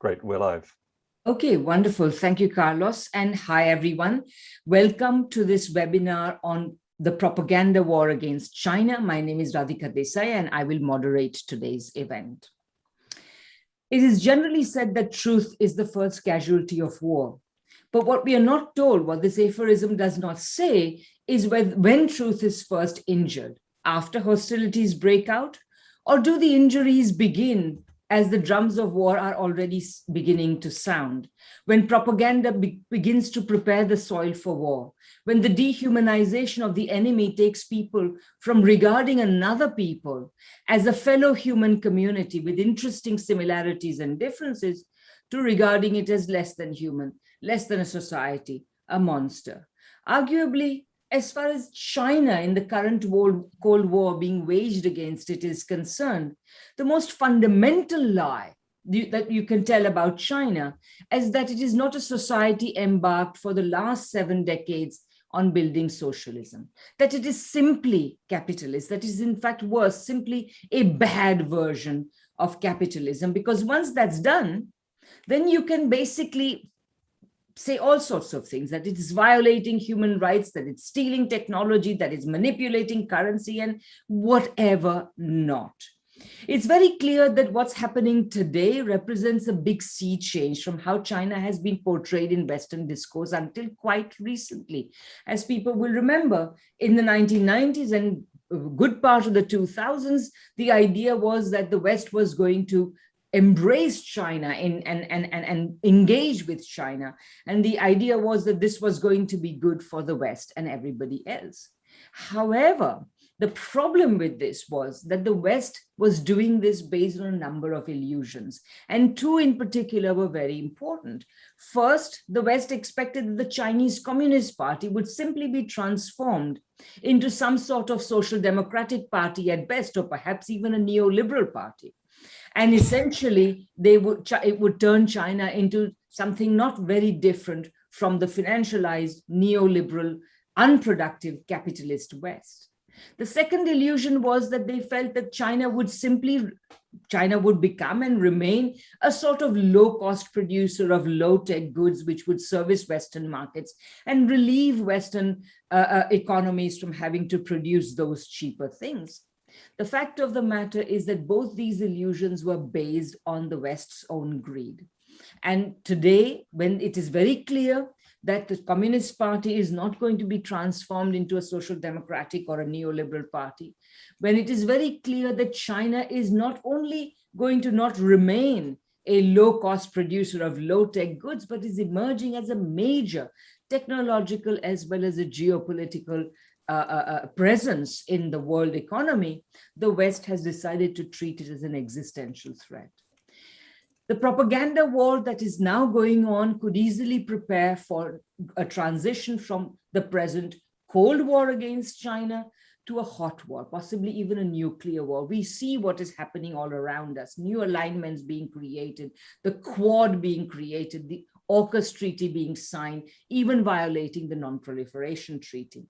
Great, we're live. Okay, wonderful. Thank you, Carlos. And hi, everyone. Welcome to this webinar on the propaganda war against China. My name is Radhika Desai, and I will moderate today's event. It is generally said that truth is the first casualty of war. But what we are not told, what this aphorism does not say, is when truth is first injured, after hostilities break out, or do the injuries begin as the drums of war are already beginning to sound, when propaganda begins to prepare the soil for war, when the dehumanization of the enemy takes people from regarding another people as a fellow human community with interesting similarities and differences to regarding it as less than human, less than a society, a monster. Arguably, as far as China in the current Cold War being waged against it is concerned, the most fundamental lie that you can tell about China is that it is not a society embarked for the last 7 decades on building socialism, that it is simply capitalist, that is in fact worse, simply a bad version of capitalism. Because once that's done, then you can basically say all sorts of things, that it is violating human rights, that it's stealing technology, that it's manipulating currency, and whatever not. It's very clear that what's happening today represents a big sea change from how China has been portrayed in Western discourse until quite recently. As people will remember, in the 1990s and a good part of the 2000s, the idea was that the West was going to embrace China and engage with China. And the idea was that this was going to be good for the West and everybody else. However, the problem with this was that the West was doing this based on a number of illusions, and 2 in particular were very important. First, the West expected that the Chinese Communist Party would simply be transformed into some sort of social democratic party at best, or perhaps even a neoliberal party. And essentially, it would turn China into something not very different from the financialized, neoliberal, unproductive capitalist West. The second illusion was that they felt that China would become and remain a sort of low-cost producer of low-tech goods, which would service Western markets and relieve Western economies from having to produce those cheaper things. The fact of the matter is that both these illusions were based on the West's own greed. And today, when it is very clear that the Communist Party is not going to be transformed into a social democratic or a neoliberal party, when it is very clear that China is not only going to not remain a low-cost producer of low-tech goods, but is emerging as a major technological as well as a geopolitical presence in the world economy, the West has decided to treat it as an existential threat. The propaganda war that is now going on could easily prepare for a transition from the present Cold War against China to a hot war, possibly even a nuclear war. We see what is happening all around us, new alignments being created, the Quad being created, the AUKUS treaty being signed, even violating the Non-Proliferation Treaty.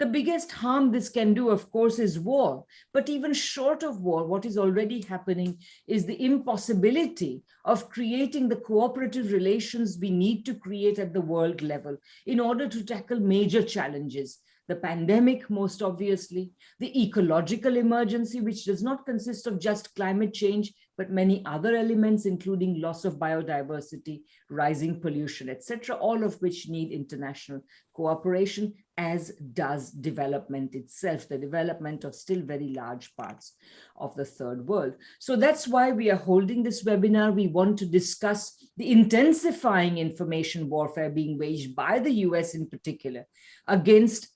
The biggest harm this can do, of course, is war. But even short of war, what is already happening is the impossibility of creating the cooperative relations we need to create at the world level in order to tackle major challenges. The pandemic, most obviously, the ecological emergency, which does not consist of just climate change, but many other elements, including loss of biodiversity, rising pollution, etc., all of which need international cooperation, as does development itself, the development of still very large parts of the third world. So that's why we are holding this webinar. We want to discuss the intensifying information warfare being waged by the US in particular against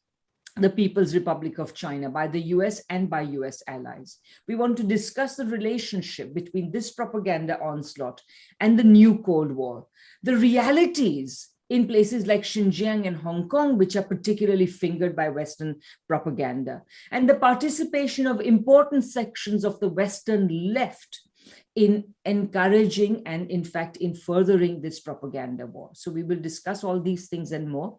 the People's Republic of China, by the US and by US allies. We want to discuss the relationship between this propaganda onslaught and the new Cold War, the realities in places like Xinjiang and Hong Kong, which are particularly fingered by Western propaganda, and the participation of important sections of the Western left in encouraging and, in fact, in furthering this propaganda war. So we will discuss all these things and more.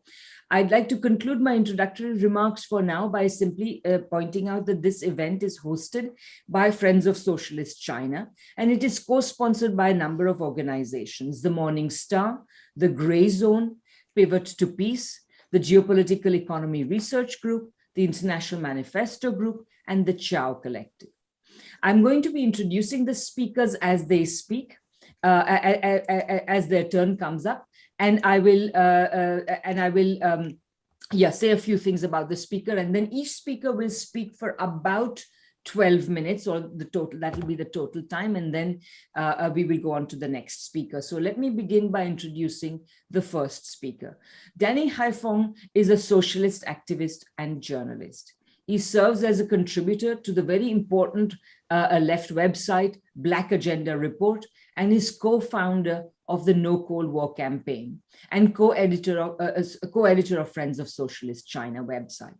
I'd like to conclude my introductory remarks for now by simply pointing out that this event is hosted by Friends of Socialist China, and it is co-sponsored by a number of organizations: the Morning Star, the Grayzone, Pivot to Peace, the Geopolitical Economy Research Group, the International Manifesto Group, and the Chao Collective. I'm going to be introducing the speakers as they speak, as their turn comes up, and I will say a few things about the speaker, and then each speaker will speak for about 12 minutes, or the total, that will be the total time, and then we will go on to the next speaker. So let me begin by introducing the first speaker. Danny Haifeng is a socialist activist and journalist. He serves as a contributor to the very important left website, Black Agenda Report, and is co-founder of the No Cold War campaign and co-editor of Friends of Socialist China website.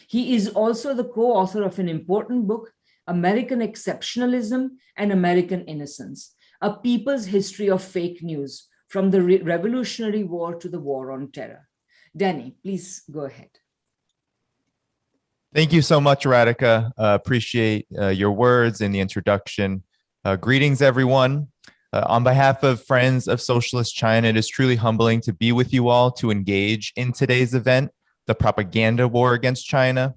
He is also the co-author of an important book, American Exceptionalism and American Innocence, A People's History of Fake News, from the Revolutionary War to the War on Terror. Danny, please go ahead. Thank you so much, Radhika. Appreciate your words and the introduction. Greetings, everyone. On behalf of Friends of Socialist China, it is truly humbling to be with you all to engage in today's event, the propaganda war against China.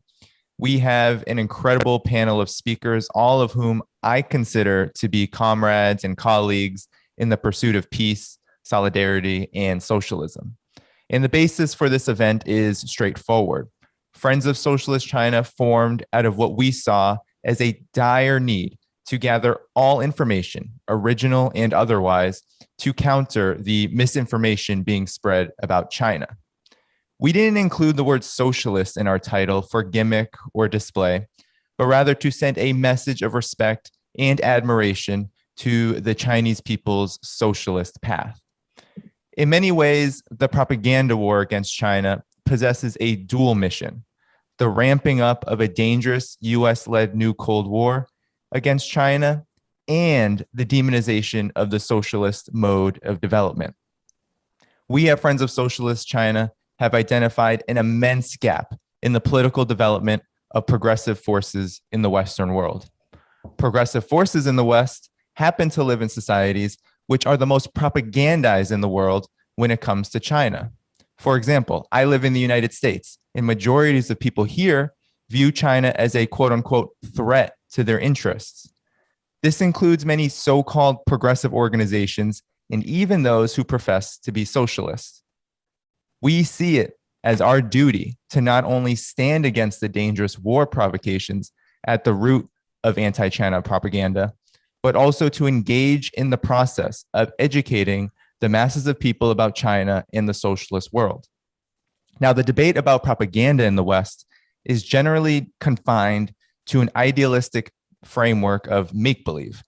We have an incredible panel of speakers, all of whom I consider to be comrades and colleagues in the pursuit of peace, solidarity, and socialism. And the basis for this event is straightforward. Friends of Socialist China formed out of what we saw as a dire need to gather all information, original and otherwise, to counter the misinformation being spread about China. We didn't include the word socialist in our title for gimmick or display, but rather to send a message of respect and admiration to the Chinese people's socialist path. In many ways, the propaganda war against China possesses a dual mission: the ramping up of a dangerous US-led new Cold War against China and the demonization of the socialist mode of development. We at Friends of Socialist China have identified an immense gap in the political development of progressive forces in the Western world. Progressive forces in the West happen to live in societies which are the most propagandized in the world when it comes to China. For example, I live in the United States, and majorities of people here view China as a quote-unquote threat to their interests. This includes many so-called progressive organizations and even those who profess to be socialists. We see it as our duty to not only stand against the dangerous war provocations at the root of anti-China propaganda, but also to engage in the process of educating the masses of people about China in the socialist world. Now, the debate about propaganda in the West is generally confined to an idealistic framework of make-believe.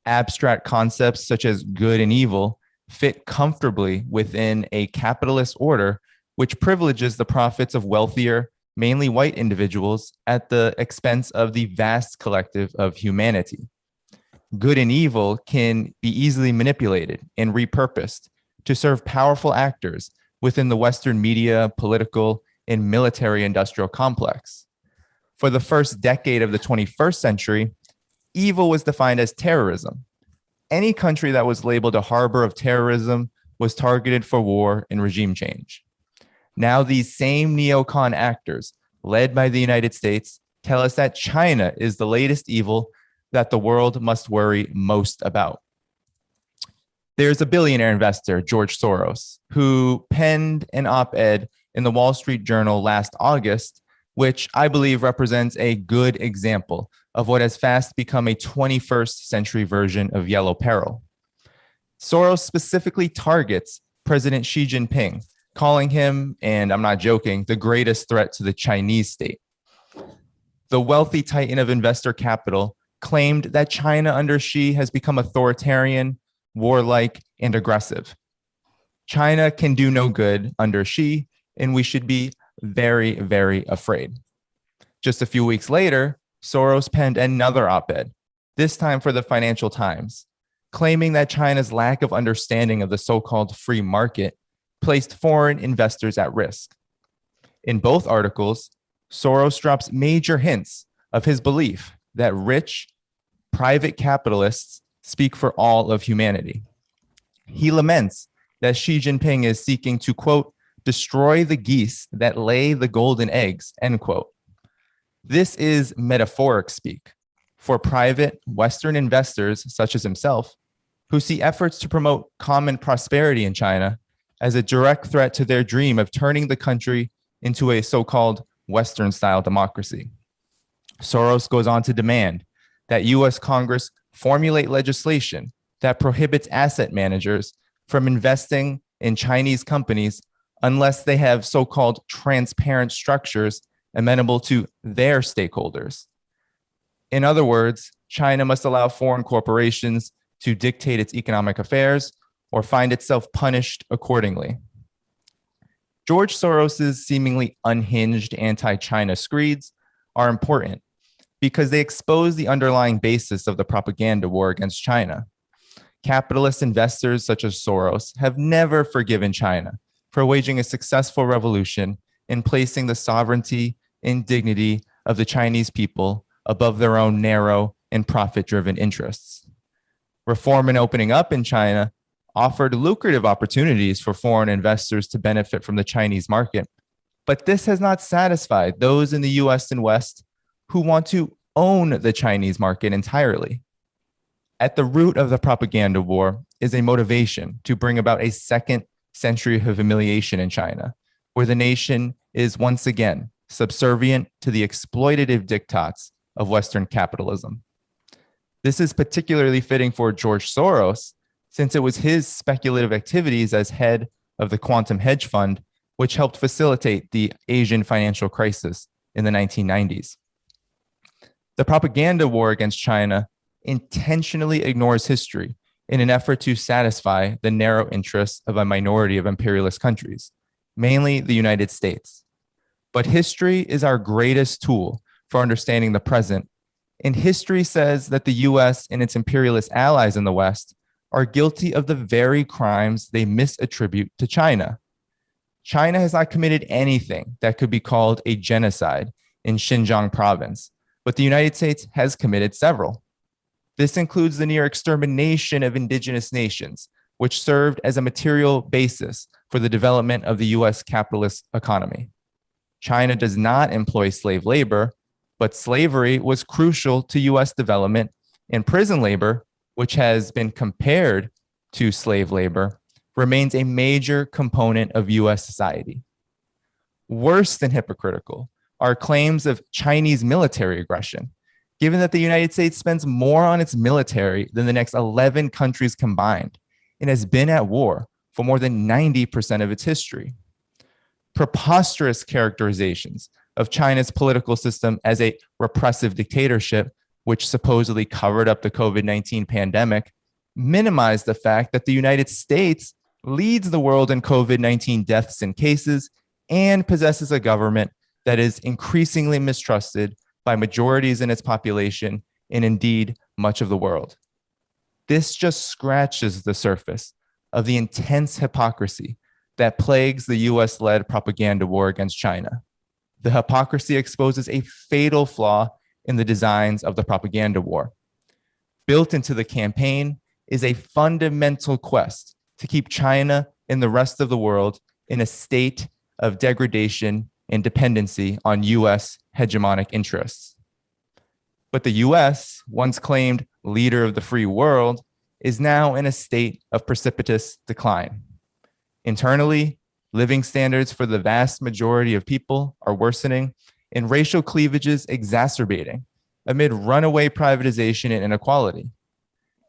Abstract concepts such as good and evil fit comfortably within a capitalist order which privileges the profits of wealthier, mainly white individuals at the expense of the vast collective of humanity. Good and evil can be easily manipulated and repurposed to serve powerful actors within the Western media, political, and military-industrial complex. For the first decade of the 21st century, evil was defined as terrorism. Any country that was labeled a harbor of terrorism was targeted for war and regime change. Now these same neocon actors, led by the United States, tell us that China is the latest evil that the world must worry most about. There's a billionaire investor, George Soros, who penned an op-ed in the Wall Street Journal last August, which I believe represents a good example of what has fast become a 21st century version of yellow peril. Soros specifically targets President Xi Jinping, calling him, and I'm not joking, the greatest threat to the Chinese state. The wealthy titan of investor capital claimed that China under Xi has become authoritarian, warlike, and aggressive. China can do no good under Xi, and we should be very, very afraid. Just a few weeks later, Soros penned another op-ed this time for the Financial Times, claiming that China's lack of understanding of the so-called free market placed foreign investors at risk. In both articles, Soros drops major hints of his belief that rich, private capitalists speak for all of humanity. He laments that Xi Jinping is seeking to, quote, destroy the geese that lay the golden eggs, end quote. This is metaphoric speak for private Western investors such as himself, who see efforts to promote common prosperity in China as a direct threat to their dream of turning the country into a so-called Western-style democracy. Soros goes on to demand that US Congress formulate legislation that prohibits asset managers from investing in Chinese companies unless they have so-called transparent structures amenable to their stakeholders. In other words, China must allow foreign corporations to dictate its economic affairs or find itself punished accordingly. George Soros's seemingly unhinged anti-China screeds are important because they expose the underlying basis of the propaganda war against China. Capitalist investors such as Soros have never forgiven China for waging a successful revolution in placing the sovereignty and dignity of the Chinese people above their own narrow and profit-driven interests. Reform and opening up in China offered lucrative opportunities for foreign investors to benefit from the Chinese market, but this has not satisfied those in the US and West who want to own the Chinese market entirely. At the root of the propaganda war is a motivation to bring about a second century of humiliation in China, where the nation is once again subservient to the exploitative diktats of Western capitalism. This is particularly fitting for George Soros, since it was his speculative activities as head of the quantum hedge fund which helped facilitate the Asian financial crisis in the 1990s. The propaganda war against China intentionally ignores history in an effort to satisfy the narrow interests of a minority of imperialist countries, mainly the United States. But history is our greatest tool for understanding the present, and history says that the US and its imperialist allies in the West are guilty of the very crimes they misattribute to China. China has not committed anything that could be called a genocide in Xinjiang province, but the United States has committed several. This includes the near extermination of indigenous nations, which served as a material basis for the development of the US capitalist economy. China does not employ slave labor, but slavery was crucial to US development, and prison labor, which has been compared to slave labor, remains a major component of US society. Worse than hypocritical are claims of Chinese military aggression, given that the United States spends more on its military than the next 11 countries combined and has been at war for more than 90% of its history. Preposterous characterizations of China's political system as a repressive dictatorship, which supposedly covered up the COVID-19 pandemic, minimize the fact that the United States leads the world in COVID-19 deaths and cases and possesses a government that is increasingly mistrusted by majorities in its population and indeed much of the world. This just scratches the surface of the intense hypocrisy that plagues the US-led propaganda war against China. The hypocrisy exposes a fatal flaw in the designs of the propaganda war. Built into the campaign is a fundamental quest to keep China and the rest of the world in a state of degradation and dependency on US hegemonic interests. But the US, once claimed leader of the free world, is now in a state of precipitous decline. Internally, living standards for the vast majority of people are worsening and racial cleavages exacerbating amid runaway privatization and inequality.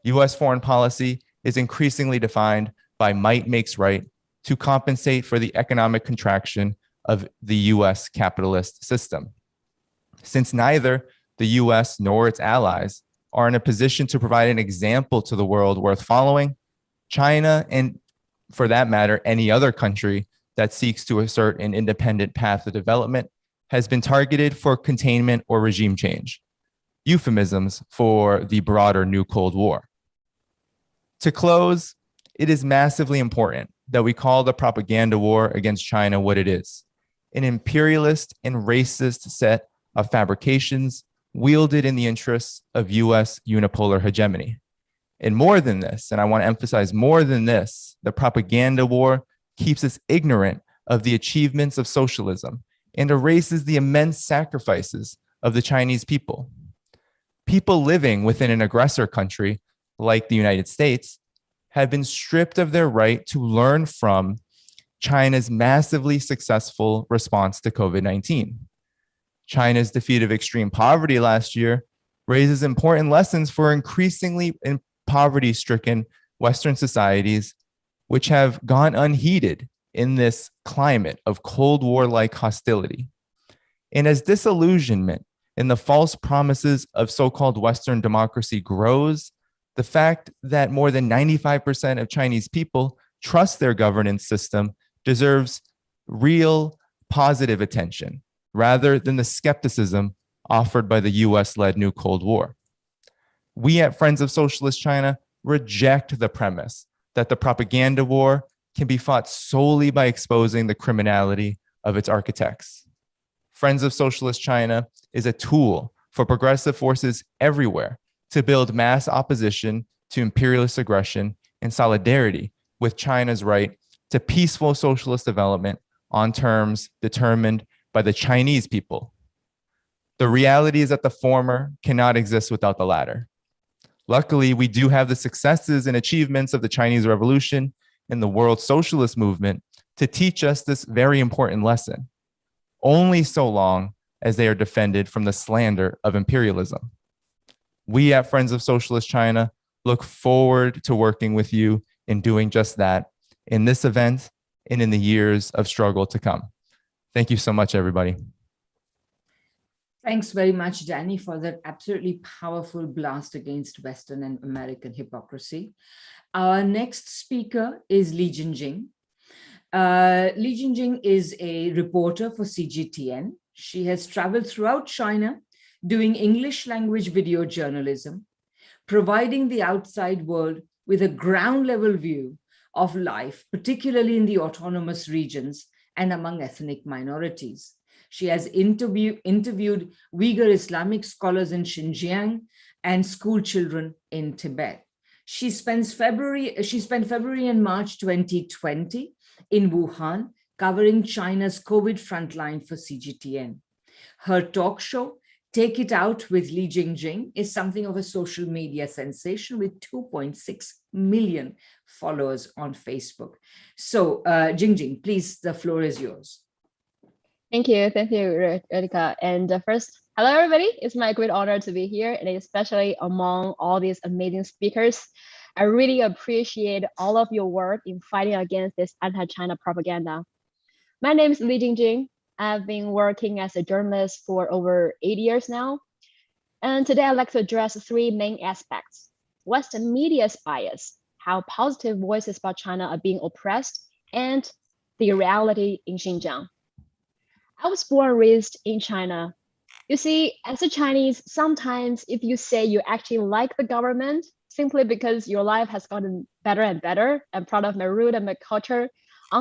US foreign policy is increasingly defined by might makes right to compensate for the economic contraction of the US capitalist system. Since neither the US nor its allies are in a position to provide an example to the world worth following, China, and for that matter, any other country that seeks to assert an independent path of development, has been targeted for containment or regime change. euphemisms for the broader new Cold War. To close, it is massively important that we call the propaganda war against China what it is: an imperialist and racist set of fabrications wielded in the interests of US unipolar hegemony. And more than this, and I want to emphasize more than this, the propaganda war keeps us ignorant of the achievements of socialism and erases the immense sacrifices of the Chinese people. People living within an aggressor country like the United States have been stripped of their right to learn from China's massively successful response to COVID-19. China's defeat of extreme poverty last year raises important lessons for increasingly poverty-stricken Western societies, which have gone unheeded in this climate of Cold War-like hostility. And as disillusionment in the false promises of so-called Western democracy grows, the fact that more than 95% of Chinese people trust their governance system deserves real positive attention, rather than the skepticism offered by the US-led new Cold War. We at Friends of Socialist China reject the premise that the propaganda war can be fought solely by exposing the criminality of its architects. Friends of Socialist China is a tool for progressive forces everywhere to build mass opposition to imperialist aggression and solidarity with China's right to peaceful socialist development on terms determined by the Chinese people. The reality is that the former cannot exist without the latter. Luckily, we do have the successes and achievements of the Chinese Revolution and the world socialist movement to teach us this very important lesson, only so long as they are defended from the slander of imperialism. We at Friends of Socialist China look forward to working with you in doing just that in this event and in the years of struggle to come. Thank you so much, everybody. Thanks very much, Danny, for that absolutely powerful blast against Western and American hypocrisy. Our next speaker is Li Jingjing. Li Jingjing is a reporter for CGTN. She has traveled throughout China doing English language video journalism, providing the outside world with a ground level view of life, particularly in the autonomous regions and among ethnic minorities. She has interviewed Uyghur Islamic scholars in Xinjiang and school children in Tibet. She spent February and March 2020 in Wuhan, covering China's COVID frontline for CGTN. Her talk show, Take It Out with Li Jingjing, is something of a social media sensation with 2.6 million followers on Facebook. So, Jingjing, please, the floor is yours. Thank you, Radhika. And first, hello everybody. It's my great honor to be here, and especially among all these amazing speakers. I really appreciate all of your work in fighting against this anti-China propaganda. My name is Li Jingjing. I've been working as a journalist for over 8 years now. And today I'd like to address three main aspects: Western media's bias, how positive voices about China are being oppressed, and the reality in Xinjiang. I was born and raised in China. You see, as a Chinese, sometimes if you say you actually like the government simply because your life has gotten better and better, I'm proud of my root and my culture,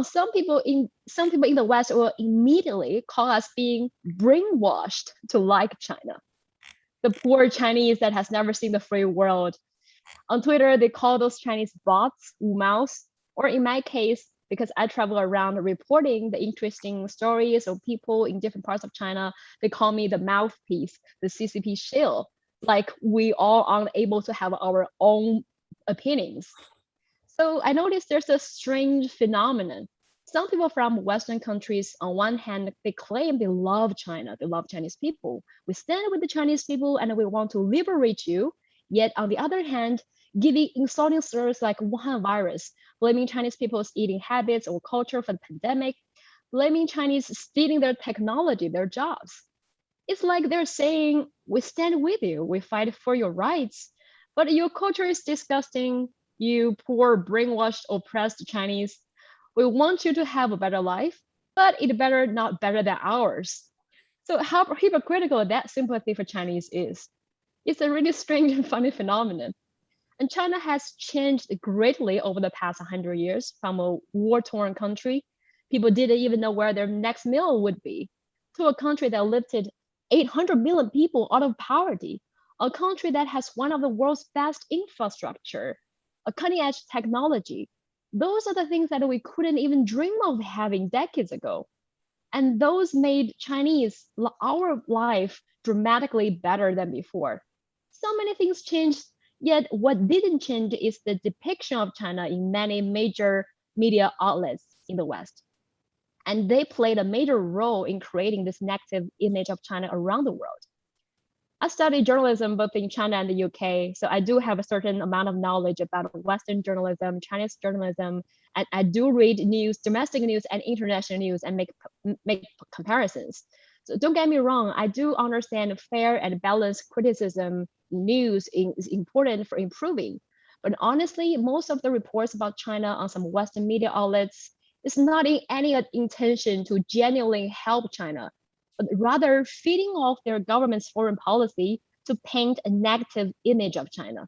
some people in the West will immediately call us being brainwashed to like China. The poor Chinese that has never seen the free world. On Twitter, they call those Chinese bots, Wumaos, or in my case, because I travel around reporting the interesting stories of people in different parts of China, they call me the mouthpiece, the CCP shill, like we all aren't able to have our own opinions. So I noticed there's a strange phenomenon. Some people from Western countries, on one hand, they claim they love China, they love Chinese people. We stand with the Chinese people and we want to liberate you. Yet on the other hand, giving insulting slurs like Wuhan virus, blaming Chinese people's eating habits or culture for the pandemic, blaming Chinese stealing their technology, their jobs. It's like they're saying, we stand with you, we fight for your rights, but your culture is disgusting, you poor, brainwashed, oppressed Chinese. We want you to have a better life, but it better not better than ours. So how hypocritical that sympathy for Chinese is. It's a really strange and funny phenomenon. And China has changed greatly over the past 100 years from a war-torn country. People didn't even know where their next meal would be, to a country that lifted 800 million people out of poverty, a country that has one of the world's best infrastructure, a cutting-edge technology. Those are the things that we couldn't even dream of having decades ago. And those made our life dramatically better than before. So many things changed, yet what didn't change is the depiction of China in many major media outlets in the West. And they played a major role in creating this negative image of China around the world. I studied journalism both in China and the UK, so I do have a certain amount of knowledge about Western journalism, Chinese journalism, and I do read news, domestic news and international news, and make comparisons. So don't get me wrong, I do understand fair and balanced criticism news is important for improving. But honestly, most of the reports about China on some Western media outlets is not in any intention to genuinely help China, but rather feeding off their government's foreign policy to paint a negative image of China.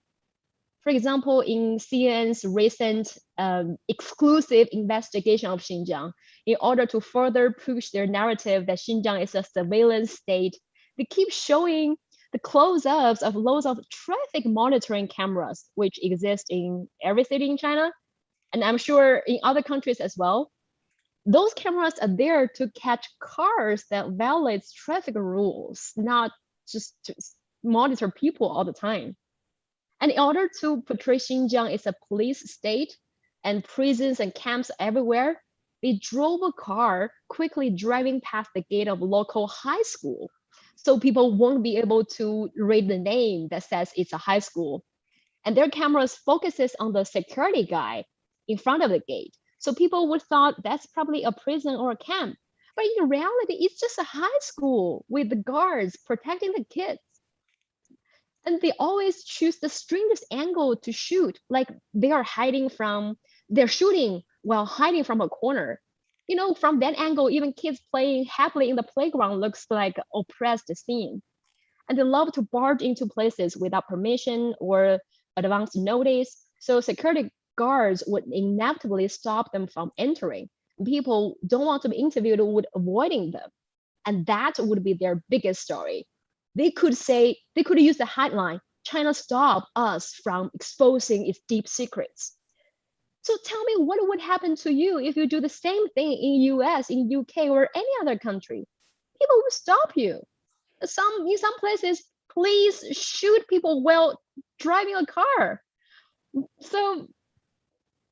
For example, in CNN's recent exclusive investigation of Xinjiang, in order to further push their narrative that Xinjiang is a surveillance state, they keep showing the close-ups of loads of traffic monitoring cameras, which exist in every city in China, and I'm sure in other countries as well. Those cameras are there to catch cars that violate traffic rules, not just to monitor people all the time. And in order to portray Xinjiang as a police state and prisons and camps everywhere, they drove a car quickly driving past the gate of local high school. So people won't be able to read the name that says it's a high school. And their cameras focuses on the security guy in front of the gate. So people would thought that's probably a prison or a camp. But in reality, it's just a high school with the guards protecting the kids. And they always choose the strangest angle to shoot, like they're shooting while hiding from a corner. You know, from that angle, even kids playing happily in the playground looks like an oppressed scene. And they love to barge into places without permission or advance notice. So security guards would inevitably stop them from entering. People don't want to be interviewed with avoiding them. And that would be their biggest story. They could use the headline, China stopped us from exposing its deep secrets. So tell me what would happen to you if you do the same thing in US, in UK, or any other country? People will stop you. In some places, please shoot people while driving a car. So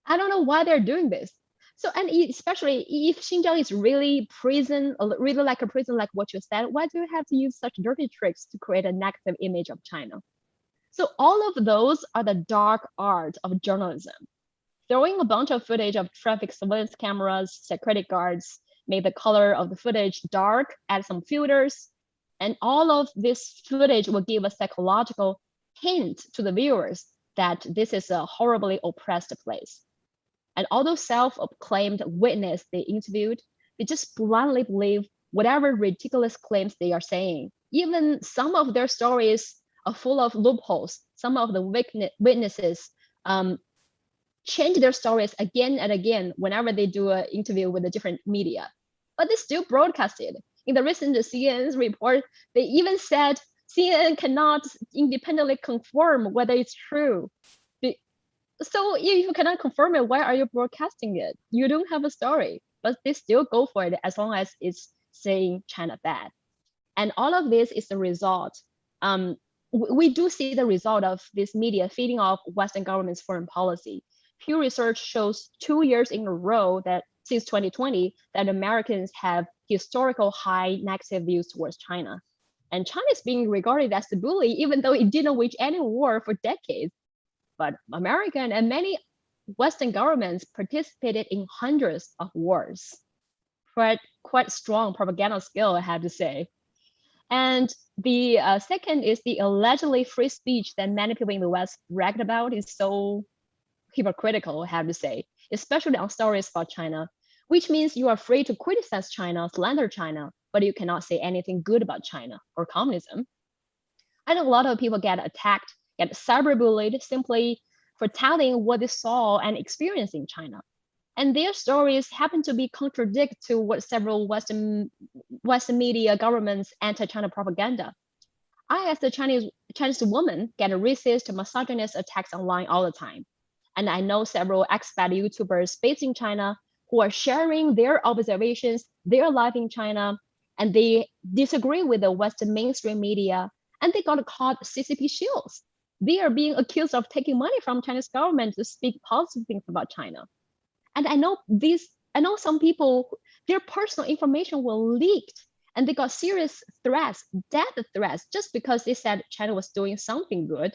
I don't know why they're doing this. So, and especially if Xinjiang is really like a prison, like what you said, why do you have to use such dirty tricks to create a negative image of China? So all of those are the dark art of journalism. Throwing a bunch of footage of traffic surveillance cameras, security guards, make the color of the footage dark, add some filters, and all of this footage will give a psychological hint to the viewers that this is a horribly oppressed place. And all those self-acclaimed witnesses they interviewed, they just blindly believe whatever ridiculous claims they are saying. Even some of their stories are full of loopholes. Some of the witnesses change their stories again and again whenever they do an interview with a different media. But they still broadcast it. In the recent CNN's report, they even said CNN cannot independently confirm whether it's true. So if you cannot confirm it, why are you broadcasting it? You don't have a story, but they still go for it as long as it's saying China bad. And all of this is the result. We do see the result of this media feeding off Western government's foreign policy. Pew Research shows 2 years in a row that since 2020, that Americans have historical high negative views towards China. And China is being regarded as the bully, even though it didn't wage any war for decades. But American and many Western governments participated in hundreds of wars. Quite strong propaganda skill, I have to say. And the second is the allegedly free speech that many people in the West bragged about is so hypocritical, I have to say, especially on stories about China, which means you are free to criticize China, slander China, but you cannot say anything good about China or communism. I know a lot of people get attacked, get cyberbullied simply for telling what they saw and experienced in China. And their stories happen to be contradict to what several Western media governments anti-China propaganda. I, as a Chinese woman, get racist, misogynist attacks online all the time. And I know several expat YouTubers based in China who are sharing their observations, their life in China, and they disagree with the Western mainstream media, and they got caught CCP shields. They are being accused of taking money from Chinese government to speak positive things about China. And I know some people, their personal information was leaked and they got serious threats, death threats, just because they said China was doing something good.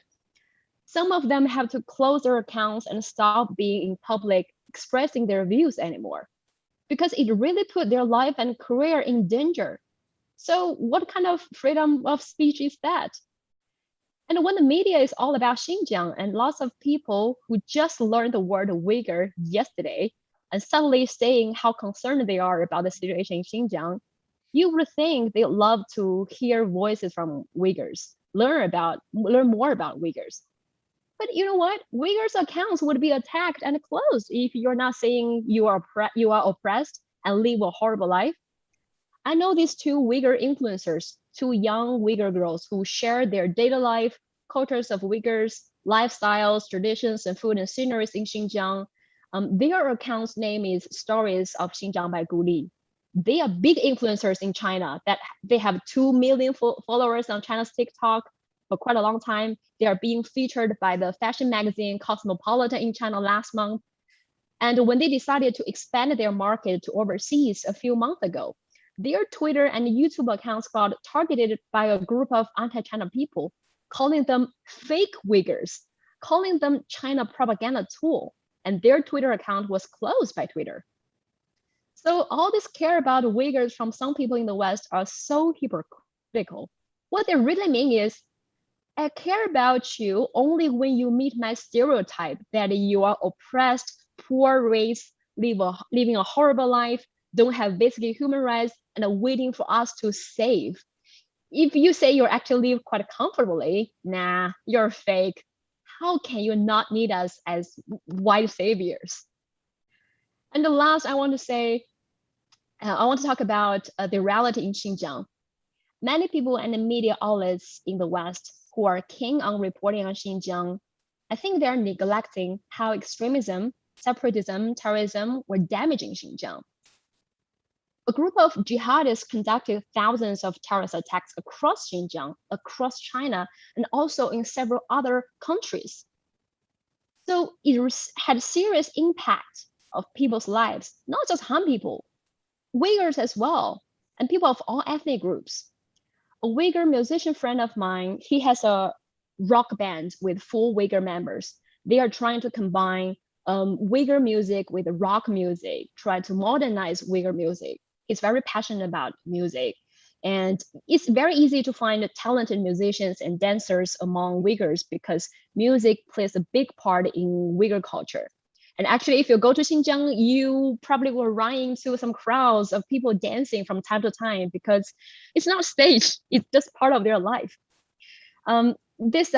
Some of them have to close their accounts and stop being in public expressing their views anymore because it really put their life and career in danger. So what kind of freedom of speech is that? And when the media is all about Xinjiang and lots of people who just learned the word Uyghur yesterday and suddenly saying how concerned they are about the situation in Xinjiang, you would think they love to hear voices from Uyghurs, learn more about Uyghurs. But you know what? Uyghurs' accounts would be attacked and closed if you're not saying you are oppressed and live a horrible life. I know these two Uyghur influencers, two young Uyghur girls who share their daily life, cultures of Uyghurs, lifestyles, traditions, and food and sceneries in Xinjiang. Their account's name is Stories of Xinjiang by Gu Li. They are big influencers in China that they have 2 million followers on China's TikTok for quite a long time. They are being featured by the fashion magazine Cosmopolitan in China last month. And when they decided to expand their market to overseas a few months ago, their Twitter and YouTube accounts got targeted by a group of anti-China people, calling them fake Uyghurs, calling them China propaganda tool, and their Twitter account was closed by Twitter. So all this care about Uyghurs from some people in the West are so hypocritical. What they really mean is, I care about you only when you meet my stereotype that you are oppressed, poor race, living a horrible life, don't have basic human rights, and are waiting for us to save. If you say you actually live quite comfortably, nah, you're fake. How can you not need us as white saviors? And the last I want to say, I want to talk about the reality in Xinjiang. Many people and the media outlets in the West who are keen on reporting on Xinjiang, I think they're neglecting how extremism, separatism, terrorism were damaging Xinjiang. A group of jihadists conducted thousands of terrorist attacks across Xinjiang, across China, and also in several other countries. So it had serious impact of people's lives, not just Han people, Uyghurs as well, and people of all ethnic groups. A Uyghur musician friend of mine, he has a rock band with full Uyghur members. They are trying to combine Uyghur music with rock music, try to modernize Uyghur music. He's very passionate about music. And it's very easy to find talented musicians and dancers among Uyghurs because music plays a big part in Uyghur culture. And actually, if you go to Xinjiang, you probably will run into some crowds of people dancing from time to time because it's not staged, it's just part of their life. This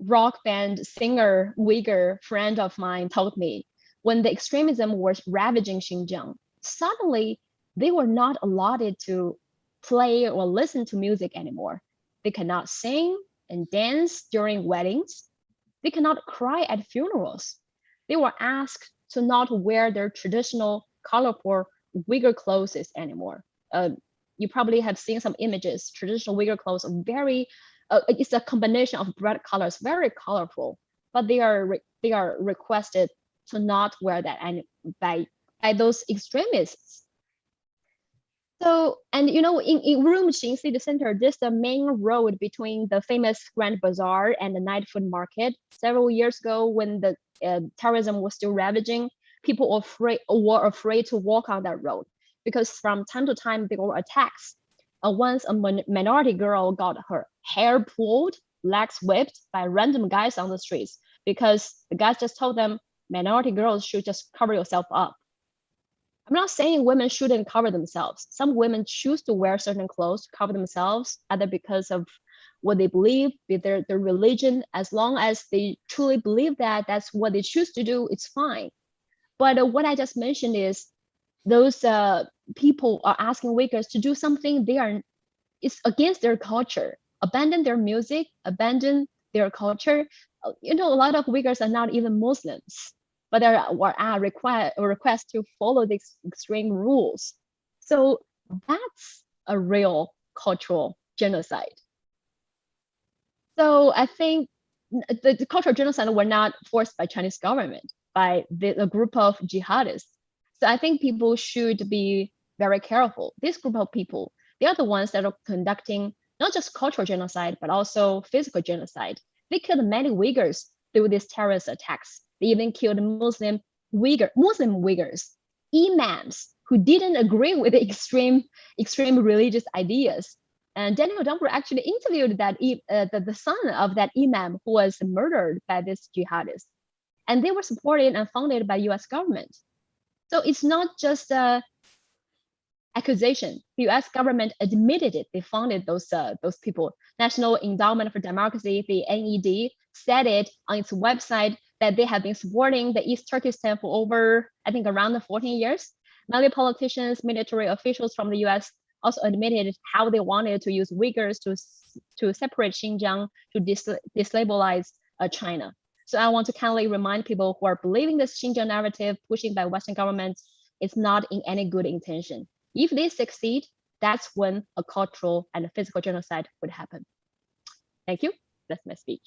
rock band singer, Uyghur friend of mine told me when the extremism was ravaging Xinjiang, suddenly they were not allotted to play or listen to music anymore. They cannot sing and dance during weddings. They cannot cry at funerals. They were asked to not wear their traditional colorful Uyghur clothes anymore. You probably have seen some images. Traditional Uyghur clothes are very, it's a combination of bright colors, very colorful, but they are requested to not wear that and by those extremists. So, and you know, in Urumqi city center, there's the main road between the famous Grand Bazaar and the night food market. Several years ago, when the terrorism was still ravaging, people were afraid to walk on that road because from time to time there were attacks. Once a minority girl got her hair pulled, legs whipped by random guys on the streets because the guys just told them minority girls should just cover yourself up. I'm not saying women shouldn't cover themselves. Some women choose to wear certain clothes to cover themselves, either because of what they believe, their religion. As long as they truly believe that that's what they choose to do, it's fine. But what I just mentioned is those people are asking Uyghurs to do something it's against their culture. Abandon their music, abandon their culture. A lot of Uyghurs are not even Muslims, but there are requests to follow these extreme rules. So that's a real cultural genocide. So I think the cultural genocide were not forced by Chinese government, by a group of jihadists. So I think people should be very careful. This group of people, they are the ones that are conducting not just cultural genocide, but also physical genocide. They killed many Uyghurs through these terrorist attacks. They even killed Muslim Uyghurs, imams who didn't agree with the extreme religious ideas. And Daniel Dumbrill actually interviewed the son of that imam who was murdered by this jihadist. And they were supported and funded by US government. So it's not just a accusation. The US government admitted it. They funded those people. National Endowment for Democracy, the NED, said it on its website that they have been supporting the East Turkestan for over, I think, around 14 years. Many politicians, military officials from the US also admitted how they wanted to use Uyghurs to separate Xinjiang, to destabilize China. So I want to kindly remind people who are believing this Xinjiang narrative pushing by Western governments, it's not in any good intention. If they succeed, that's when a cultural and a physical genocide would happen. Thank you. That's my speech.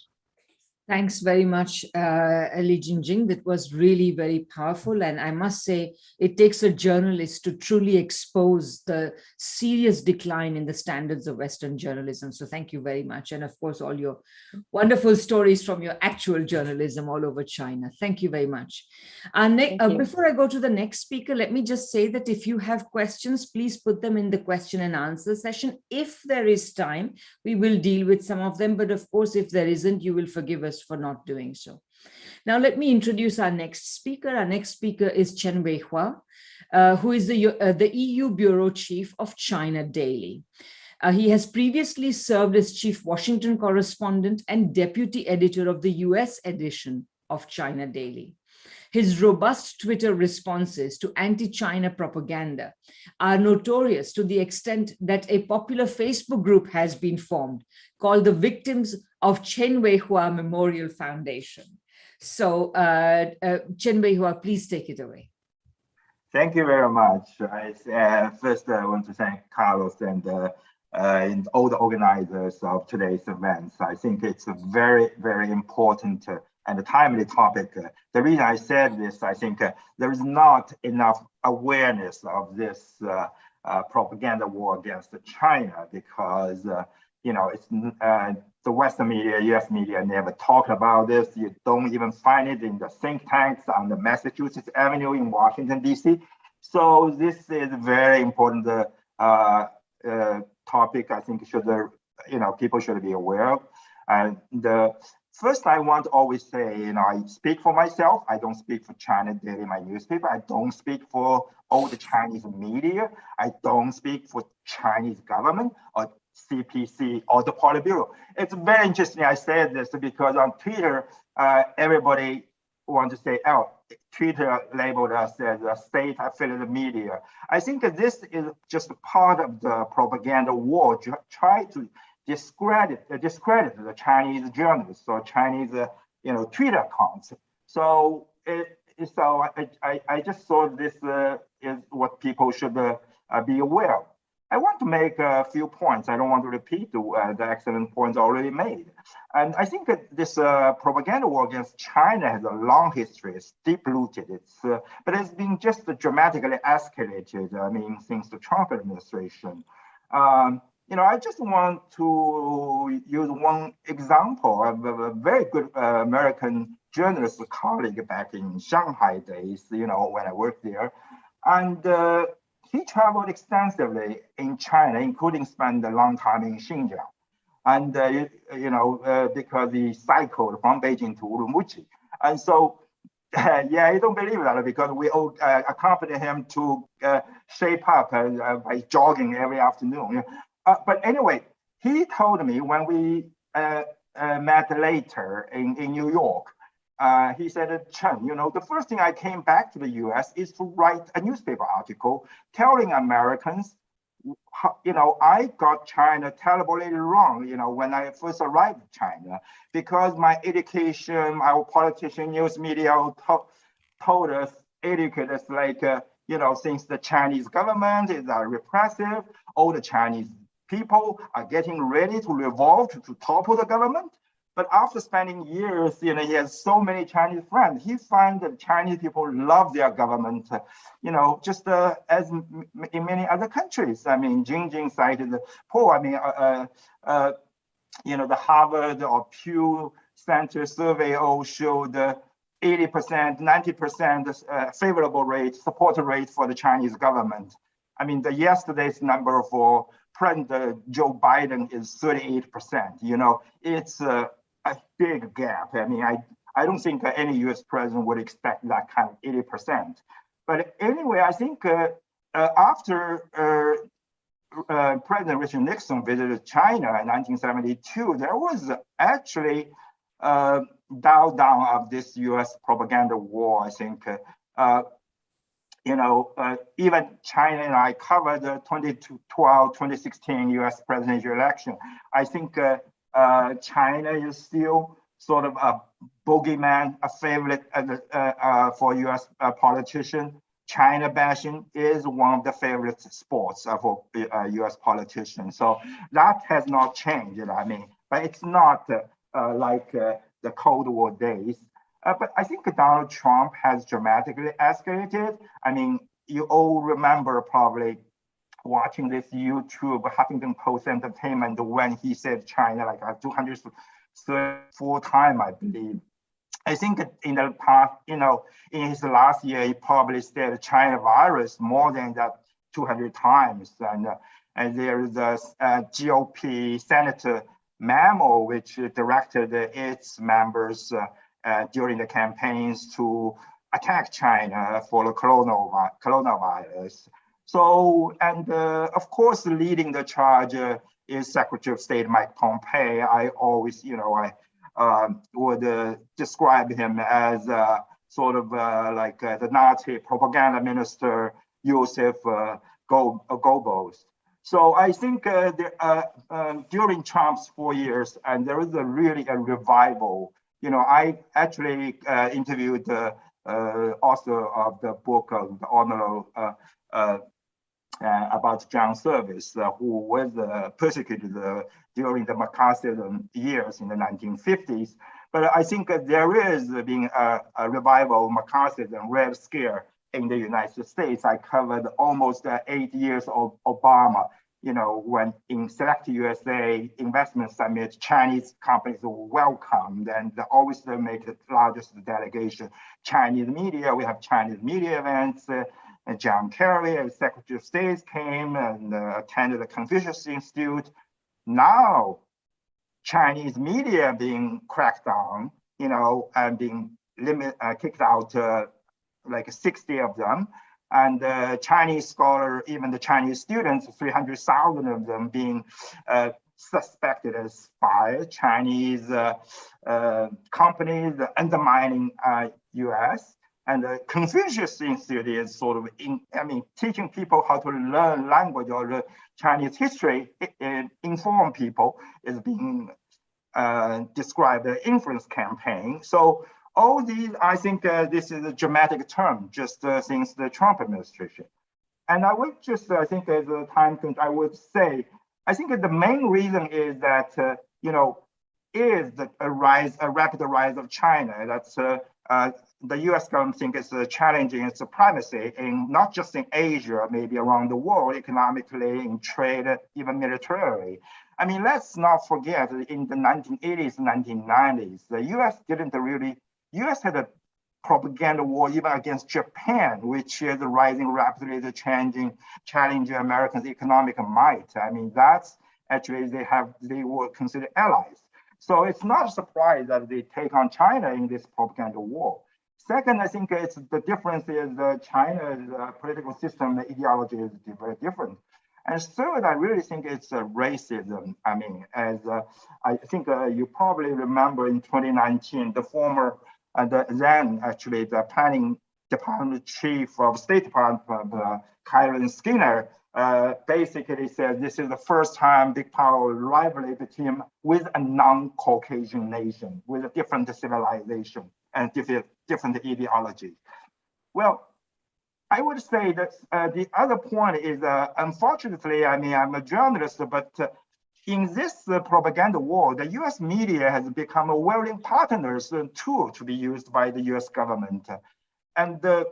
Thanks very much, Jin Jing. That was really very powerful. And I must say, it takes a journalist to truly expose the serious decline in the standards of Western journalism. So thank you very much. And of course, all your wonderful stories from your actual journalism all over China. Thank you very much. Before I go to the next speaker, let me just say that if you have questions, please put them in the question and answer session. If there is time, we will deal with some of them. But of course, if there isn't, you will forgive us for not doing so. Now, let me introduce our next speaker. Our next speaker is Chen Weihua, who is the EU Bureau Chief of China Daily. He has previously served as Chief Washington Correspondent and Deputy Editor of the US edition of China Daily. His robust Twitter responses to anti-China propaganda are notorious to the extent that a popular Facebook group has been formed called the Victims of Chen Weihua Memorial Foundation. So Chen Weihua, please take it away. Thank you very much. First, I want to thank Carlos and all the organizers of today's events. I think it's a very, very important and a timely topic. The reason I said this, I think there is not enough awareness of this propaganda war against China because, it's the Western media, US media never talk about this. You don't even find it in the think tanks on the Massachusetts Avenue in Washington, D.C. So this is a very important topic I think people should be aware of. And first, I want to always say, I speak for myself. I don't speak for China Daily, my newspaper. I don't speak for all the Chinese media. I don't speak for Chinese government or CPC or the Politburo. It's very interesting I said this because on Twitter, everybody wants to say, oh, Twitter labeled us as a state-affiliated media. I think that this is just part of the propaganda war, try to discredit the Chinese journalists or Chinese, Twitter accounts. So, I just thought this is what people should be aware of. I want to make a few points. I don't want to repeat the excellent points already made. And I think that this propaganda war against China has a long history. It's deep-rooted. But it's been just dramatically escalated. Since the Trump administration. I just want to use one example of a very good American journalist colleague back in Shanghai days, when I worked there. And he traveled extensively in China, including spent a long time in Xinjiang. And, because he cycled from Beijing to Urumqi. And so Yeah, I don't believe that because we all accompany him to shape up by jogging every afternoon. But anyway, he told me when we met later in New York, he said, Chen, the first thing I came back to the US is to write a newspaper article telling Americans, I got China terribly wrong, when I first arrived in China, because my education, our politician, news media told us, educate us like, since the Chinese government is repressive, all the Chinese people are getting ready to revolt to topple the government. But after spending years, he has so many Chinese friends. He finds that Chinese people love their government, just as in many other countries. I mean, Jin Jing cited the poll. I mean, the Harvard or Pew Center survey all showed 80%, 90% favorable rate, support rate for the Chinese government. I mean, yesterday's number for President Joe Biden is 38%. It's a big gap. I mean, I don't think any US president would expect that kind of 80%. But anyway, I think after President Richard Nixon visited China in 1972, there was actually dial down of this US propaganda war. I think, even China and I covered the 2012, 2016 US presidential election. I think China is still sort of a bogeyman, a favorite for US politicians. China bashing is one of the favorite sports for US politicians. So that has not changed, but it's not like the Cold War days. But I think Donald Trump has dramatically escalated. I mean, you all remember probably watching this YouTube Huffington Post Entertainment when he said China like 234 times, I believe. I think in the past, in his last year, he probably said China virus more than that 200 times. And there is a GOP Senator memo which directed its members during the campaigns to attack China for the coronavirus. So, and of course, leading the charge is Secretary of State Mike Pompeo. I always, would describe him as sort of like the Nazi propaganda minister, Joseph Goebbels. So I think during Trump's 4 years, and there is really a revival. I actually interviewed the author of the book, The Honor about John Service, who was persecuted during the McCarthyism years in the 1950s. But I think there is being a revival of McCarthyism, Red Scare in the United States. I covered almost 8 years of Obama, when in Select USA Investment Summit, Chinese companies were welcomed and always make the largest delegation. Chinese media, we have Chinese media events. And John Kerry, as Secretary of State, came and attended the Confucius Institute. Now, Chinese media being cracked down, and being kicked out, like 60 of them. And Chinese scholars, even the Chinese students, 300,000 of them being suspected as spies. Chinese companies undermining US. And the Confucius Institute is sort of, teaching people how to learn language or the Chinese history, inform people, is being described as an influence campaign. So all these, I think this is a dramatic term just since the Trump administration. And I would just, I think as a time, I would say, I think the main reason is that, is a rapid rise of China. That's the US government thinks it's challenging its supremacy in not just in Asia, maybe around the world, economically, in trade, even militarily. I mean, let's not forget in the 1980s, 1990s, the US had a propaganda war even against Japan, which is rising rapidly, challenging Americans' economic might. I mean, that's actually, they were considered allies. So it's not a surprise that they take on China in this propaganda war. Second, I think it's the difference is China's political system, the ideology is very different. And third, I really think it's racism. I mean, as I think you probably remember in 2019, the former, the planning department chief of State Department, Kyron Skinner, basically said this is the first time big power rivalry between with a non-Caucasian nation, with a different civilization and different ideology. Well, I would say that the other point is, unfortunately, I mean, I'm a journalist, but in this propaganda war, the US media has become a willing partners tool to be used by the US government. And the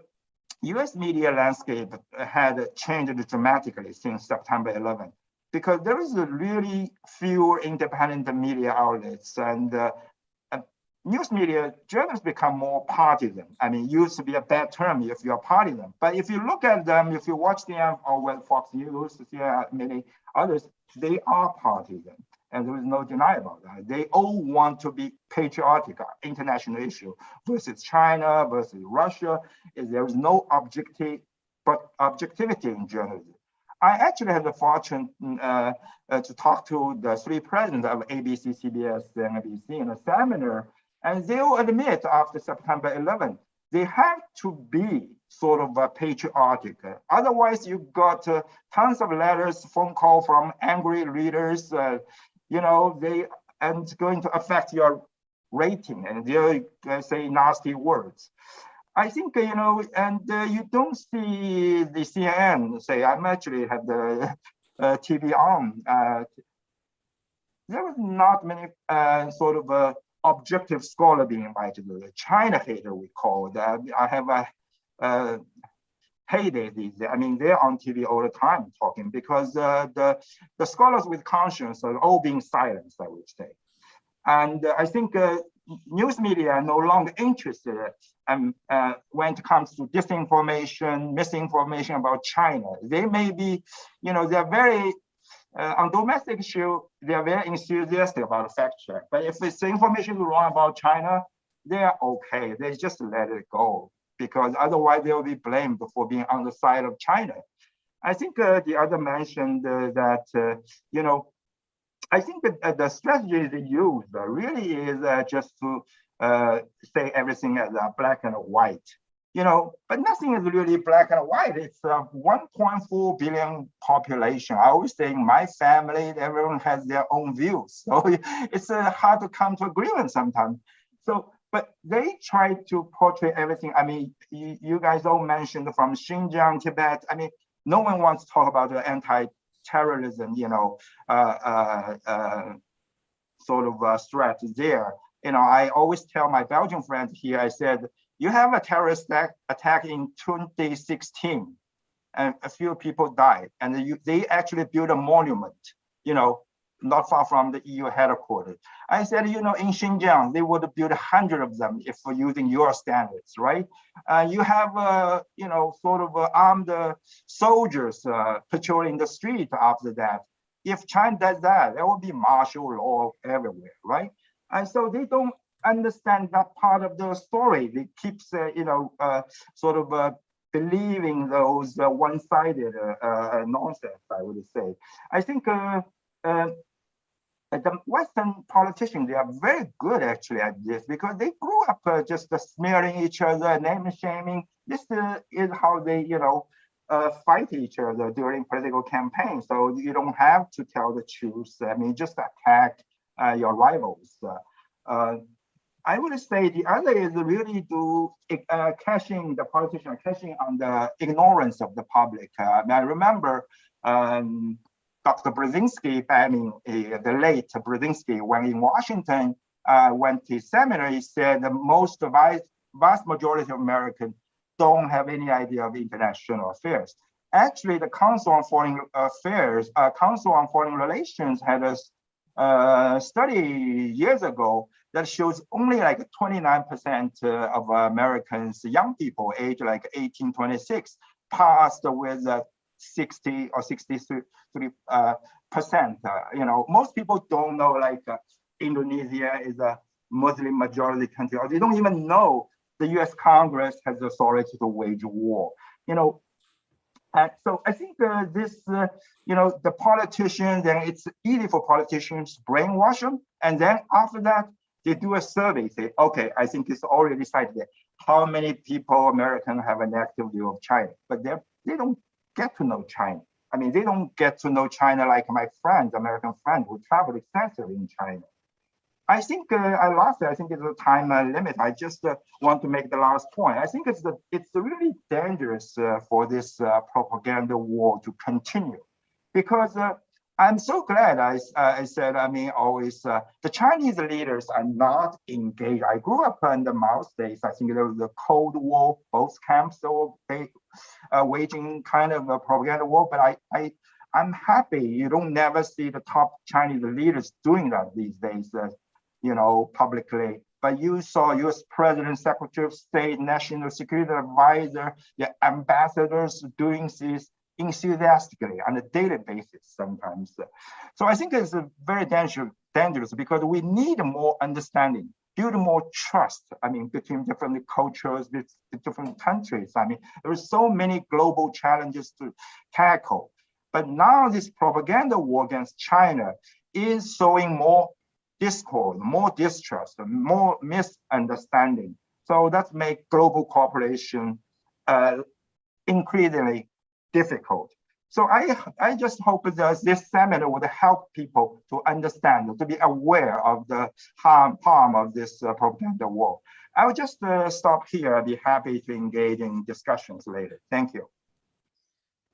US media landscape had changed dramatically since September 11, because there is really few independent media outlets, and news media, journalists become more partisan. I mean, used to be a bad term if you're partisan. But if you look at them, if you watch them, or with Fox News, many others, they are partisan. And there is no deny about that. They all want to be patriotic, international issue versus China, versus Russia. There is no objectivity in journalism. I actually had the fortune to talk to the three presidents of ABC, CBS, and NBC in a seminar. And they'll admit after September 11, they have to be sort of patriotic. Otherwise, you got tons of letters, phone call from angry readers, and it's going to affect your rating, and they'll say nasty words. I think, and you don't see the CNN say, I'm actually had the TV on. There was not many sort of objective scholar being invited, the China hater we call that. I have heyday these days. I mean, they're on TV all the time talking, because the scholars with conscience are all being silenced, I would say. And I think news media are no longer interested when it comes to disinformation, misinformation about China. They may be, they're very, on domestic issue, they're very enthusiastic about the fact check. But if this information is wrong about China, they're okay. They just let it go, because otherwise they'll be blamed for being on the side of China. I think the other mentioned that, I think that the strategy they use really is just to say everything as black and white, but nothing is really black and white. It's a 1.4 billion population. I always say in my family, everyone has their own views. So it's hard to come to agreement sometimes. So, but they try to portray everything. I mean, you guys all mentioned from Xinjiang, Tibet. I mean, no one wants to talk about the anti-terrorism, sort of threat there. I always tell my Belgian friends here, I said, you have a terrorist attack in 2016, and a few people died. And they actually built a monument, not far from the EU headquarters. I said, in Xinjiang, they would build 100 of them if we're using your standards, right? You have, sort of armed soldiers patrolling the street after that. If China does that, there will be martial law everywhere, right? And so they don't understand that part of the story. They keep, sort of believing those one-sided nonsense, I would say. I think the Western politicians, they are very good actually at this, because they grew up just smearing each other, name shaming. This is how they, fight each other during political campaigns. So you don't have to tell the truth. I mean, just attack your rivals. I would say the other is really to cashing the politician, cashing on the ignorance of the public. I remember Dr. Brzezinski, the late Brzezinski, when in Washington, went to seminar, he said the vast majority of Americans don't have any idea of international affairs. Actually, the Council on Foreign Affairs, Council on Foreign Relations had a study years ago that shows only like 29% of Americans, young people aged like 18, 26, passed with 60 or 63%. Most people don't know, like Indonesia is a Muslim majority country, or they don't even know the US Congress has the authority to wage war. And so I think the politicians, and it's easy for politicians to brainwash them. And then after that, they do a survey, say, okay, I think it's already decided that how many people, Americans, have a negative view of China. But they don't get to know China. I mean, they don't get to know China like my friends, American friends who travel extensively in China. I think I think it's a time limit. I just want to make the last point. I think it's really dangerous for this propaganda war to continue, because I'm so glad I said, I mean, always the Chinese leaders are not engaged. I grew up in the Mao days. I think there was the Cold War, both camps were waging kind of a propaganda war. But I'm happy you don't never see the top Chinese leaders doing that these days. Publicly. But you saw U.S. President, Secretary of State, National Security Advisor, the ambassadors doing this enthusiastically on a daily basis sometimes. So I think it's very dangerous because we need more understanding, build more trust, between different cultures, different countries. There are so many global challenges to tackle. But now this propaganda war against China is showing more discord, more distrust, more misunderstanding. So that makes global cooperation increasingly difficult. So I just hope that this seminar would help people to understand, to be aware of the harm of this propaganda war. I'll just stop here. I'll be happy to engage in discussions later. Thank you.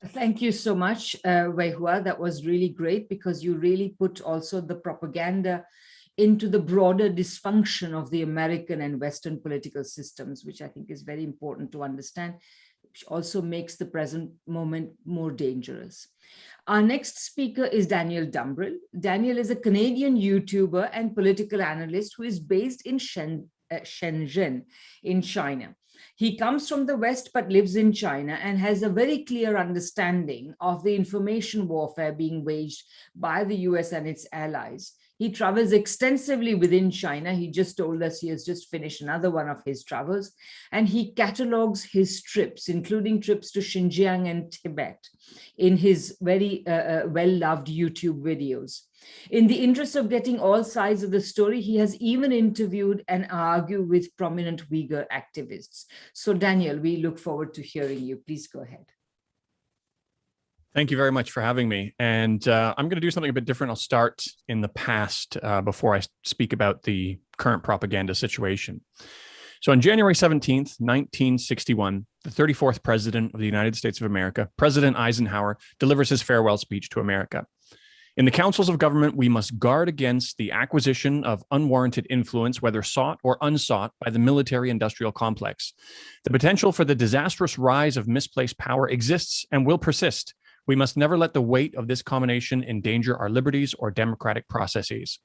Thank you so much, Weihua. That was really great, because you really put also the propaganda into the broader dysfunction of the American and Western political systems, which I think is very important to understand, which also makes the present moment more dangerous. Our next speaker is Daniel Dumbrill. Daniel is a Canadian YouTuber and political analyst who is based in Shenzhen in China. He comes from the West but lives in China and has a very clear understanding of the information warfare being waged by the US and its allies. He travels extensively within China. He just told us he has just finished another one of his travels, and he catalogs his trips, including trips to Xinjiang and Tibet, in his very well-loved YouTube videos. In the interest of getting all sides of the story, he has even interviewed and argued with prominent Uyghur activists. So Daniel, we look forward to hearing you. Please go ahead. Thank you very much for having me. And I'm going to do something a bit different. I'll start in the past before I speak about the current propaganda situation. So on January 17th, 1961, the 34th President of the United States of America, President Eisenhower, delivers his farewell speech to America. In the councils of government, we must guard against the acquisition of unwarranted influence, whether sought or unsought, by the military-industrial complex. The potential for the disastrous rise of misplaced power exists and will persist. We must never let the weight of this combination endanger our liberties or democratic processes.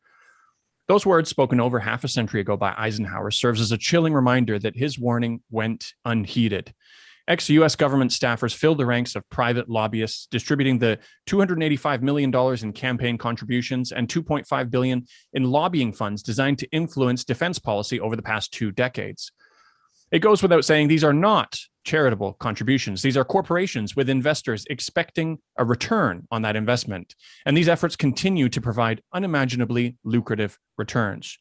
Those words, spoken over half a century ago by Eisenhower, serves as a chilling reminder that his warning went unheeded. Ex-US government staffers filled the ranks of private lobbyists, distributing the $285 million in campaign contributions and $2.5 billion in lobbying funds designed to influence defense policy over the past 2 decades. It goes without saying, these are not charitable contributions. These are corporations with investors expecting a return on that investment. And these efforts continue to provide unimaginably lucrative returns.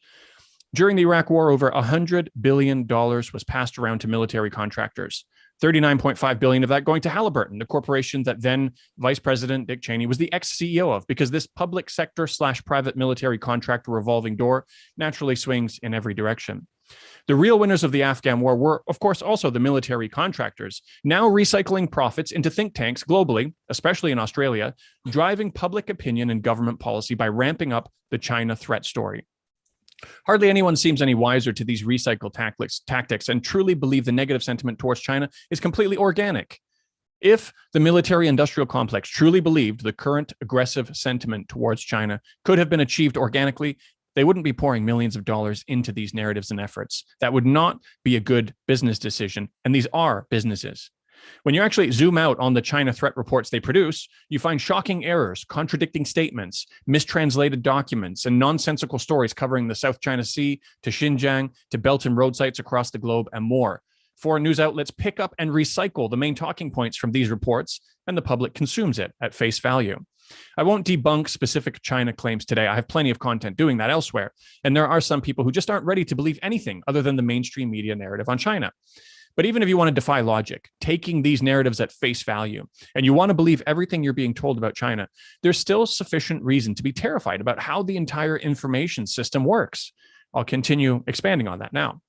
During the Iraq War, over $100 billion was passed around to military contractors. $39.5 billion of that going to Halliburton, the corporation that then Vice President Dick Cheney was the ex-CEO of, because this public sector / private military contract revolving door naturally swings in every direction. The real winners of the Afghan war were, of course, also the military contractors, now recycling profits into think tanks globally, especially in Australia, driving public opinion and government policy by ramping up the China threat story. Hardly anyone seems any wiser to these recycled tactics and truly believe the negative sentiment towards China is completely organic. If the military-industrial complex truly believed the current aggressive sentiment towards China could have been achieved organically, they wouldn't be pouring millions of dollars into these narratives and efforts. That would not be a good business decision, and these are businesses. When you actually zoom out on the China threat reports they produce, you find shocking errors, contradicting statements, mistranslated documents, and nonsensical stories covering the South China Sea to Xinjiang to Belt and Road sites across the globe and more. Foreign news outlets pick up and recycle the main talking points from these reports, and the public consumes it at face value. I won't debunk specific China claims today. I have plenty of content doing that elsewhere, and there are some people who just aren't ready to believe anything other than the mainstream media narrative on China. But even if you want to defy logic, taking these narratives at face value, and you want to believe everything you're being told about China, there's still sufficient reason to be terrified about how the entire information system works. I'll continue expanding on that now.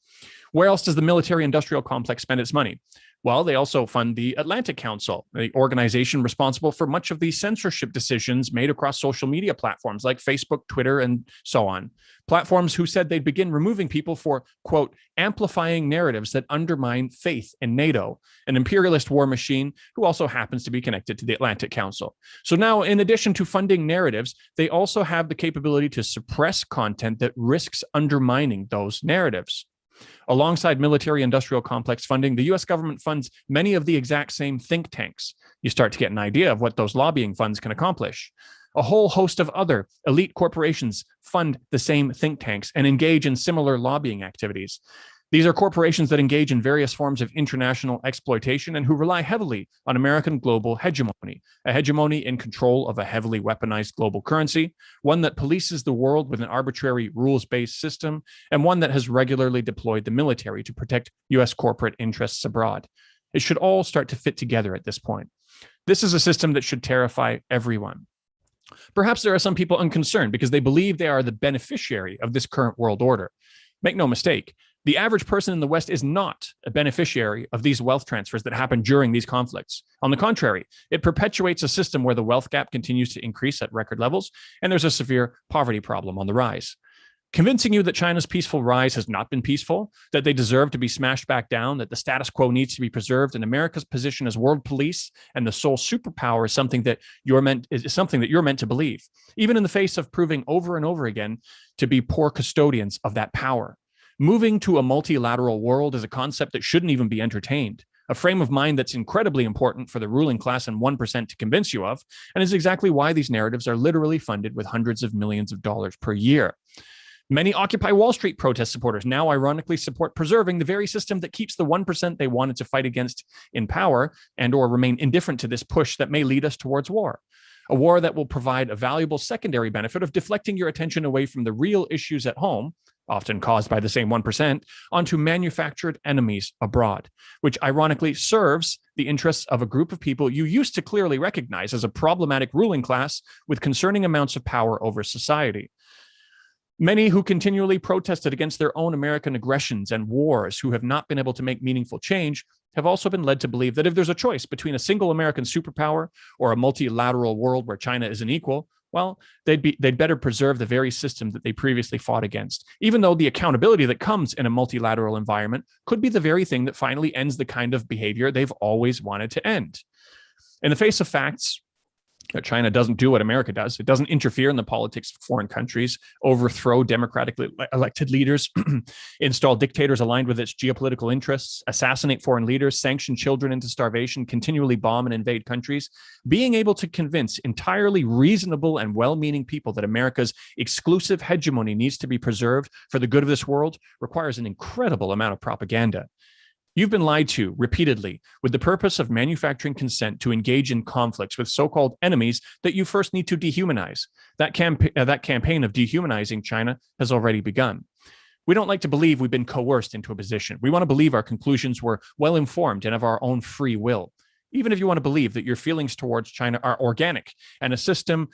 Where else does the military-industrial complex spend its money? Well, they also fund the Atlantic Council, the organization responsible for much of the censorship decisions made across social media platforms like Facebook, Twitter, and so on. Platforms who said they'd begin removing people for, quote, amplifying narratives that undermine faith in NATO, an imperialist war machine who also happens to be connected to the Atlantic Council. So now, in addition to funding narratives, they also have the capability to suppress content that risks undermining those narratives. Alongside military-industrial complex funding, the US government funds many of the exact same think tanks. You start to get an idea of what those lobbying funds can accomplish. A whole host of other elite corporations fund the same think tanks and engage in similar lobbying activities. These are corporations that engage in various forms of international exploitation and who rely heavily on American global hegemony, a hegemony in control of a heavily weaponized global currency, one that polices the world with an arbitrary rules-based system, and one that has regularly deployed the military to protect US corporate interests abroad. It should all start to fit together at this point. This is a system that should terrify everyone. Perhaps there are some people unconcerned because they believe they are the beneficiary of this current world order. Make no mistake, the average person in the West is not a beneficiary of these wealth transfers that happen during these conflicts. On the contrary, it perpetuates a system where the wealth gap continues to increase at record levels, and there's a severe poverty problem on the rise. Convincing you that China's peaceful rise has not been peaceful, that they deserve to be smashed back down, that the status quo needs to be preserved, and America's position as world police and the sole superpower is something that you're meant to believe, even in the face of proving over and over again to be poor custodians of that power. Moving to a multilateral world is a concept that shouldn't even be entertained, a frame of mind that's incredibly important for the ruling class and 1% to convince you of, and is exactly why these narratives are literally funded with hundreds of millions of dollars per year. Many Occupy Wall Street protest supporters now ironically support preserving the very system that keeps the 1% they wanted to fight against in power and or remain indifferent to this push that may lead us towards war. A war that will provide a valuable secondary benefit of deflecting your attention away from the real issues at home, often caused by the same 1%, onto manufactured enemies abroad, which ironically serves the interests of a group of people you used to clearly recognize as a problematic ruling class with concerning amounts of power over society. Many who continually protested against their own American aggressions and wars, who have not been able to make meaningful change, have also been led to believe that if there's a choice between a single American superpower or a multilateral world where China is an equal, well, they'd better preserve the very system that they previously fought against, even though the accountability that comes in a multilateral environment could be the very thing that finally ends the kind of behavior they've always wanted to end. In the face of facts, China doesn't do what America does. It doesn't interfere in the politics of foreign countries, overthrow democratically elected leaders, install dictators aligned with its geopolitical interests, assassinate foreign leaders, sanction children into starvation, continually bomb and invade countries. Being able to convince entirely reasonable and well-meaning people that America's exclusive hegemony needs to be preserved for the good of this world requires an incredible amount of propaganda. You've been lied to repeatedly with the purpose of manufacturing consent to engage in conflicts with so-called enemies that you first need to dehumanize. That campaign of dehumanizing China has already begun. We don't like to believe we've been coerced into a position. We want to believe our conclusions were well-informed and of our own free will. Even if you want to believe that your feelings towards China are organic and the system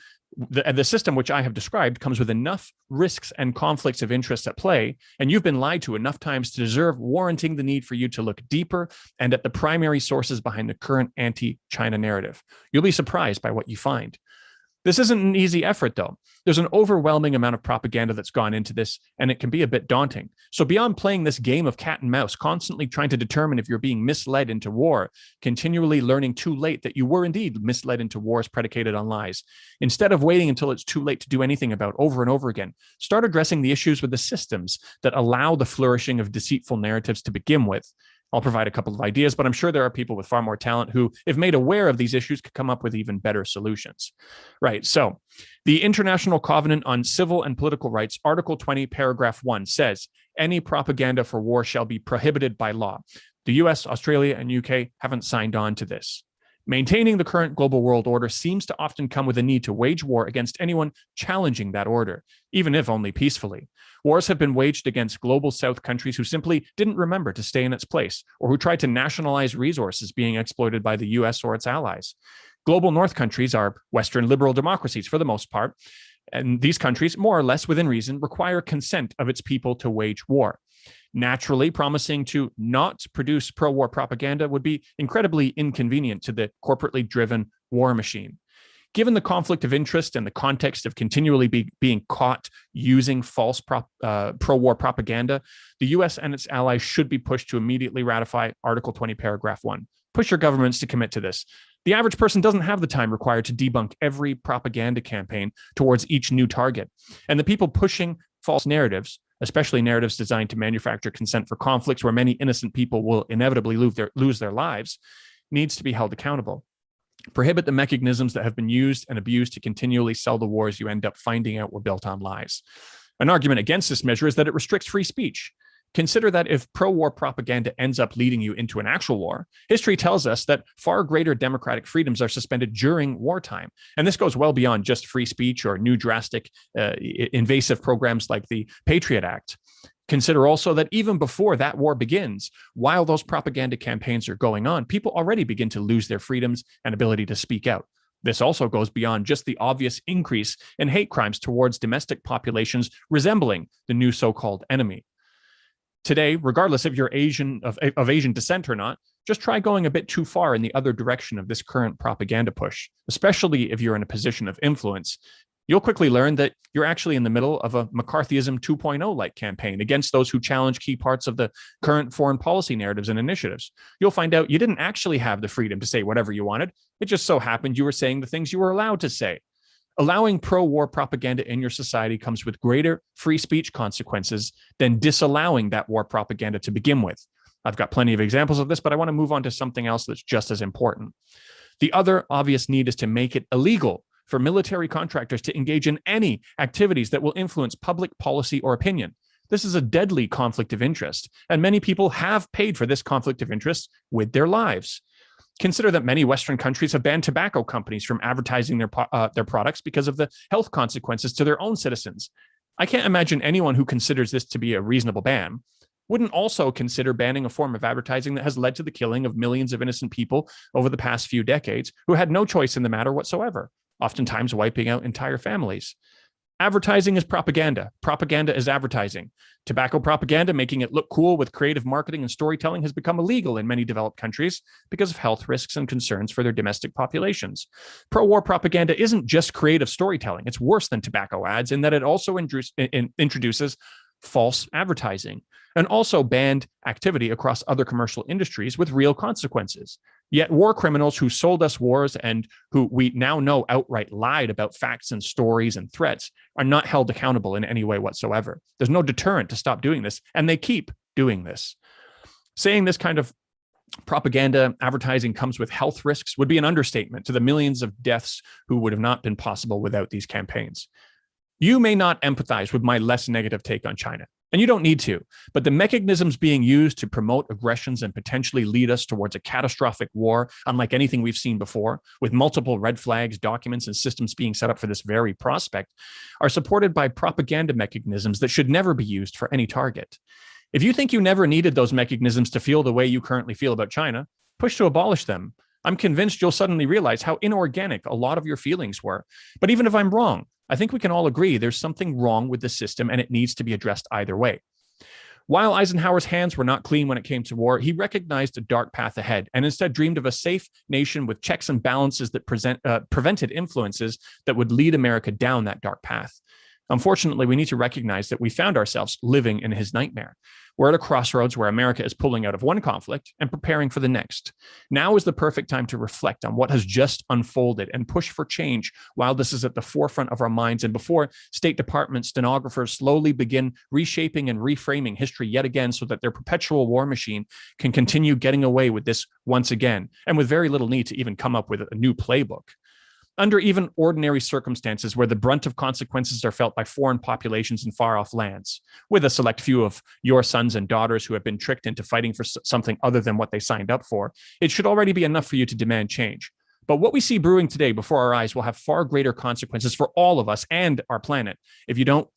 which I have described comes with enough risks and conflicts of interest at play, and you've been lied to enough times to deserve warranting the need for you to look deeper and at the primary sources behind the current anti-China narrative. You'll be surprised by what you find. This isn't an easy effort, though. There's an overwhelming amount of propaganda that's gone into this, and it can be a bit daunting. So beyond playing this game of cat and mouse, constantly trying to determine if you're being misled into war, continually learning too late that you were indeed misled into wars predicated on lies, instead of waiting until it's too late to do anything about over and over again, start addressing the issues with the systems that allow the flourishing of deceitful narratives to begin with. I'll provide a couple of ideas, but I'm sure there are people with far more talent who, if made aware of these issues, could come up with even better solutions. Right. So the International Covenant on Civil and Political Rights, Article 20, Paragraph 1 says, any propaganda for war shall be prohibited by law. The US, Australia, and UK haven't signed on to this. Maintaining the current global world order seems to often come with a need to wage war against anyone challenging that order, even if only peacefully. Wars have been waged against global South countries who simply didn't remember to stay in its place, or who tried to nationalize resources being exploited by the US or its allies. Global North countries are Western liberal democracies for the most part, and these countries, more or less within reason, require consent of its people to wage war. Naturally, promising to not produce pro-war propaganda would be incredibly inconvenient to the corporately driven war machine. Given the conflict of interest and the context of continually being caught using false pro-war propaganda, the US and its allies should be pushed to immediately ratify Article 20, Paragraph 1. Push your governments to commit to this. The average person doesn't have the time required to debunk every propaganda campaign towards each new target. And the people pushing false narratives, especially narratives designed to manufacture consent for conflicts where many innocent people will inevitably lose their lives, needs to be held accountable. Prohibit the mechanisms that have been used and abused to continually sell the wars you end up finding out were built on lies. An argument against this measure is that it restricts free speech. Consider that if pro-war propaganda ends up leading you into an actual war, history tells us that far greater democratic freedoms are suspended during wartime. And this goes well beyond just free speech or new drastic invasive programs like the Patriot Act. Consider also that even before that war begins, while those propaganda campaigns are going on, people already begin to lose their freedoms and ability to speak out. This also goes beyond just the obvious increase in hate crimes towards domestic populations resembling the new so-called enemy. Today, regardless if you're of Asian descent or not, just try going a bit too far in the other direction of this current propaganda push, especially if you're in a position of influence. You'll quickly learn that you're actually in the middle of a McCarthyism 2.0-like campaign against those who challenge key parts of the current foreign policy narratives and initiatives. You'll find out you didn't actually have the freedom to say whatever you wanted. It just so happened you were saying the things you were allowed to say. Allowing pro-war propaganda in your society comes with greater free speech consequences than disallowing that war propaganda to begin with. I've got plenty of examples of this, but I want to move on to something else that's just as important. The other obvious need is to make it illegal for military contractors to engage in any activities that will influence public policy or opinion. This is a deadly conflict of interest, and many people have paid for this conflict of interest with their lives. Consider that many Western countries have banned tobacco companies from advertising their products because of the health consequences to their own citizens. I can't imagine anyone who considers this to be a reasonable ban wouldn't also consider banning a form of advertising that has led to the killing of millions of innocent people over the past few decades who had no choice in the matter whatsoever, oftentimes wiping out entire families. Advertising is propaganda. Propaganda is advertising. Tobacco propaganda, making it look cool with creative marketing and storytelling, has become illegal in many developed countries because of health risks and concerns for their domestic populations. Pro-war propaganda isn't just creative storytelling. It's worse than tobacco ads in that it also introduces false advertising and also banned activity across other commercial industries with real consequences. Yet war criminals who sold us wars and who we now know outright lied about facts and stories and threats are not held accountable in any way whatsoever. There's no deterrent to stop doing this, and they keep doing this. Saying this kind of propaganda advertising comes with health risks would be an understatement to the millions of deaths who would have not been possible without these campaigns. You may not empathize with my less negative take on China, and you don't need to, but the mechanisms being used to promote aggressions and potentially lead us towards a catastrophic war, unlike anything we've seen before, with multiple red flags, documents, and systems being set up for this very prospect, are supported by propaganda mechanisms that should never be used for any target. If you think you never needed those mechanisms to feel the way you currently feel about China, push to abolish them. I'm convinced you'll suddenly realize how inorganic a lot of your feelings were. But even if I'm wrong, I think we can all agree there's something wrong with the system and it needs to be addressed either way. While Eisenhower's hands were not clean when it came to war, he recognized a dark path ahead and instead dreamed of a safe nation with checks and balances that prevented influences that would lead America down that dark path. Unfortunately, we need to recognize that we found ourselves living in his nightmare. We're at a crossroads where America is pulling out of one conflict and preparing for the next. Now is the perfect time to reflect on what has just unfolded and push for change while this is at the forefront of our minds and before State Department stenographers slowly begin reshaping and reframing history yet again so that their perpetual war machine can continue getting away with this once again, and with very little need to even come up with a new playbook. Under even ordinary circumstances where the brunt of consequences are felt by foreign populations in far-off lands, with a select few of your sons and daughters who have been tricked into fighting for something other than what they signed up for, it should already be enough for you to demand change. But what we see brewing today before our eyes will have far greater consequences for all of us and our planet. If you don't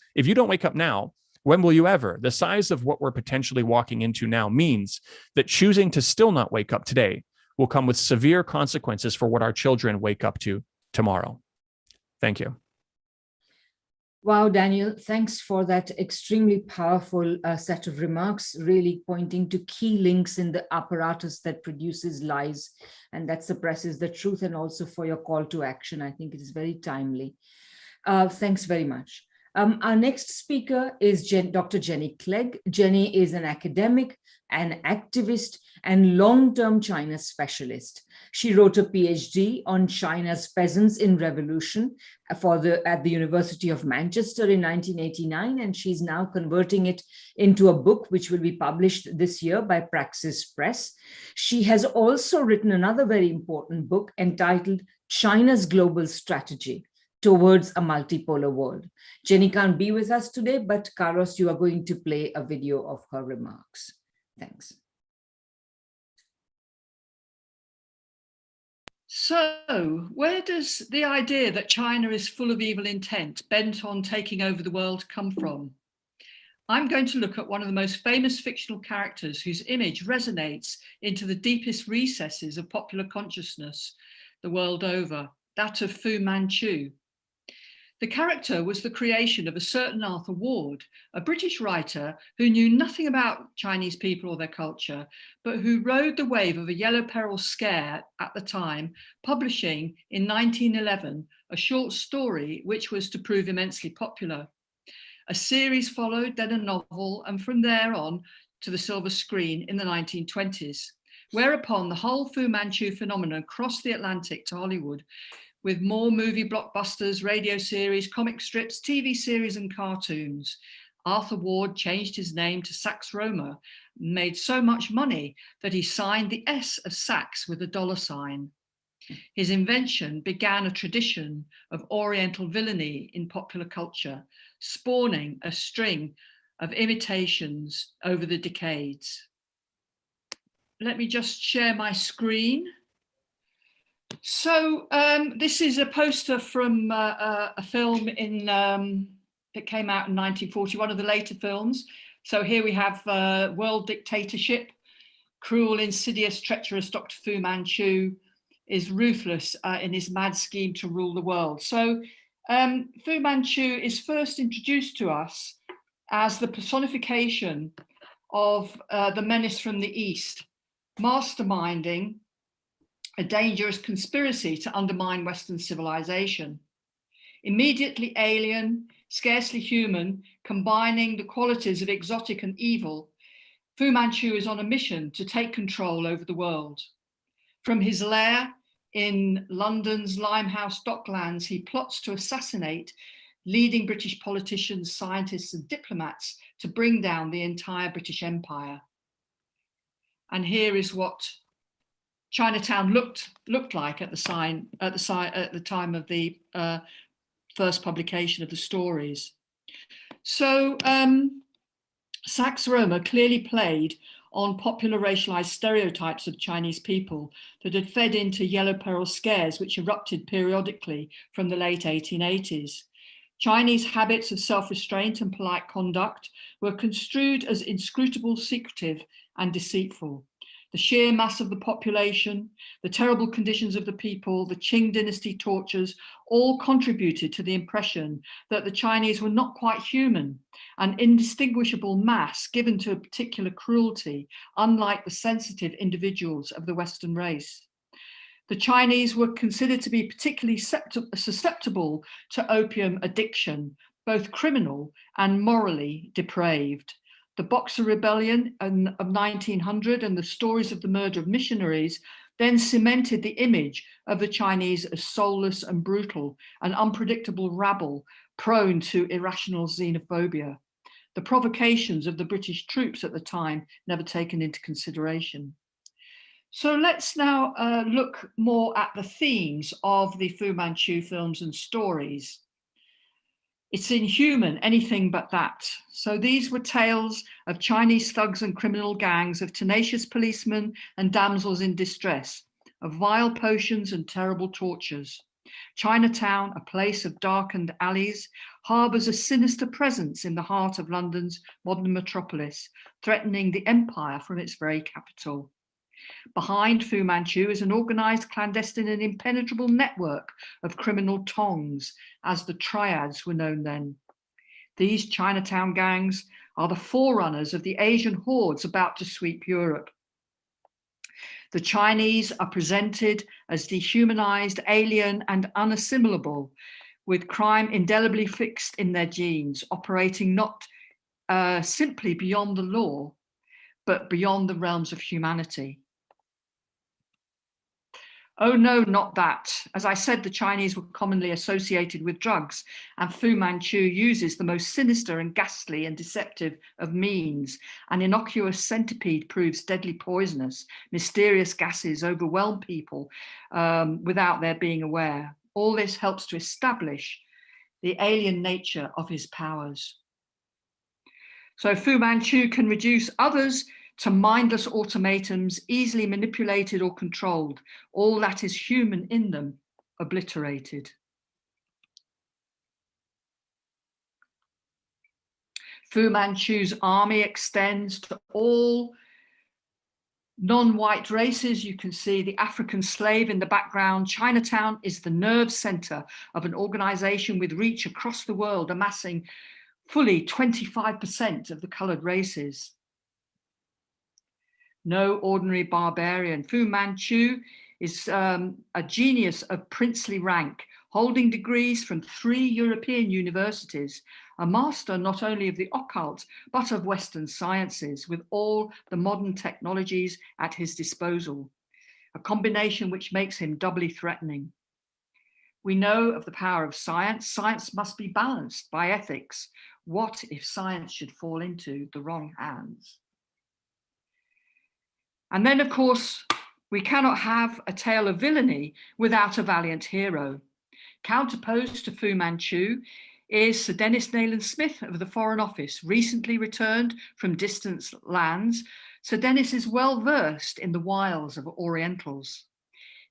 wake up now, when will you ever? The size of what we're potentially walking into now means that choosing to still not wake up today will come with severe consequences for what our children wake up to tomorrow. Thank you. Wow, Daniel, thanks for that extremely powerful set of remarks, really pointing to key links in the apparatus that produces lies and that suppresses the truth, and also for your call to action. I think it is very timely. Thanks very much. Our next speaker is Dr. Jenny Clegg. Jenny is an academic, an activist, and long-term China specialist. She wrote a PhD on China's peasants in revolution at the University of Manchester in 1989, and she's now converting it into a book which will be published this year by Praxis Press. She has also written another very important book entitled China's Global Strategy Towards a Multipolar World. Jenny can't be with us today, but Carlos, you are going to play a video of her remarks. Thanks. So, where does the idea that China is full of evil intent, bent on taking over the world, come from? I'm going to look at one of the most famous fictional characters whose image resonates into the deepest recesses of popular consciousness the world over, that of Fu Manchu. The character was the creation of a certain Arthur Ward, a British writer who knew nothing about Chinese people or their culture, but who rode the wave of a yellow peril scare at the time, publishing in 1911 a short story which was to prove immensely popular. A series followed, then a novel, and from there on to the silver screen in the 1920s, whereupon the whole Fu Manchu phenomenon crossed the Atlantic to Hollywood, with more movie blockbusters, radio series, comic strips, TV series, and cartoons. Arthur Ward changed his name to Sax Roma, made so much money that he signed the S of Sax with a $sign. His invention began a tradition of Oriental villainy in popular culture, spawning a string of imitations over the decades. Let me just share my screen. So this is a poster from a film that came out in 1940, one of the later films. So here we have world dictatorship, cruel, insidious, treacherous Dr. Fu Manchu is ruthless in his mad scheme to rule the world. So Fu Manchu is first introduced to us as the personification of the menace from the East, masterminding a dangerous conspiracy to undermine Western civilization. Immediately alien, scarcely human, combining the qualities of exotic and evil, Fu Manchu is on a mission to take control over the world. From his lair in London's Limehouse Docklands, he plots to assassinate leading British politicians, scientists, and diplomats to bring down the entire British Empire. And here is what Chinatown looked like at the time of the first publication of the stories. So Sax Roma clearly played on popular racialized stereotypes of Chinese people that had fed into yellow peril scares which erupted periodically from the late 1880s. Chinese habits of self-restraint and polite conduct were construed as inscrutable, secretive, and deceitful. The sheer mass of the population, the terrible conditions of the people, the Qing dynasty tortures, all contributed to the impression that the Chinese were not quite human, an indistinguishable mass given to a particular cruelty, unlike the sensitive individuals of the Western race. The Chinese were considered to be particularly susceptible to opium addiction, both criminal and morally depraved. The Boxer Rebellion of 1900 and the stories of the murder of missionaries then cemented the image of the Chinese as soulless and brutal, an unpredictable rabble prone to irrational xenophobia. The provocations of the British troops at the time never taken into consideration. So let's now look more at the themes of the Fu Manchu films and stories. It's inhuman, anything but that. So these were tales of Chinese thugs and criminal gangs, of tenacious policemen and damsels in distress, of vile potions and terrible tortures. Chinatown, a place of darkened alleys, harbours a sinister presence in the heart of London's modern metropolis, threatening the empire from its very capital. Behind Fu Manchu is an organised, clandestine and impenetrable network of criminal tongs, as the triads were known then. These Chinatown gangs are the forerunners of the Asian hordes about to sweep Europe. The Chinese are presented as dehumanized, alien and unassimilable, with crime indelibly fixed in their genes, operating not simply beyond the law, but beyond the realms of humanity. Oh no, not that. As I said, the Chinese were commonly associated with drugs, and Fu Manchu uses the most sinister and ghastly and deceptive of means. An innocuous centipede proves deadly poisonous. Mysterious gases overwhelm people without their being aware. All this helps to establish the alien nature of his powers. So Fu Manchu can reduce others to mindless automatons, easily manipulated or controlled, all that is human in them obliterated. Fu Manchu's army extends to all non-white races. You can see the African slave in the background. Chinatown is the nerve center of an organization with reach across the world, amassing fully 25% of the colored races. No ordinary barbarian. Fu Manchu is a genius of princely rank, holding degrees from 3 European universities, a master not only of the occult, but of Western sciences, with all the modern technologies at his disposal, a combination which makes him doubly threatening. We know of the power of science. Science must be balanced by ethics. What if science should fall into the wrong hands? And then, of course, we cannot have a tale of villainy without a valiant hero. Counterposed to Fu Manchu is Sir Dennis Nayland Smith of the Foreign Office, recently returned from distant lands. Sir Dennis is well versed in the wiles of Orientals.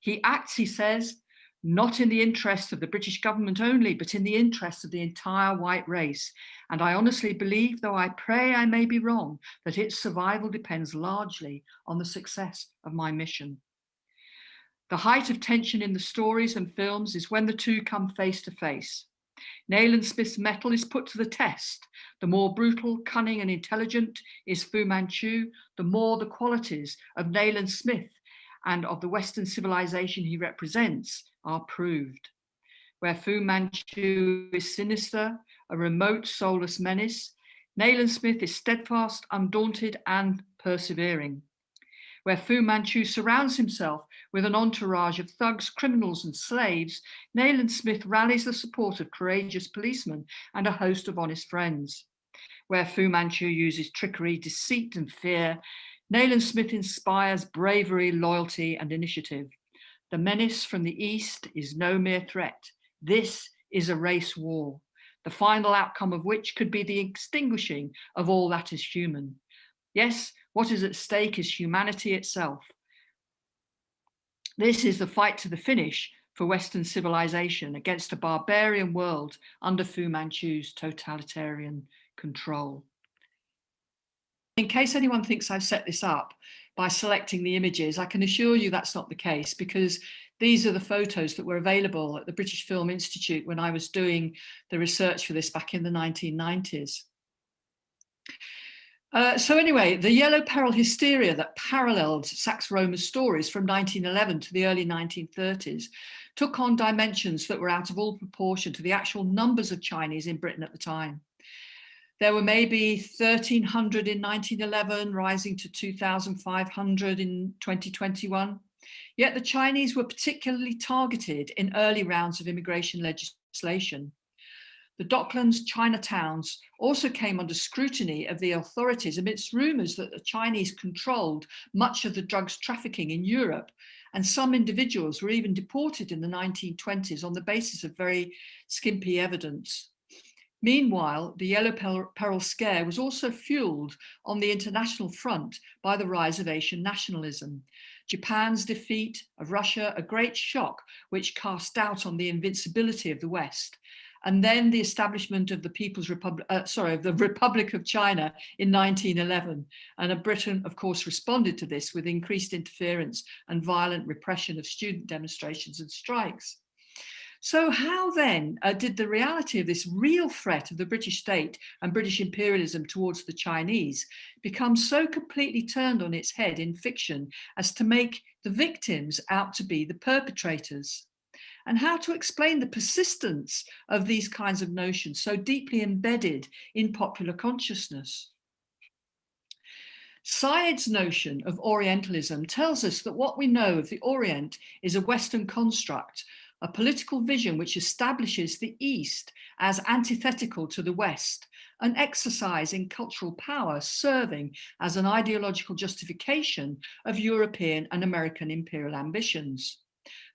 He acts, he says, not in the interest of the British government only, but in the interest of the entire white race. And I honestly believe, though I pray I may be wrong, that its survival depends largely on the success of my mission. The height of tension in the stories and films is when the two come face to face. Nayland Smith's mettle is put to the test. The more brutal, cunning and intelligent is Fu Manchu, the more the qualities of Nayland Smith and of the Western civilization he represents are proved. Where Fu Manchu is sinister, a remote, soulless menace, Nayland Smith is steadfast, undaunted, and persevering. Where Fu Manchu surrounds himself with an entourage of thugs, criminals, and slaves, Nayland Smith rallies the support of courageous policemen and a host of honest friends. Where Fu Manchu uses trickery, deceit, and fear, Nayland Smith inspires bravery, loyalty, and initiative. The menace from the East is no mere threat. This is a race war, the final outcome of which could be the extinguishing of all that is human. Yes, what is at stake is humanity itself. This is the fight to the finish for Western civilization against a barbarian world under Fu Manchu's totalitarian control. In case anyone thinks I've set this up by selecting the images, I can assure you that's not the case, because these are the photos that were available at the British Film Institute when I was doing the research for this back in the 1990s. So anyway, the yellow peril hysteria that paralleled Saxe Roma's stories from 1911 to the early 1930s took on dimensions that were out of all proportion to the actual numbers of Chinese in Britain at the time. There were maybe 1,300 in 1911, rising to 2,500 in 2021. Yet the Chinese were particularly targeted in early rounds of immigration legislation. The Docklands Chinatowns also came under scrutiny of the authorities amidst rumours that the Chinese controlled much of the drugs trafficking in Europe, and some individuals were even deported in the 1920s on the basis of very skimpy evidence. Meanwhile, the yellow peril scare was also fueled on the international front by the rise of Asian nationalism. Japan's defeat of Russia, a great shock which cast doubt on the invincibility of the West. And then the establishment of the the Republic of China in 1911. And Britain, of course, responded to this with increased interference and violent repression of student demonstrations and strikes. So how then did the reality of this real threat of the British state and British imperialism towards the Chinese become so completely turned on its head in fiction as to make the victims out to be the perpetrators? And how to explain the persistence of these kinds of notions so deeply embedded in popular consciousness? Syed's notion of Orientalism tells us that what we know of the Orient is a Western construct, a political vision which establishes the East as antithetical to the West, an exercise in cultural power serving as an ideological justification of European and American imperial ambitions.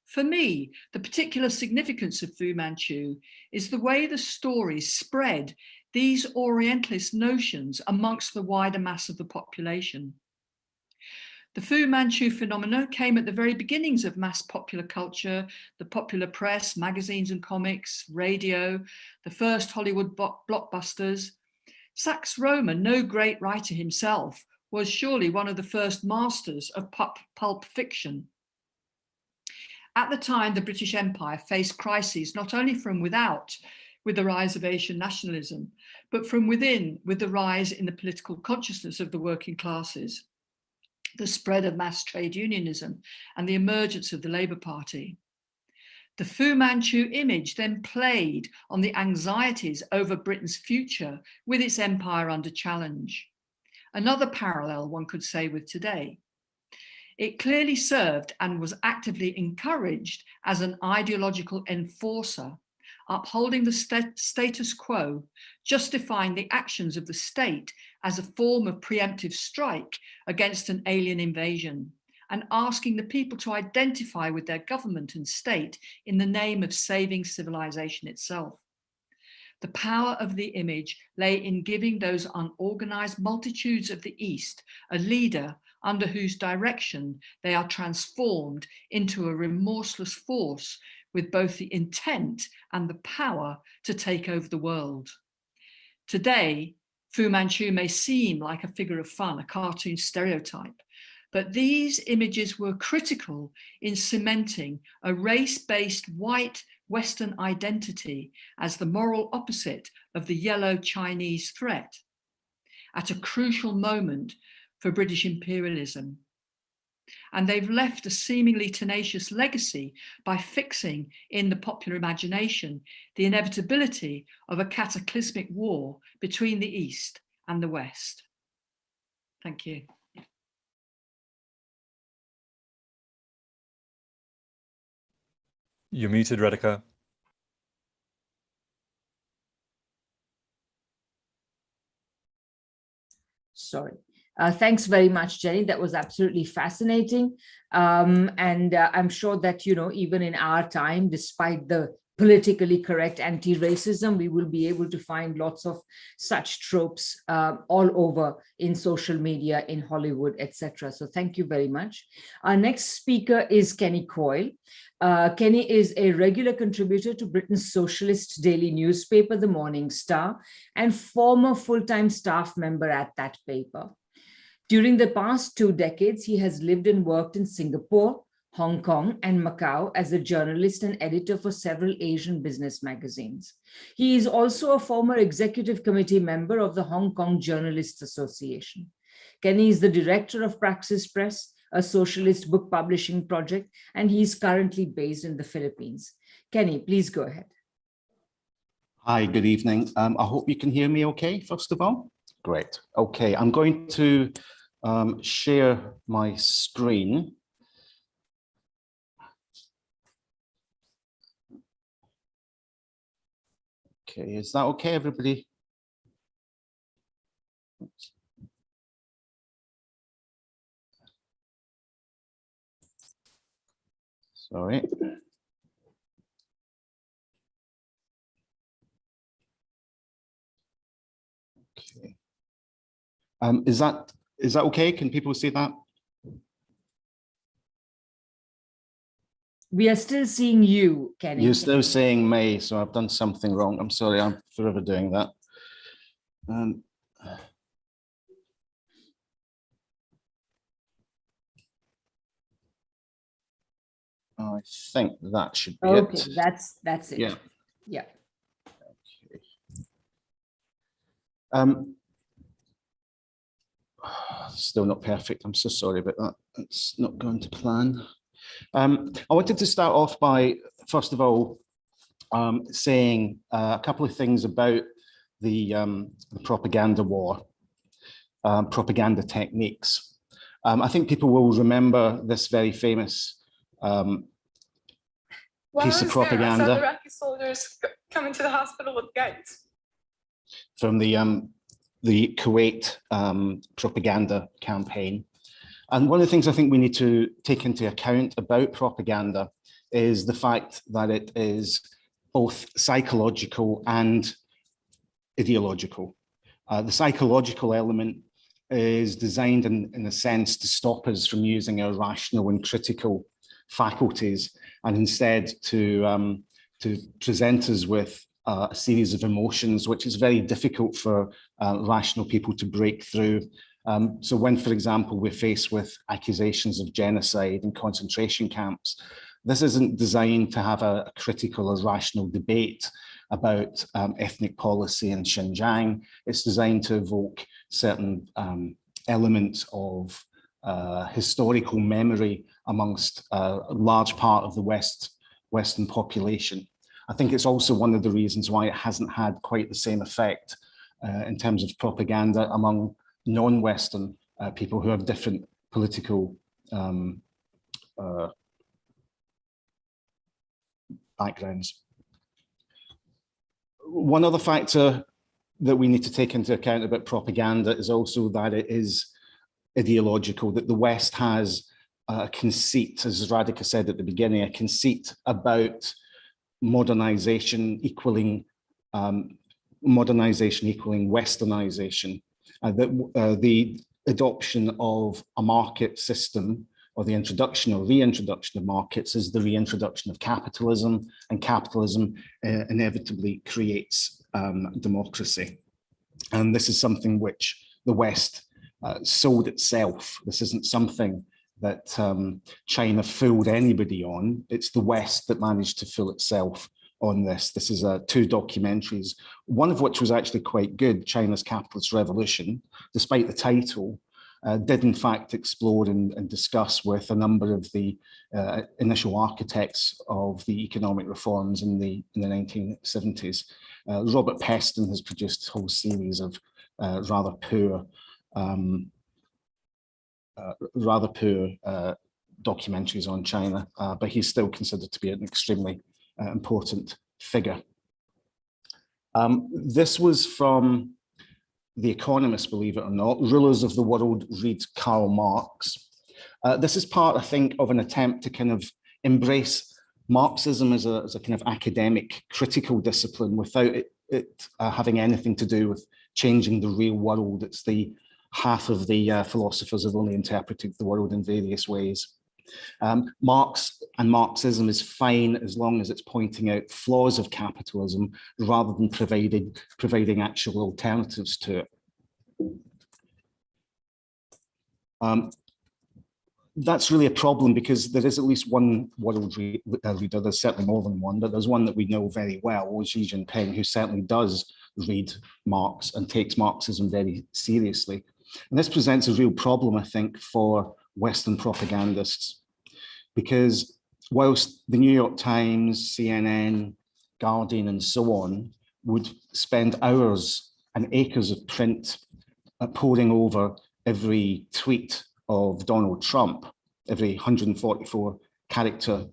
For me, the particular significance of Fu Manchu is the way the stories spread these Orientalist notions amongst the wider mass of the population. The Fu Manchu phenomenon came at the very beginnings of mass popular culture, the popular press, magazines and comics, radio, the first Hollywood blockbusters. Saxe Rohmer, no great writer himself, was surely one of the first masters of pulp fiction. At the time, the British Empire faced crises not only from without, with the rise of Asian nationalism, but from within, with the rise in the political consciousness of the working classes, the spread of mass trade unionism, and the emergence of the Labour Party. The Fu Manchu image then played on the anxieties over Britain's future with its empire under challenge. Another parallel, one could say, with today. It clearly served and was actively encouraged as an ideological enforcer, upholding the status quo, justifying the actions of the state as a form of preemptive strike against an alien invasion, and asking the people to identify with their government and state in the name of saving civilization itself. The power of the image lay in giving those unorganized multitudes of the East a leader under whose direction they are transformed into a remorseless force with both the intent and the power to take over the world. Today, Fu Manchu may seem like a figure of fun, a cartoon stereotype, but these images were critical in cementing a race-based white Western identity as the moral opposite of the yellow Chinese threat at a crucial moment for British imperialism. And they've left a seemingly tenacious legacy by fixing in the popular imagination the inevitability of a cataclysmic war between the East and the West. Thank you. You're muted, Radhika. Sorry. Thanks very much, Jenny. That was absolutely fascinating. I'm sure that, even in our time, despite the politically correct anti-racism, we will be able to find lots of such tropes all over in social media, in Hollywood, etc. So thank you very much. Our next speaker is Kenny Coyle. Kenny is a regular contributor to Britain's socialist daily newspaper, The Morning Star, and former full-time staff member at that paper. During the past 2 decades, he has lived and worked in Singapore, Hong Kong, and Macau as a journalist and editor for several Asian business magazines. He is also a former executive committee member of the Hong Kong Journalists Association. Kenny is the director of Praxis Press, a socialist book publishing project, and he is currently based in the Philippines. Kenny, please go ahead. Hi, good evening. I hope you can hear me okay, first of all. Great. Okay, I'm going to share my screen. Okay, is that okay, everybody? Sorry. Okay. Is that okay? Can people see that? We are still seeing you, Kenny. You're still saying May, so I've done something wrong. I'm sorry, I'm forever doing that. I think that should be okay, it. That's it. Yeah. Yeah. Okay. Still not perfect. I'm so sorry about that. It's not going to plan. I wanted to start off by, first of all, saying a couple of things about the propaganda war, propaganda techniques. I think people will remember this very famous piece of propaganda. I saw Iraqi soldiers coming to the hospital with guns. From the Kuwait propaganda campaign. And one of the things I think we need to take into account about propaganda is the fact that it is both psychological and ideological. The psychological element is designed in a sense to stop us from using our rational and critical faculties, and instead to present us with a series of emotions, which is very difficult for rational people to break through. So when, for example, we're faced with accusations of genocide in concentration camps, this isn't designed to have a critical or rational debate about ethnic policy in Xinjiang. It's designed to evoke certain elements of historical memory amongst a large part of the Western population. I think it's also one of the reasons why it hasn't had quite the same effect in terms of propaganda among non-Western people who have different political backgrounds. One other factor that we need to take into account about propaganda is also that it is ideological, that the West has a conceit, as Radhika said at the beginning, a conceit about modernization equaling westernization. The adoption of a market system, or the introduction or reintroduction of markets, is the reintroduction of capitalism, and capitalism inevitably creates democracy. And this is something which the West sold itself. This isn't something that China fooled anybody on. It's the West that managed to fool itself on this. This is two documentaries, one of which was actually quite good, China's Capitalist Revolution, despite the title, did in fact explore and discuss with a number of the initial architects of the economic reforms in the 1970s. Robert Peston has produced a whole series of rather poor documentaries on China, but he's still considered to be an extremely important figure. This was from The Economist, believe it or not. Rulers of the World read Karl Marx. This is part, I think, of an attempt to kind of embrace Marxism as a kind of academic, critical discipline without it having anything to do with changing the real world. It's the half of the philosophers have only interpreted the world in various ways. Marx and Marxism is fine as long as it's pointing out flaws of capitalism rather than providing actual alternatives to it. that's really a problem, because there is at least one world leader, there's certainly more than one, but there's one that we know very well, Xi Jinping, who certainly does read Marx and takes Marxism very seriously. And this presents a real problem, I think, for Western propagandists, because whilst the New York Times, CNN, Guardian, and so on would spend hours and acres of print poring over every tweet of Donald Trump, every 144 character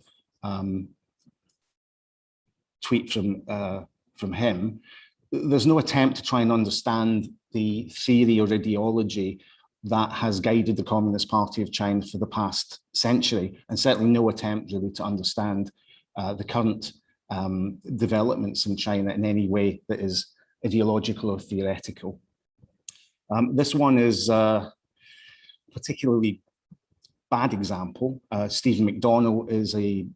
tweet from him, there's no attempt to try and understand the theory or ideology that has guided the Communist Party of China for the past century, and certainly no attempt really to understand the current developments in China in any way that is ideological or theoretical. This one is a particularly bad example. Stephen McDonnell is an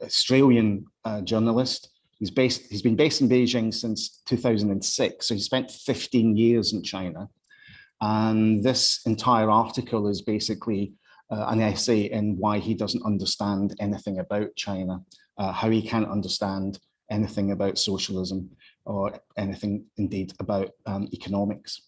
Australian journalist. He's been based in Beijing since 2006, so he spent 15 years in China. And this entire article is basically an essay in why he doesn't understand anything about China, how he can't understand anything about socialism or anything indeed about economics.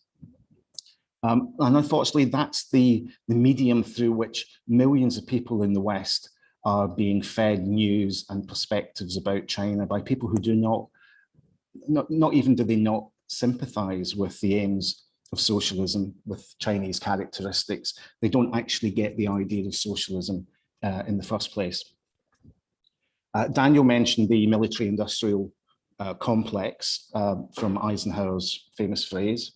And unfortunately, that's the medium through which millions of people in the West are being fed news and perspectives about China by people who do not even do they not sympathize with the aims of socialism, with Chinese characteristics. They don't actually get the idea of socialism in the first place. Daniel mentioned the military-industrial complex from Eisenhower's famous phrase.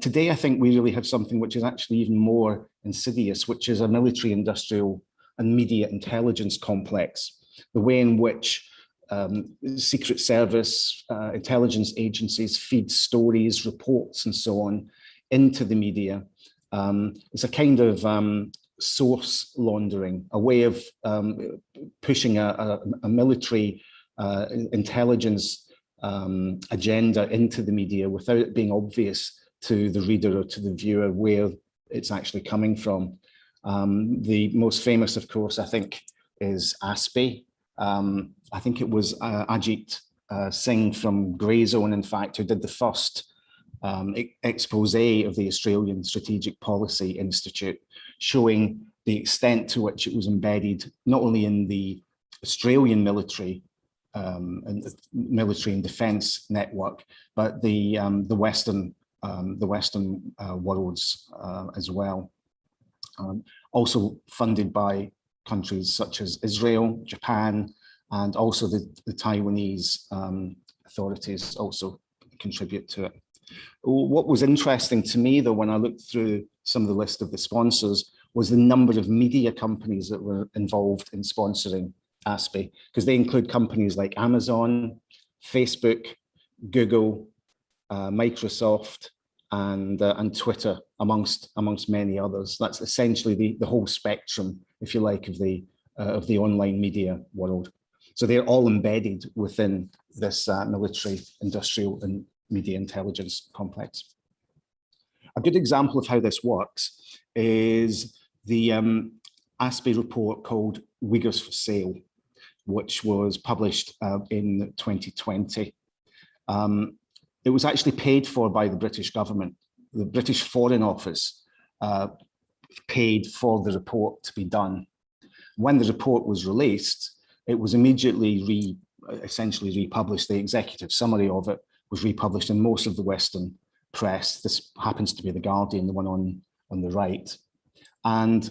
Today, I think we really have something which is actually even more insidious, which is a military-industrial and media intelligence complex, the way in which Secret Service, intelligence agencies feed stories, reports, and so on into the media. It's a kind of source laundering, a way of pushing a military intelligence agenda into the media without it being obvious to the reader or to the viewer where it's actually coming from. The most famous, of course, I think, is ASPI. I think it was Ajit Singh from Grayzone, in fact, who did the first expose of the Australian Strategic Policy Institute, showing the extent to which it was embedded not only in the Australian military and defence network, but the Western worlds as well. Also funded by countries such as Israel, Japan, and also the Taiwanese authorities also contribute to it. What was interesting to me, though, when I looked through some of the list of the sponsors, was the number of media companies that were involved in sponsoring ASPI, because they include companies like Amazon, Facebook, Google, Microsoft, and Twitter, amongst many others. That's essentially the whole spectrum, if you like, of the online media world. So they're all embedded within this military, industrial, and media intelligence complex. A good example of how this works is the ASPI report called Uyghurs for Sale, which was published in 2020. It was actually paid for by the British government. The British Foreign Office paid for the report to be done. When the report was released, it was immediately essentially republished. The executive summary of it was republished in most of the Western press. This happens to be The Guardian, the one on the right. And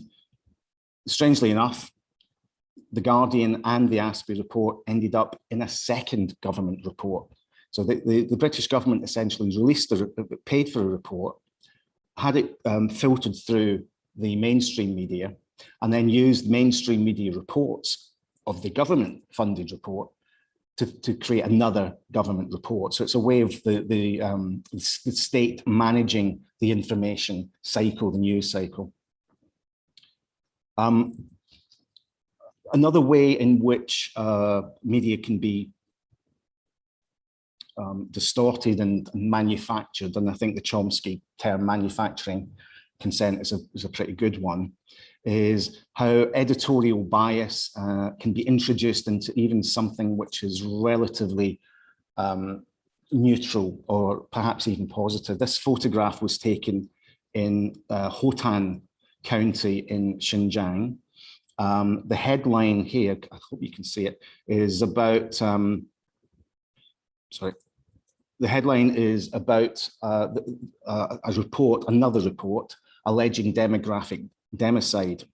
strangely enough, The Guardian and the ASPI report ended up in a second government report. So the British government essentially paid for a report, had it filtered through the mainstream media, and then used mainstream media reports of the government-funded report to create another government report. So it's a way of the state managing the information cycle, the news cycle. Another way in which media can be distorted and manufactured, and I think the Chomsky term manufacturing consent is a pretty good one, is how editorial bias can be introduced into even something which is relatively neutral or perhaps even positive. This photograph was taken in Hotan County in Xinjiang. The headline here, I hope you can see it, is about, sorry, the headline is about a report, another report, alleging demographic democide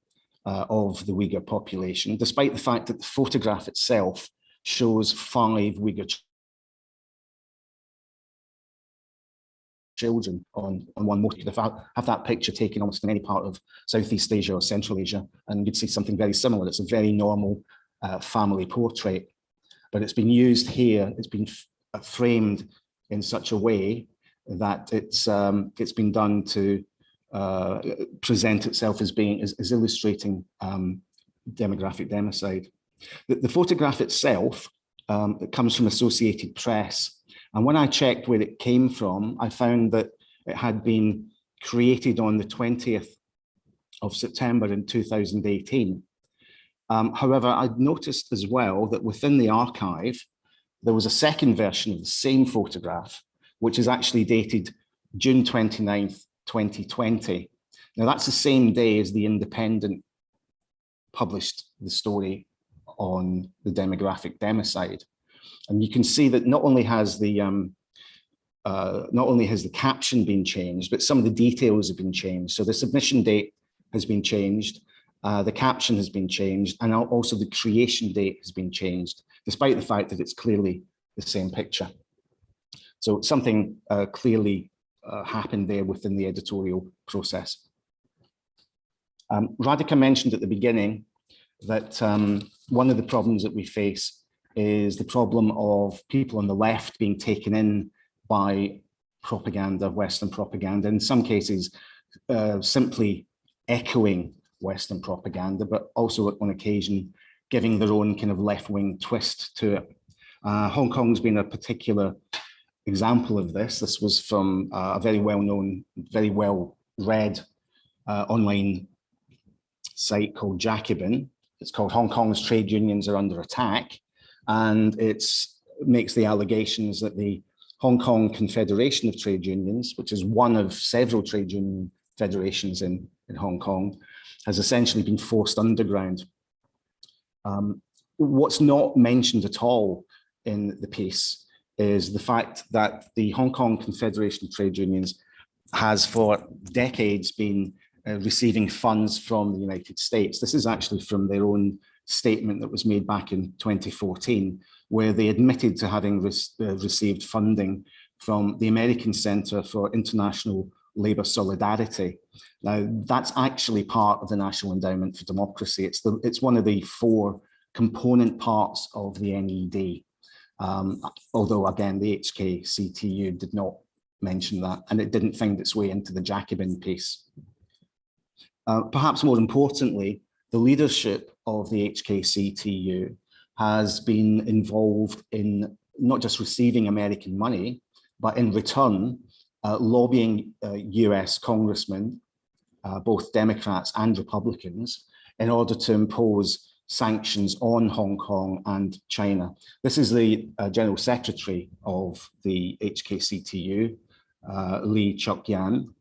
of the Uyghur population, despite the fact that the photograph itself shows 5 Uyghur children on one motor. You could have that picture taken almost in any part of Southeast Asia or Central Asia, and you'd see something very similar. It's a very normal family portrait, but it's been used here. It's been framed in such a way that it's been done to present itself as being as illustrating demographic democide. The photograph itself, it comes from Associated Press. And when I checked where it came from, I found that it had been created on the 20th of September in 2018. However, I'd noticed as well that within the archive, there was a second version of the same photograph, which is actually dated June 29th, 2020. Now that's the same day as the Independent published the story on the demographic democide. And you can see that not only has the caption been changed, but some of the details have been changed. So the submission date has been changed, the caption has been changed, and also the creation date has been changed, despite the fact that it's clearly the same picture. So something clearly happened there within the editorial process. Radhika mentioned at the beginning that one of the problems that we face is the problem of people on the left being taken in by propaganda, Western propaganda, in some cases simply echoing Western propaganda, but also on occasion giving their own kind of left-wing twist to it. Hong Kong's been a particular example of this. This was from a very well-known, very well-read online site called JiaBin. It's called Hong Kong's Trade Unions Are Under Attack. And it makes the allegations that the Hong Kong Confederation of Trade Unions, which is one of several trade union federations in Hong Kong, has essentially been forced underground. What's not mentioned at all in the piece is the fact that the Hong Kong Confederation of Trade Unions has for decades been receiving funds from the United States. This is actually from their own statement that was made back in 2014, where they admitted to having received funding from the American Center for International Labor Solidarity. Now, that's actually part of the National Endowment for Democracy. It's one of the 4 component parts of the NED. Although, again, the HKCTU did not mention that, and it didn't find its way into the JiaBin piece. Perhaps more importantly, the leadership of the HKCTU has been involved in not just receiving American money, but in return, lobbying US congressmen, both Democrats and Republicans, in order to impose sanctions on Hong Kong and China. This is the General Secretary of the HKCTU, Lee Chuk-yan.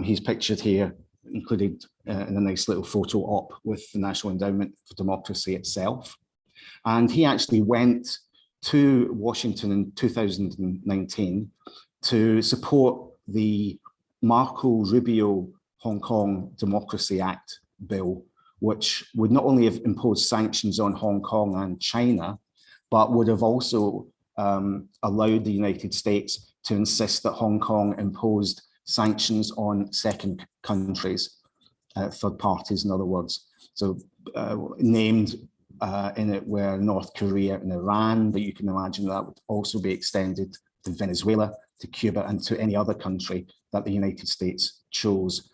He's pictured here, included in a nice little photo op with the National Endowment for Democracy itself. And he actually went to Washington in 2019 to support the Marco Rubio Hong Kong Democracy Act bill, which would not only have imposed sanctions on Hong Kong and China, but would have also allowed the United States to insist that Hong Kong imposed sanctions on second countries, third parties, in other words. So named in it were North Korea and Iran, but you can imagine that would also be extended to Venezuela, to Cuba, and to any other country that the United States chose.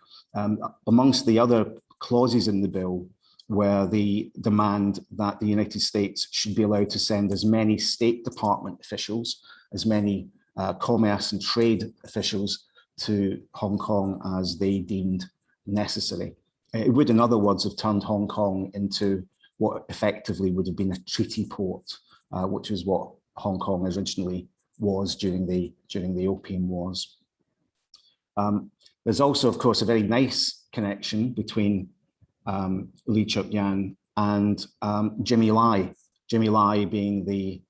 Amongst the other clauses in the bill were the demand that the United States should be allowed to send as many State Department officials, as many commerce and trade officials to Hong Kong as they deemed necessary. It would, in other words, have turned Hong Kong into what effectively would have been a treaty port, which is what Hong Kong originally was during the Opium Wars. There's also, of course, a very nice connection between Lee Cheuk-yan and Jimmy Lai. Jimmy Lai being the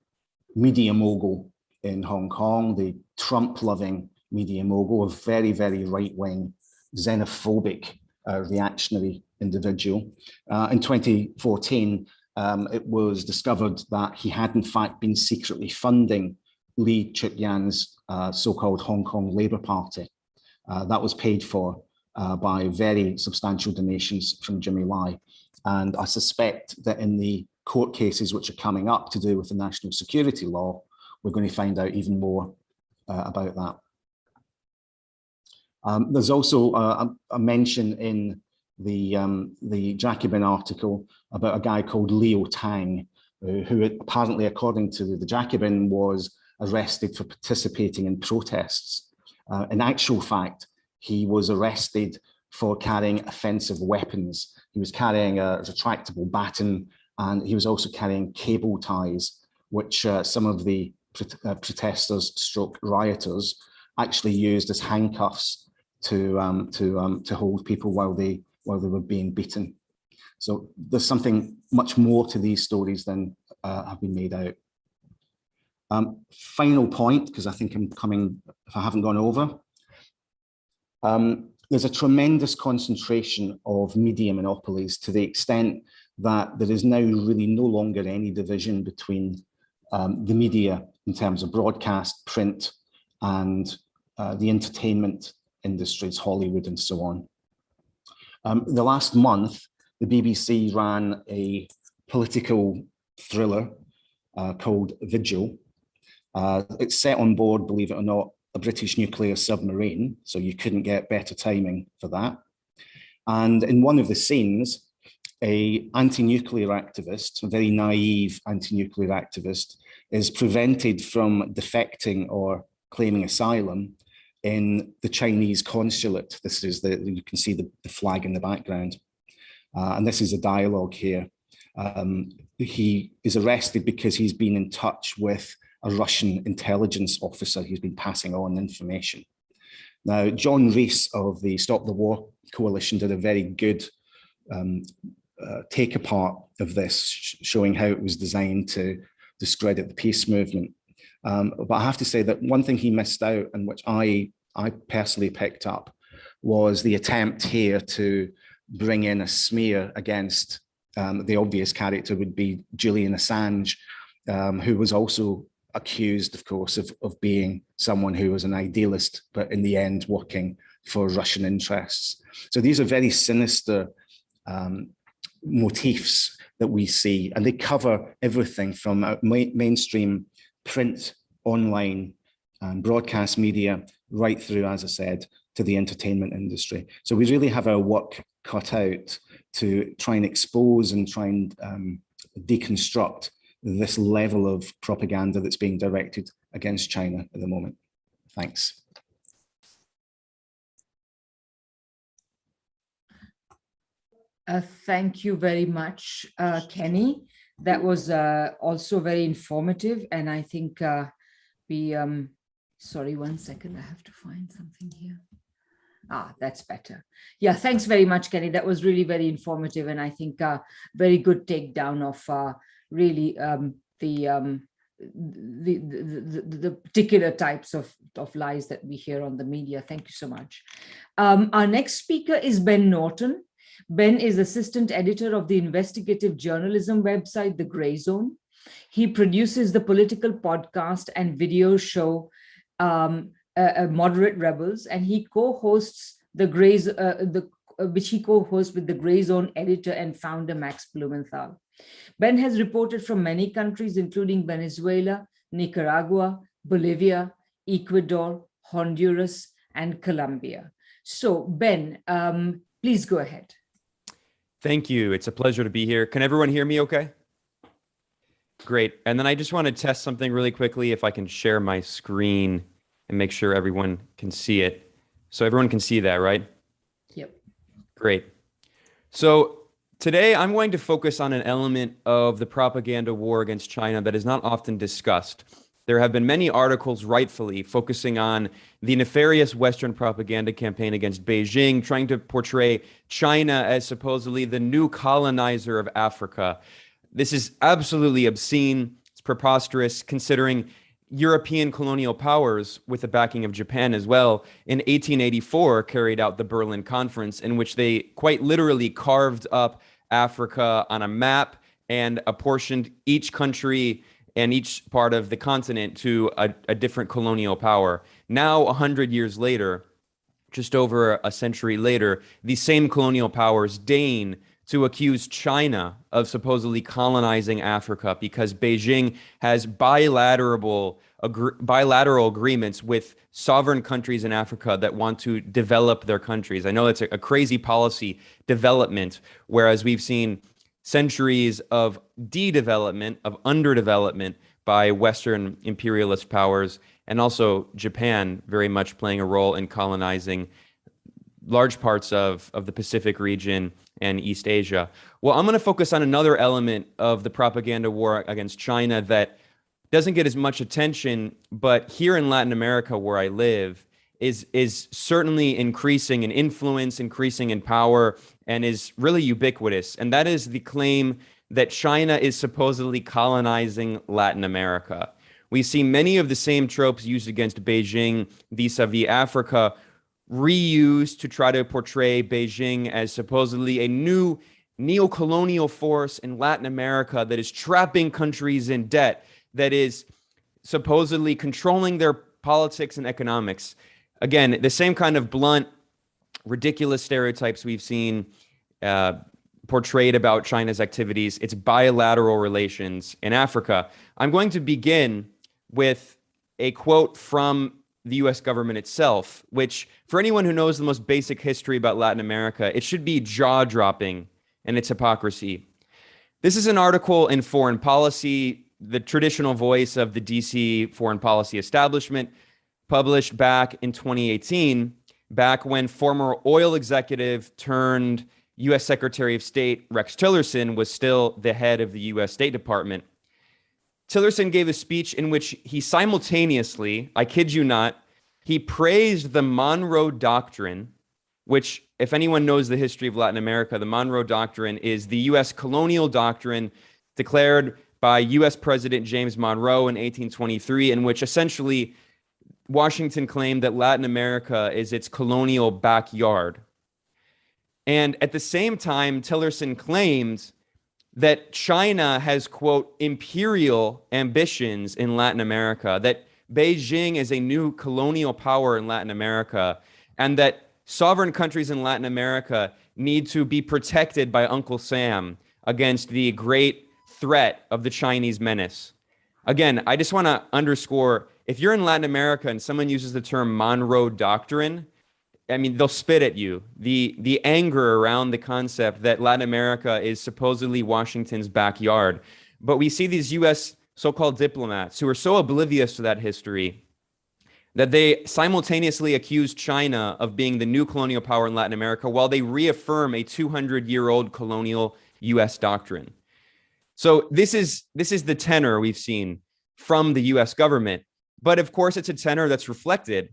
media mogul in Hong Kong, the Trump-loving media mogul, a very, very right-wing, xenophobic, reactionary individual. In 2014, it was discovered that he had in fact been secretly funding Lee Cheuk-yan's so-called Hong Kong Labour Party. That was paid for by very substantial donations from Jimmy Lai. And I suspect that in the court cases which are coming up to do with the national security law, we're going to find out even more about that. There's also a mention in the JiaBin article about a guy called Leo Tang, who apparently, according to the JiaBin, was arrested for participating in protests. In actual fact, he was arrested for carrying offensive weapons. He was carrying a retractable baton, and he was also carrying cable ties, which some of the protesters stroke rioters actually used as handcuffs to hold people while they were being beaten. So there's something much more to these stories than have been made out. Final point, because I think I'm coming, if I haven't gone over. There's a tremendous concentration of media monopolies to the extent that there is now really no longer any division between the media in terms of broadcast, print, and the entertainment industries, Hollywood and so on. The last month, the BBC ran a political thriller called Vigil. It's set on board, believe it or not, a British nuclear submarine, so you couldn't get better timing for that. And in one of the scenes, an anti-nuclear activist, a very naive anti-nuclear activist, is prevented from defecting or claiming asylum in the Chinese consulate. This is you can see the flag in the background. And this is a dialogue here. He is arrested because he's been in touch with a Russian intelligence officer who's been passing on information. Now, John Rees of the Stop the War Coalition did a very good take apart of this, showing how it was designed to discredit the peace movement. But I have to say that one thing he missed out, and which I personally picked up, was the attempt here to bring in a smear against the obvious character would be Julian Assange, who was also accused, of course, of being someone who was an idealist, but in the end working for Russian interests. So these are very sinister motifs that we see, and they cover everything from mainstream print, online, and broadcast media, right through, as I said, to the entertainment industry. So we really have our work cut out to try and expose and try and deconstruct this level of propaganda that's being directed against China at the moment. Thanks. Thank you very much, Kenny. That was also very informative. And I think sorry, 1 second, I have to find something here. That's better. Yeah, thanks very much, Kenny. That was really very informative. And I think very good takedown of really the particular types of lies that we hear on the media. Thank you so much. Our next speaker is Ben Norton. Ben is assistant editor of the investigative journalism website, The Grayzone. He produces the political podcast and video show, Moderate Rebels, and he co-hosts which he co-hosts with the Grayzone editor and founder Max Blumenthal. Ben has reported from many countries, including Venezuela, Nicaragua, Bolivia, Ecuador, Honduras, and Colombia. So Ben, please go ahead. Thank you. It's a pleasure to be here. Can everyone hear me okay? Great. And then I just want to test something really quickly, if I can share my screen and make sure everyone can see it. So everyone can see that, right? Yep. Great. So today I'm going to focus on an element of the propaganda war against China that is not often discussed. There have been many articles rightfully focusing on the nefarious Western propaganda campaign against Beijing, trying to portray China as supposedly the new colonizer of Africa. This is absolutely obscene. It's preposterous, considering European colonial powers, with the backing of Japan as well, in 1884 carried out the Berlin Conference, in which they quite literally carved up Africa on a map and apportioned each country and each part of the continent to a different colonial power. Now, 100 years later, just over a century later, these same colonial powers deign to accuse China of supposedly colonizing Africa because Beijing has bilateral agreements with sovereign countries in Africa that want to develop their countries. I know it's a crazy policy development, whereas we've seen centuries of de-development, of underdevelopment by Western imperialist powers, and also Japan very much playing a role in colonizing large parts of the Pacific region and East Asia. Well, I'm going to focus on another element of the propaganda war against China that doesn't get as much attention, but here in Latin America, where I live, is certainly increasing in influence, increasing in power, and is really ubiquitous. And that is the claim that China is supposedly colonizing Latin America. We see many of the same tropes used against Beijing vis-a-vis Africa reused to try to portray Beijing as supposedly a new neo-colonial force in Latin America that is trapping countries in debt, that is supposedly controlling their politics and economics. Again, the same kind of blunt, ridiculous stereotypes we've seen portrayed about China's activities, its bilateral relations in Africa. I'm going to begin with a quote from the US government itself, which, for anyone who knows the most basic history about Latin America, it should be jaw-dropping in its hypocrisy. This is an article in Foreign Policy, the traditional voice of the DC foreign policy establishment, published back in 2018, back when former oil executive turned US Secretary of State Rex Tillerson was still the head of the US State Department. Tillerson gave a speech in which he simultaneously, I kid you not, he praised the Monroe Doctrine, which, if anyone knows the history of Latin America, the Monroe Doctrine is the US colonial doctrine declared by US President James Monroe in 1823, in which essentially Washington claimed that Latin America is its colonial backyard. And at the same time, Tillerson claimed that China has, quote, imperial ambitions in Latin America, that Beijing is a new colonial power in Latin America, and that sovereign countries in Latin America need to be protected by Uncle Sam against the great threat of the Chinese menace. Again, I just want to underscore, if you're in Latin America and someone uses the term Monroe Doctrine, I mean, they'll spit at you. The anger around the concept that Latin America is supposedly Washington's backyard. But we see these US so-called diplomats who are so oblivious to that history that they simultaneously accuse China of being the new colonial power in Latin America while they reaffirm a 200-year-old colonial US doctrine. So this is the tenor we've seen from the US government. But of course, it's a tenor that's reflected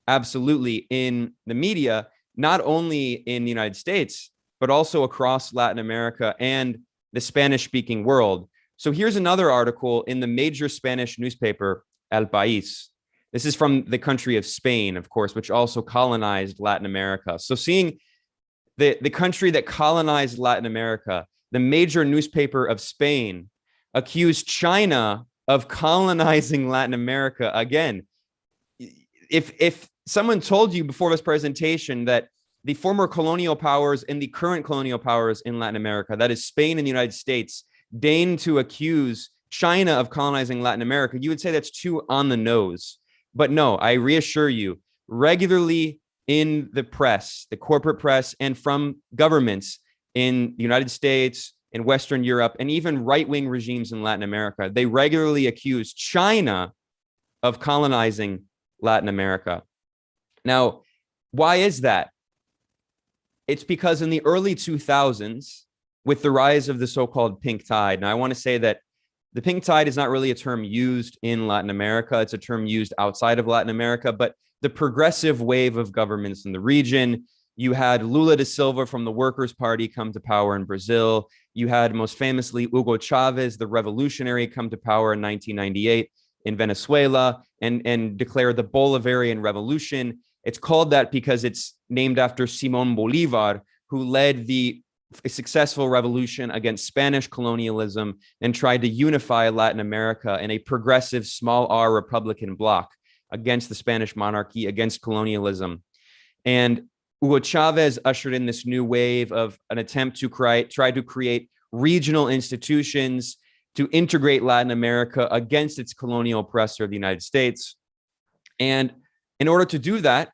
absolutely in the media, not only in the United States, but also across Latin America and the Spanish-speaking world. So here's another article in the major Spanish newspaper, El País. This is from the country of Spain, of course, which also colonized Latin America. So seeing the country that colonized Latin America, the major newspaper of Spain, accused China of colonizing Latin America. Again, if someone told you before this presentation that the former colonial powers and the current colonial powers in Latin America, that is Spain and the United States, deign to accuse China of colonizing Latin America, you would say that's too on the nose. But no, I reassure you, regularly in the press, the corporate press, and from governments in the United States, in Western Europe, and even right-wing regimes in Latin America, they regularly accuse China of colonizing Latin America. Now, why is that? it's because in the early 2000s, with the rise of the so-called pink tide, now I want to say that the pink tide is not really a term used in Latin America. It's a term used outside of Latin America, but the progressive wave of governments in the region. You had Lula da Silva from the Workers' Party come to power in Brazil. You had most famously Hugo Chavez, the revolutionary, come to power in 1998 in Venezuela and declare the Bolivarian Revolution. It's called that because it's named after Simón Bolívar, who led the successful revolution against Spanish colonialism and tried to unify Latin America in a progressive small r Republican bloc against the Spanish monarchy, against colonialism. And Hugo Chavez ushered in this new wave of an attempt to try to create regional institutions to integrate Latin America against its colonial oppressor, the United States. And in order to do that,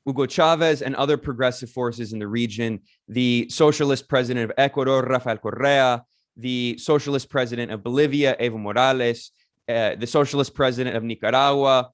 Hugo Chavez and other progressive forces in the region, the socialist president of Ecuador, Rafael Correa, the socialist president of Bolivia, Evo Morales, the socialist president of Nicaragua,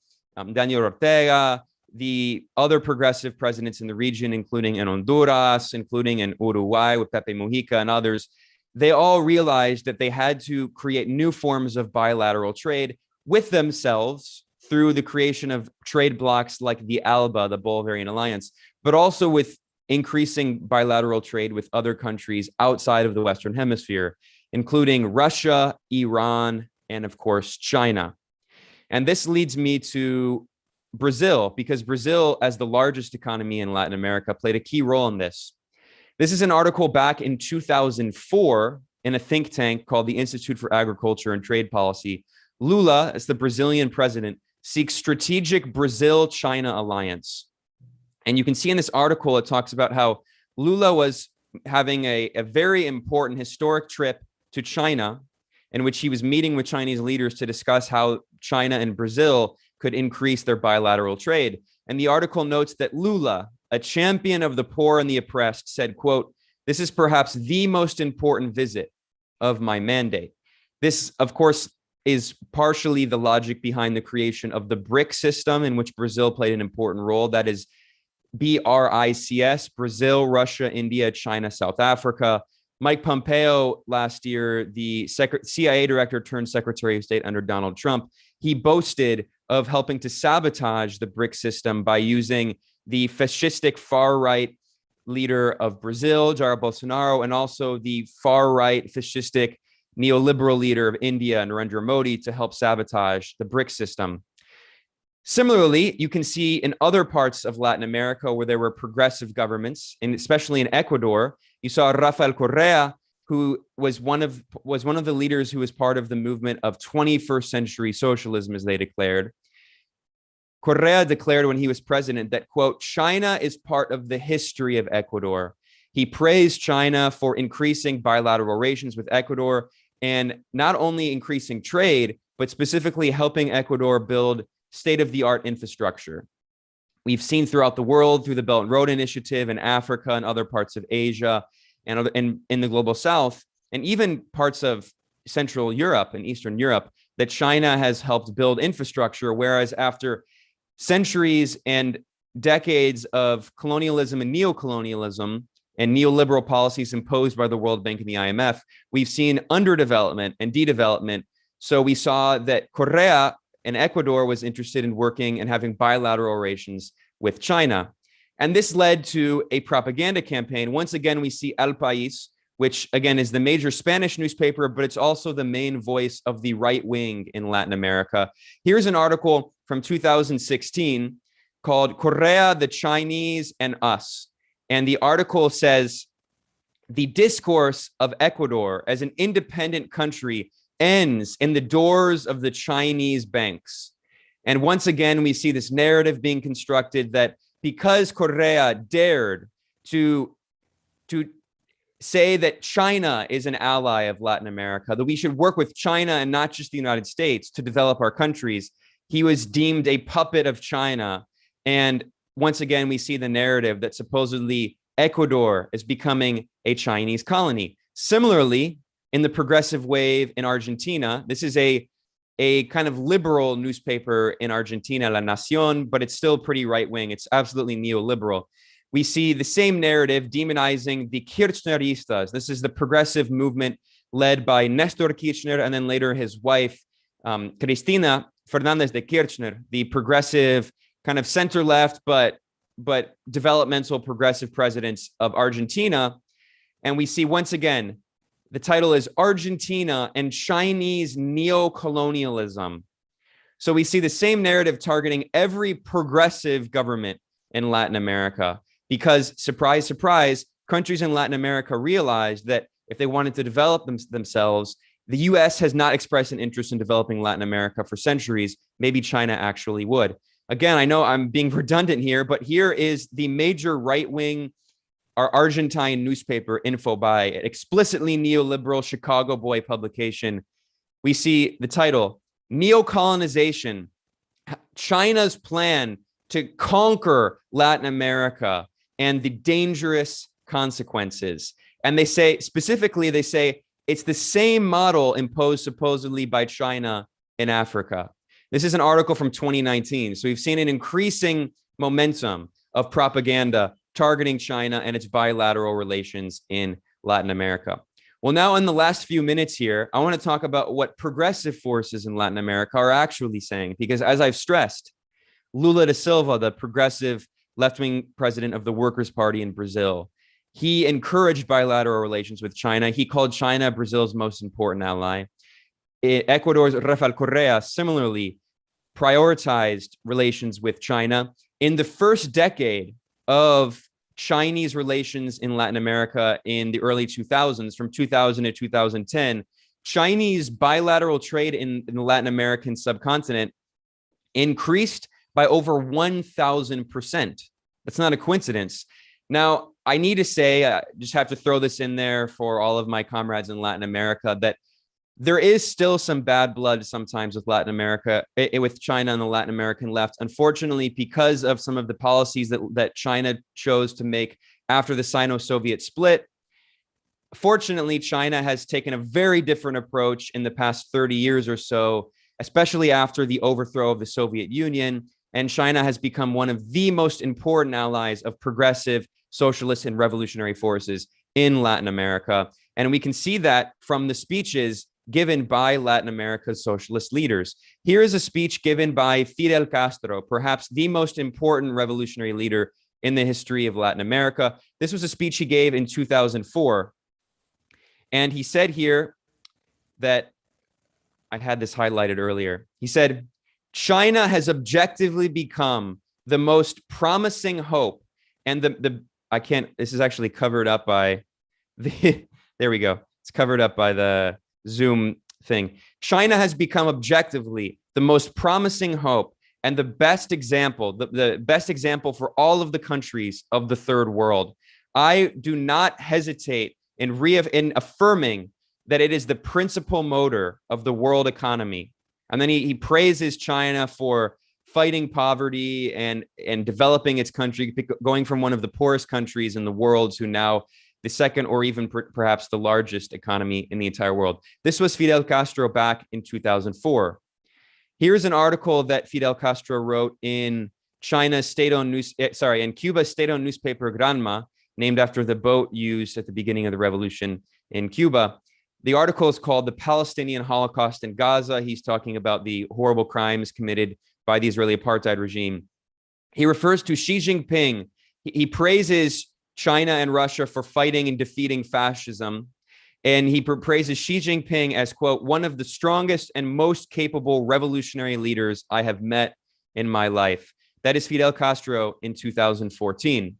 Daniel Ortega, the other progressive presidents in the region, including in Honduras, including in Uruguay with Pepe Mujica and others, they all realized that they had to create new forms of bilateral trade with themselves through the creation of trade blocs like the ALBA, the Bolivarian Alliance, but also with increasing bilateral trade with other countries outside of the Western Hemisphere, including Russia, Iran, and of course, China. And this leads me to Brazil, because Brazil, as the largest economy in Latin America, played a key role in this. This is an article back in 2004 in a think tank called the Institute for Agriculture and Trade Policy. Lula, as the Brazilian president, seeks strategic Brazil-China alliance. And you can see in this article, it talks about how Lula was having a very important historic trip to China, in which he was meeting with Chinese leaders to discuss how China and Brazil could increase their bilateral trade. And the article notes that Lula, a champion of the poor and the oppressed, said, quote, "This is perhaps the most important visit of my mandate." This, of course, is partially the logic behind the creation of the BRIC system, in which Brazil played an important role. That is BRICS, Brazil, Russia, India, China, South Africa. Mike Pompeo last year, the CIA director turned Secretary of State under Donald Trump, he boasted of helping to sabotage the BRIC system by using the fascistic far-right leader of Brazil, Jair Bolsonaro, and also the far-right fascistic neoliberal leader of India, Narendra Modi, to help sabotage the BRIC system. Similarly, you can see in other parts of Latin America where there were progressive governments, and especially in Ecuador, you saw Rafael Correa, who was one of the leaders who was part of the movement of 21st century socialism, as they declared. Correa declared when he was president that, quote, "China is part of the history of Ecuador." He praised China for increasing bilateral relations with Ecuador and not only increasing trade, but specifically helping Ecuador build state-of-the-art infrastructure. We've seen throughout the world through the Belt and Road Initiative in Africa and other parts of Asia and in the global South, and even parts of Central Europe and Eastern Europe, that China has helped build infrastructure, whereas after centuries and decades of colonialism and neocolonialism and neoliberal policies imposed by the World Bank and the IMF, we've seen underdevelopment and de-development. So we saw that Correa in Ecuador was interested in working and having bilateral relations with China. And this led to a propaganda campaign. Once again, we see El País, which again is the major Spanish newspaper, but it's also the main voice of the right wing in Latin America. Here's an article from 2016 called Correa, the Chinese and Us. And the article says, "The discourse of Ecuador as an independent country ends in the doors of the Chinese banks." And once again, we see this narrative being constructed that because Correa dared to say that China is an ally of Latin America, that we should work with China and not just the United States to develop our countries, he was deemed a puppet of China. And once again, we see the narrative that supposedly Ecuador is becoming a Chinese colony. Similarly, in the progressive wave in Argentina, this is a kind of liberal newspaper in Argentina, La Nación, but it's still pretty right-wing. It's absolutely neoliberal. we see the same narrative demonizing the Kirchneristas. This is the progressive movement led by Nestor Kirchner and then later his wife, Cristina Fernandez de Kirchner, the progressive kind of center-left, but developmental progressive presidents of Argentina. And we see once again, the title is Argentina and Chinese Neocolonialism. So we see the same narrative targeting every progressive government in Latin America because, surprise, surprise, countries in Latin America realized that if they wanted to develop themselves, the US has not expressed an interest in developing Latin America for centuries. Maybe China actually would. Again, I know I'm being redundant here, but here is the major right-wing our Argentine newspaper Infobae, an explicitly neoliberal Chicago boy publication. We see the title, Neocolonization, China's plan to conquer Latin America and the dangerous consequences. And they say, specifically, they say it's the same model imposed supposedly by China in Africa. This is an article from 2019. So we've seen an increasing momentum of propaganda targeting China and its bilateral relations in Latin America. Well, now in the last few minutes here, I want to talk about what progressive forces in Latin America are actually saying, because as I've stressed, Lula da Silva, the progressive left-wing president of the Workers' Party in Brazil, he encouraged bilateral relations with China. He called China Brazil's most important ally. Ecuador's Rafael Correa similarly prioritized relations with China. In the first decade of Chinese relations in Latin America in the early 2000s, from 2000 to 2010, Chinese bilateral trade in the Latin American subcontinent increased by over 1,000%. That's not a coincidence. Now, I need to say, I just have to throw this in there for all of my comrades in Latin America, that there is still some bad blood sometimes with Latin America, with China and the Latin American left, unfortunately, because of some of the policies that China chose to make after the Sino-Soviet split. Fortunately, China has taken a very different approach in the past 30 years or so, especially after the overthrow of the Soviet Union. And China has become one of the most important allies of progressive, socialist, and revolutionary forces in Latin America. And we can see that from the speeches given by Latin America's socialist leaders. Here is a speech given by Fidel Castro, perhaps the most important revolutionary leader in the history of Latin America. This was a speech he gave in 2004. And he said here that, I had this highlighted earlier. He said, China has objectively become the most promising hope. And this is actually covered up by there we go. It's covered up by the Zoom thing. China has become objectively the most promising hope and the best example, the best example for all of the countries of the third world. I do not hesitate in affirming that it is the principal motor of the world economy. And then he praises China for fighting poverty and developing its country, going from one of the poorest countries in the world to now the second or even perhaps the largest economy in the entire world. This was Fidel Castro back in 2004. Here's an article that Fidel Castro wrote in Cuba's state-owned newspaper Granma, named after the boat used at the beginning of the revolution in Cuba. The article is called The Palestinian Holocaust in Gaza. He's talking about the horrible crimes committed by the Israeli apartheid regime. He refers to Xi Jinping. He praises China and Russia for fighting and defeating fascism. And he praises Xi Jinping as, quote, one of the strongest and most capable revolutionary leaders I have met in my life. That is Fidel Castro in 2014.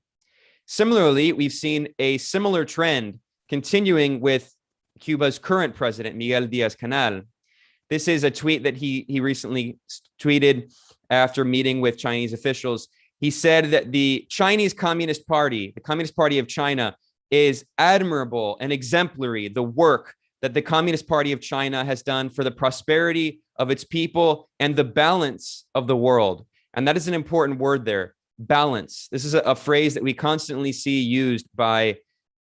Similarly, we've seen a similar trend continuing with Cuba's current president, Miguel Díaz-Canel. This is a tweet that he recently tweeted after meeting with Chinese officials. He said that the Chinese Communist Party, the Communist Party of China, is admirable and exemplary, the work that the Communist Party of China has done for the prosperity of its people and the balance of the world. And that is an important word there, balance. This is a phrase that we constantly see used by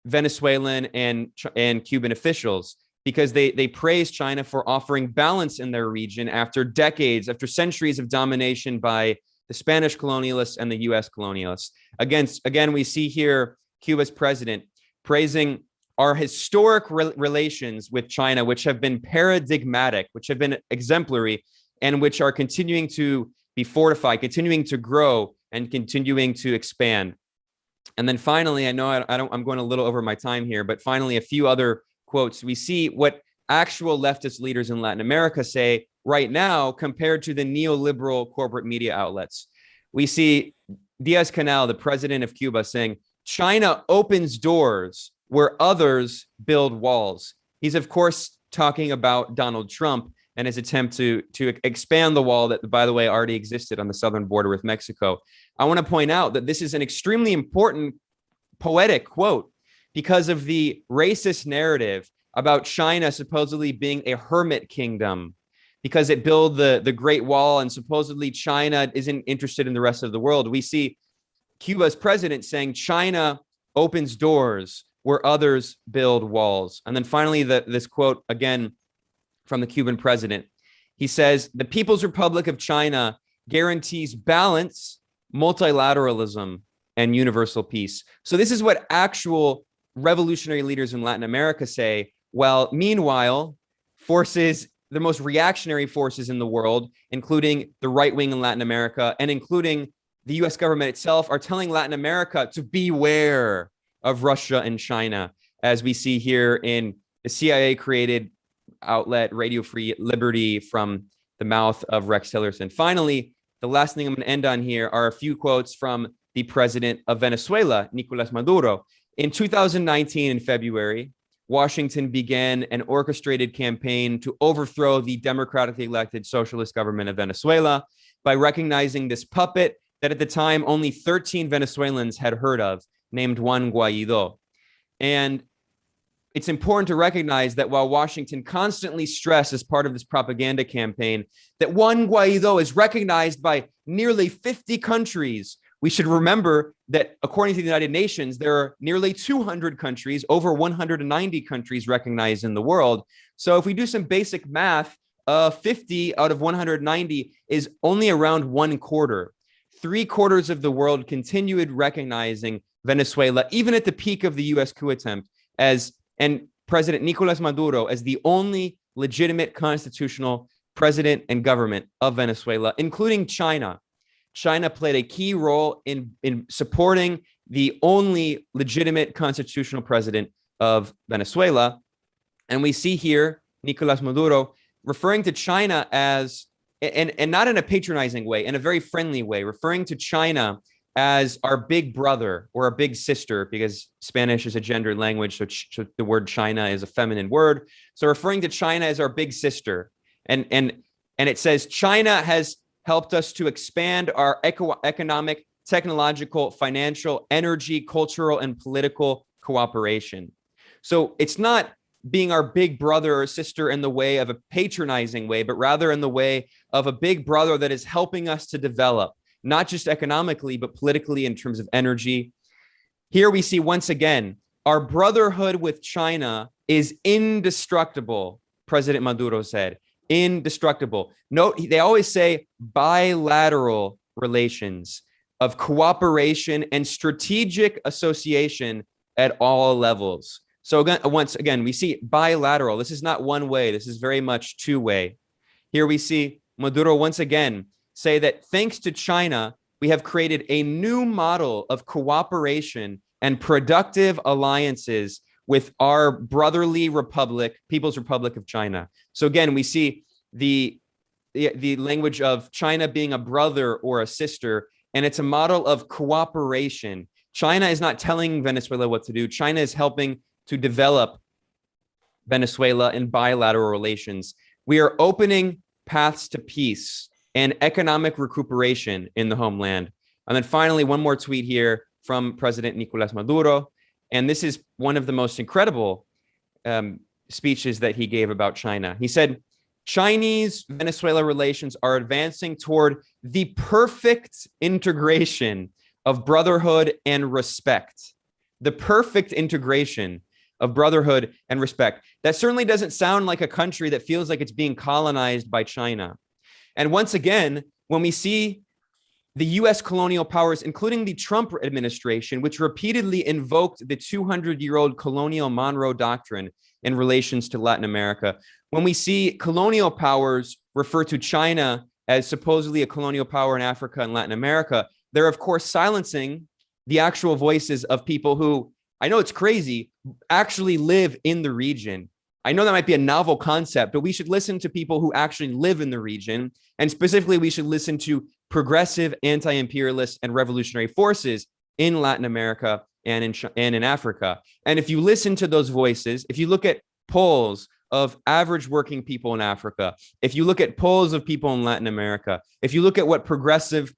Venezuelan and Cuban officials, because they praise China for offering balance in their region after decades, after centuries of domination by the Spanish colonialists, and the US colonialists. Again, we see here Cuba's president praising our historic relations with China, which have been paradigmatic, which have been exemplary, and which are continuing to be fortified, continuing to grow, and continuing to expand. And then finally, I know I'm going a little over my time here, but finally, a few other quotes. We see what actual leftist leaders in Latin America say right now compared to the neoliberal corporate media outlets. We see Díaz-Canel, the president of Cuba, saying, China opens doors where others build walls. He's, of course, talking about Donald Trump and his attempt to expand the wall that, by the way, already existed on the southern border with Mexico. I want to point out that this is an extremely important poetic quote because of the racist narrative about China supposedly being a hermit kingdom because it built the Great Wall and supposedly China isn't interested in the rest of the world. We see Cuba's president saying China opens doors where others build walls. And then finally, this quote again from the Cuban president. He says, the People's Republic of China guarantees balance, multilateralism, and universal peace. So this is what actual revolutionary leaders in Latin America say, while meanwhile, forces, the most reactionary forces in the world, including the right wing in Latin America and including the US government itself, are telling Latin America to beware of Russia and China, as we see here in the CIA-created outlet Radio Free Liberty from the mouth of Rex Tillerson. Finally, the last thing I'm going to end on here are a few quotes from the president of Venezuela, Nicolas Maduro. In 2019, in February, Washington began an orchestrated campaign to overthrow the democratically elected socialist government of Venezuela by recognizing this puppet that at the time only 13 Venezuelans had heard of, named Juan Guaido. And it's important to recognize that while Washington constantly stressed as part of this propaganda campaign that Juan Guaido is recognized by nearly 50 countries, we should remember that according to the United Nations, there are nearly 200 countries, over 190 countries recognized in the world. So if we do some basic math, 50 out of 190 is only around 1/4. 3/4 of the world continued recognizing Venezuela, even at the peak of the US coup attempt, and President Nicolas Maduro as the only legitimate constitutional president and government of Venezuela, including China. China played a key role in supporting the only legitimate constitutional president of Venezuela. And we see here Nicolas Maduro referring to China as, and not in a patronizing way, in a very friendly way, referring to China as our big brother or a big sister, because Spanish is a gendered language, so the word China is a feminine word. So referring to China as our big sister. And it says China has helped us to expand our economic, technological, financial, energy, cultural, and political cooperation. So it's not being our big brother or sister in the way of a patronizing way, but rather in the way of a big brother that is helping us to develop, not just economically, but politically in terms of energy. Here we see once again, our brotherhood with China is indestructible, President Maduro said. Indestructible. Note, they always say bilateral relations of cooperation and strategic association at all levels. So again, once again, we see bilateral. This is not one way. This is very much two-way. Here we see Maduro once again say that thanks to China, we have created a new model of cooperation and productive alliances with our brotherly republic, People's Republic of China. So again, we see the language of China being a brother or a sister, and it's a model of cooperation. China is not telling Venezuela what to do. China is helping to develop Venezuela in bilateral relations. We are opening paths to peace and economic recuperation in the homeland. And then finally, one more tweet here from President Nicolas Maduro. And this is one of the most incredible speeches that he gave about China. He said, Chinese-Venezuela relations are advancing toward the perfect integration of brotherhood and respect. The perfect integration of brotherhood and respect. That certainly doesn't sound like a country that feels like it's being colonized by China. And once again, when we see the US colonial powers, including the Trump administration, which repeatedly invoked the 200-year-old colonial Monroe Doctrine in relations to Latin America. When we see colonial powers refer to China as supposedly a colonial power in Africa and Latin America, they're of course silencing the actual voices of people who, I know it's crazy, actually live in the region. I know that might be a novel concept, but we should listen to people who actually live in the region. And specifically, we should listen to progressive anti-imperialist and revolutionary forces in Latin America and in Africa. And if you listen to those voices, if you look at polls of average working people in Africa, if you look at polls of people in Latin America, if you look at what progressive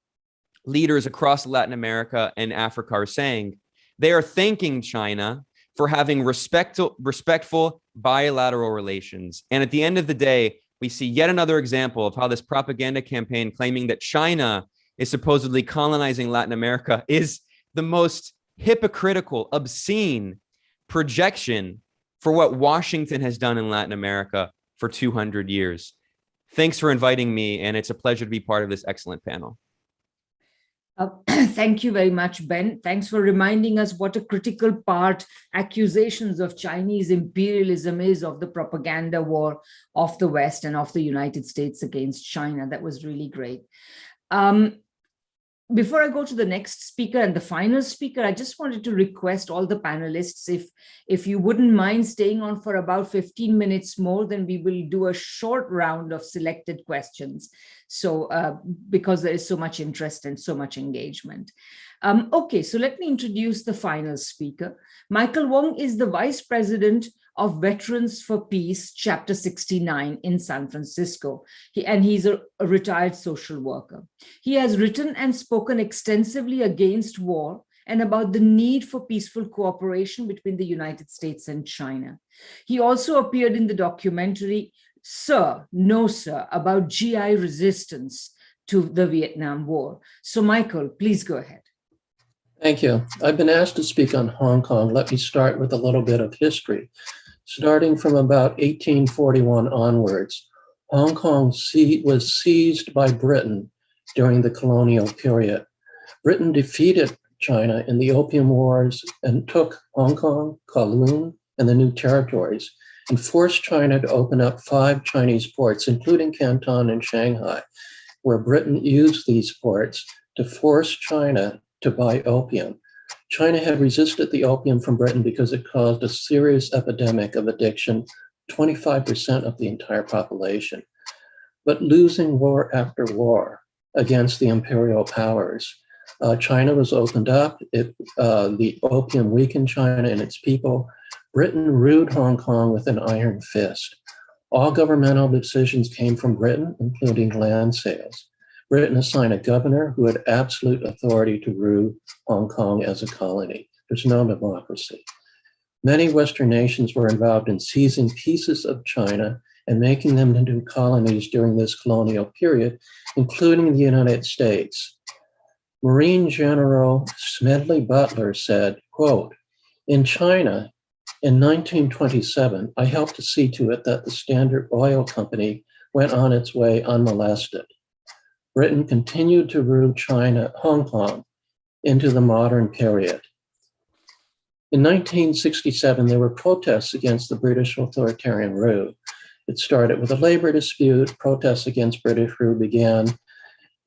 leaders across Latin America and Africa are saying, they are thanking China for having respectful bilateral relations. And at the end of the day, we see yet another example of how this propaganda campaign claiming that China is supposedly colonizing Latin America is the most hypocritical, obscene projection for what Washington has done in Latin America for 200 years. Thanks for inviting me, and it's a pleasure to be part of this excellent panel. Thank you very much, Ben. Thanks for reminding us what a critical part accusations of Chinese imperialism is of the propaganda war of the West and of the United States against China. That was really great. Before I go to the next speaker and the final speaker, I just wanted to request all the panelists, if you wouldn't mind staying on for about 15 minutes more, then we will do a short round of selected questions. So because there is so much interest and so much engagement. Okay, so let me introduce the final speaker. Michael Wong is the Vice President of Veterans for Peace, Chapter 69 in San Francisco. He's a retired social worker. He has written and spoken extensively against war and about the need for peaceful cooperation between the United States and China. He also appeared in the documentary Sir, No Sir, about GI resistance to the Vietnam War. So Michael, please go ahead. Thank you. I've been asked to speak on Hong Kong. Let me start with a little bit of history. Starting from about 1841 onwards, Hong Kong was seized by Britain during the colonial period. Britain defeated China in the Opium Wars and took Hong Kong, Kowloon, and the New Territories, and forced China to open up 5 Chinese ports, including Canton and Shanghai, where Britain used these ports to force China to buy opium. China had resisted the opium from Britain because it caused a serious epidemic of addiction, 25% of the entire population. But losing war after war against the imperial powers, China was opened up. The opium weakened China and its people. Britain ruled Hong Kong with an iron fist. All governmental decisions came from Britain, including land sales. Britain assigned a governor who had absolute authority to rule Hong Kong as a colony. There's no democracy. Many Western nations were involved in seizing pieces of China and making them into colonies during this colonial period, including the United States. Marine General Smedley Butler said, quote, "In China, in 1927, I helped to see to it that the Standard Oil Company went on its way unmolested. Britain continued to rule Hong Kong into the modern period. In 1967, there were protests against the British authoritarian rule. It started with a labor dispute, protests against British rule began,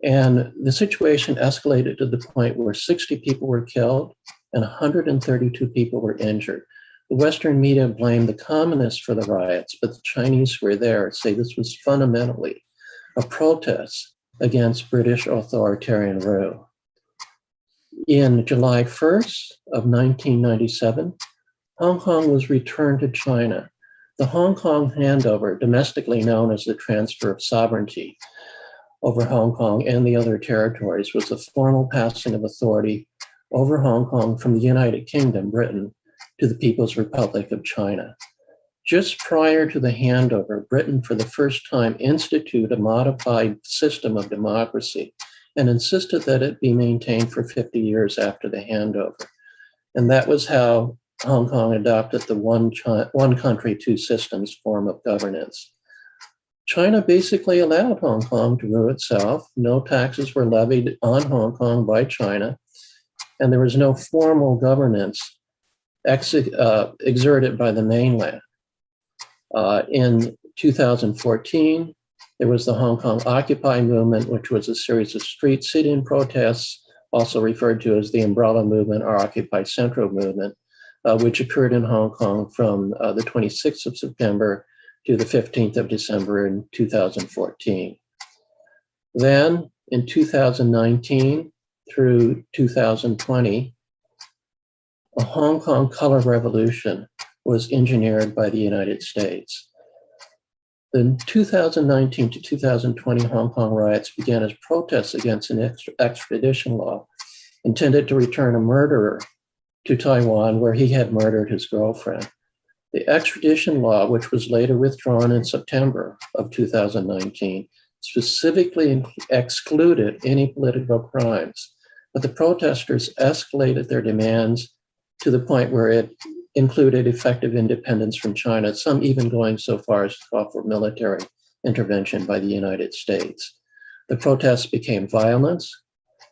and the situation escalated to the point where 60 people were killed and 132 people were injured. The Western media blamed the communists for the riots, but the Chinese who were there say this was fundamentally a protest against British authoritarian rule. In July 1st of 1997, Hong Kong was returned to China. The Hong Kong handover, domestically known as the transfer of sovereignty over Hong Kong and the other territories, was a formal passing of authority over Hong Kong from the United Kingdom, Britain, to the People's Republic of China. Just prior to the handover, Britain for the first time instituted a modified system of democracy and insisted that it be maintained for 50 years after the handover. And that was how Hong Kong adopted the one country, two systems form of governance. China basically allowed Hong Kong to rule itself. No taxes were levied on Hong Kong by China, and there was no formal governance exerted by the mainland. In 2014, there was the Hong Kong Occupy movement, which was a series of street sit-in protests, also referred to as the Umbrella Movement or Occupy Central Movement, which occurred in Hong Kong from the 26th of September to the 15th of December in 2014. Then in 2019 through 2020, a Hong Kong color revolution was engineered by the United States. The 2019 to 2020 Hong Kong riots began as protests against an extradition law intended to return a murderer to Taiwan, where he had murdered his girlfriend. The extradition law, which was later withdrawn in September of 2019, specifically excluded any political crimes, but the protesters escalated their demands to the point where it included effective independence from China, some even going so far as to call for military intervention by the United States. The protests became violence,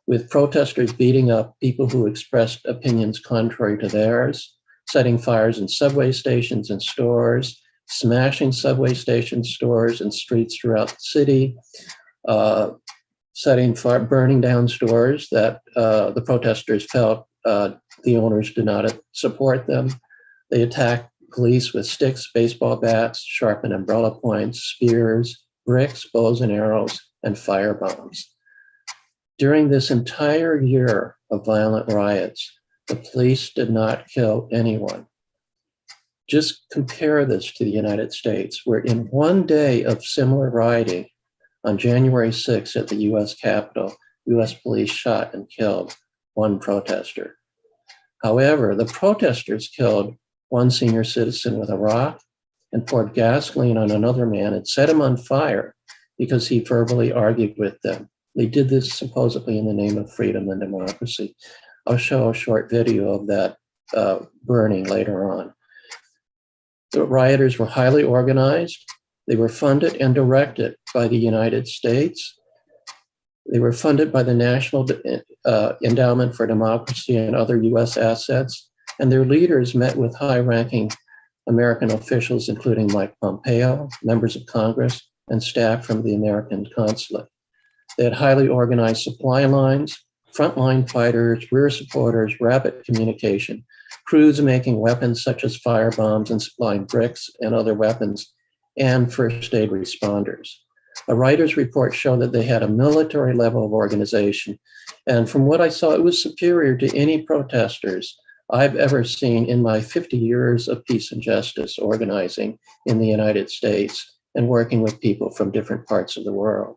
with protesters beating up people who expressed opinions contrary to theirs, setting fires in subway stations and stores, smashing subway stations, stores, and streets throughout the city, burning down stores that the protesters felt the owners did not support them. They attacked police with sticks, baseball bats, sharpened umbrella points, spears, bricks, bows and arrows, and fire bombs. During this entire year of violent riots, the police did not kill anyone. Just compare this to the United States, where in one day of similar rioting, on January 6th at the US Capitol, US police shot and killed one protester. However, the protesters killed one senior citizen with a rock and poured gasoline on another man and set him on fire because he verbally argued with them. They did this supposedly in the name of freedom and democracy. I'll show a short video of that burning later on. The rioters were highly organized. They were funded and directed by the United States. They were funded by the National Endowment for Democracy and other US assets. And their leaders met with high-ranking American officials, including Mike Pompeo, members of Congress, and staff from the American consulate. They had highly organized supply lines, frontline fighters, rear supporters, rapid communication, crews making weapons such as fire bombs and supplying bricks and other weapons, and first aid responders. A writer's report showed that they had a military level of organization. And from what I saw, it was superior to any protesters I've ever seen in my 50 years of peace and justice organizing in the United States and working with people from different parts of the world.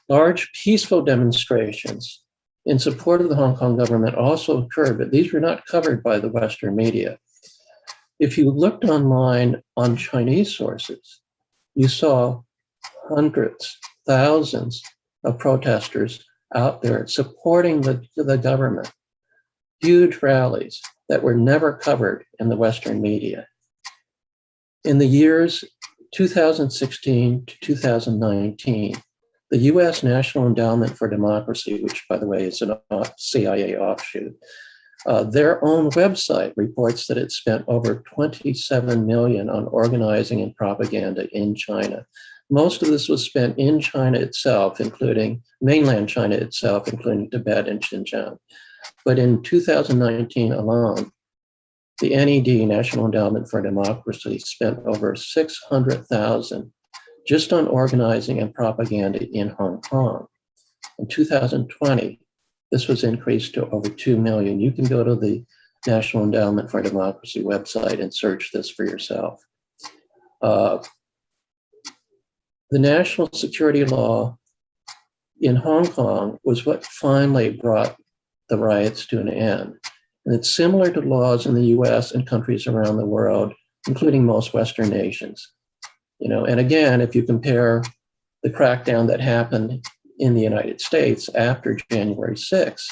Large peaceful demonstrations in support of the Hong Kong government also occurred, but these were not covered by the Western media. If you looked online on Chinese sources, you saw hundreds, thousands of protesters out there supporting the government. Huge rallies that were never covered in the Western media. In the years 2016 to 2019, the US National Endowment for Democracy, which by the way is a CIA offshoot, their own website reports that it spent over 27 million on organizing and propaganda in China. Most of this was spent in China itself, including mainland China itself, including Tibet and Xinjiang. But in 2019 alone, the NED, National Endowment for Democracy, spent over 600,000 just on organizing and propaganda in Hong Kong. In 2020, this was increased to over 2 million. You can go to the National Endowment for Democracy website and search this for yourself. The national security law in Hong Kong was what finally brought the riots to an end. And it's similar to laws in the US and countries around the world, including most Western nations. And again, if you compare the crackdown that happened in the United States after January 6th,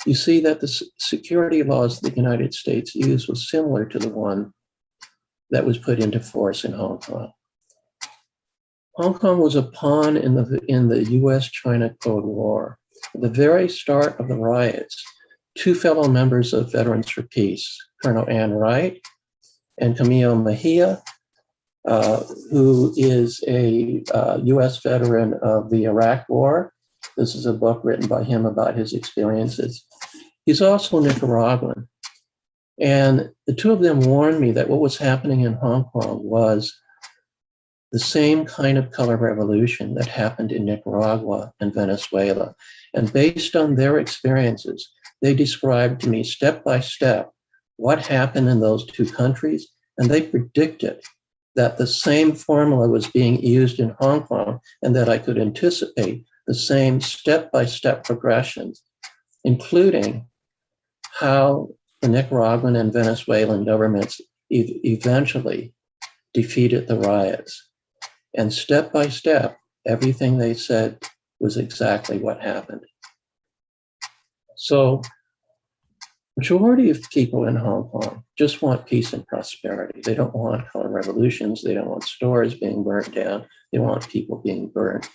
you see that the security laws the United States used was similar to the one that was put into force in Hong Kong. Hong Kong was a pawn in the U.S.-China Cold War. At the very start of the riots, two fellow members of Veterans for Peace, Colonel Ann Wright and Camille Mejia, who is a U.S. veteran of the Iraq War. This is a book written by him about his experiences. He's also Nicaraguan. And the two of them warned me that what was happening in Hong Kong was the same kind of color revolution that happened in Nicaragua and Venezuela. And based on their experiences, they described to me step by step what happened in those two countries. And they predicted that the same formula was being used in Hong Kong and that I could anticipate the same step-by-step progressions, including how the Nicaraguan and Venezuelan governments eventually defeated the riots. And step by step, everything they said was exactly what happened. So, majority of people in Hong Kong just want peace and prosperity. They don't want color revolutions. They don't want stores being burnt down. They want people being burned.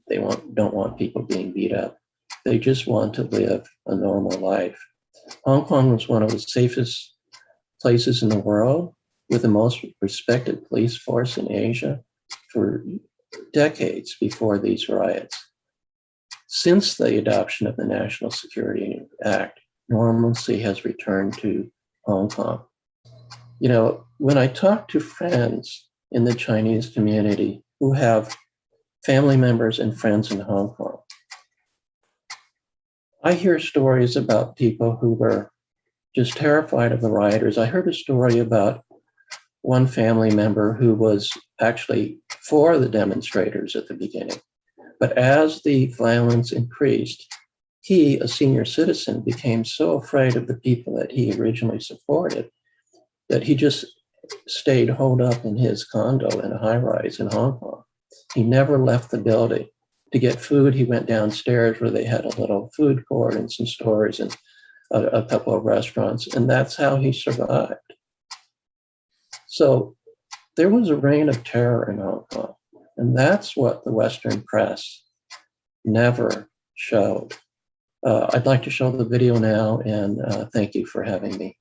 They don't want people being beat up. They just want to live a normal life. Hong Kong was one of the safest places in the world with the most respected police force in Asia for decades before these riots. Since the adoption of the National Security Act, normalcy has returned to Hong Kong. You know, when I talk to friends in the Chinese community who have family members and friends in Hong Kong, I hear stories about people who were just terrified of the rioters. I heard a story about one family member who was actually for the demonstrators at the beginning. But as the violence increased, he, a senior citizen, became so afraid of the people that he originally supported that he just stayed holed up in his condo in a high-rise in Hong Kong. He never left the building. To get food, he went downstairs where they had a little food court and some stores and a couple of restaurants, and that's how he survived. So there was a reign of terror in Hong Kong, and that's what the Western press never showed. I'd like to show the video now, and thank you for having me.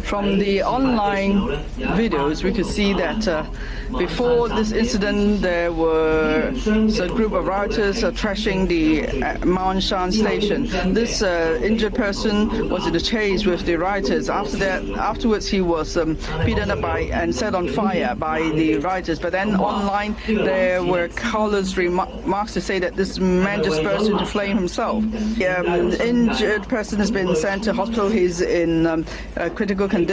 From the online videos, we could see that before this incident, there were a group of rioters trashing the Mount Shan station. This injured person was in a chase with the rioters. Afterwards, he was beaten up and set on fire by the rioters. But then online, there were callers' remarks to say that this man just burst into flame himself. The injured person has been sent to hospital. He's in critical condition.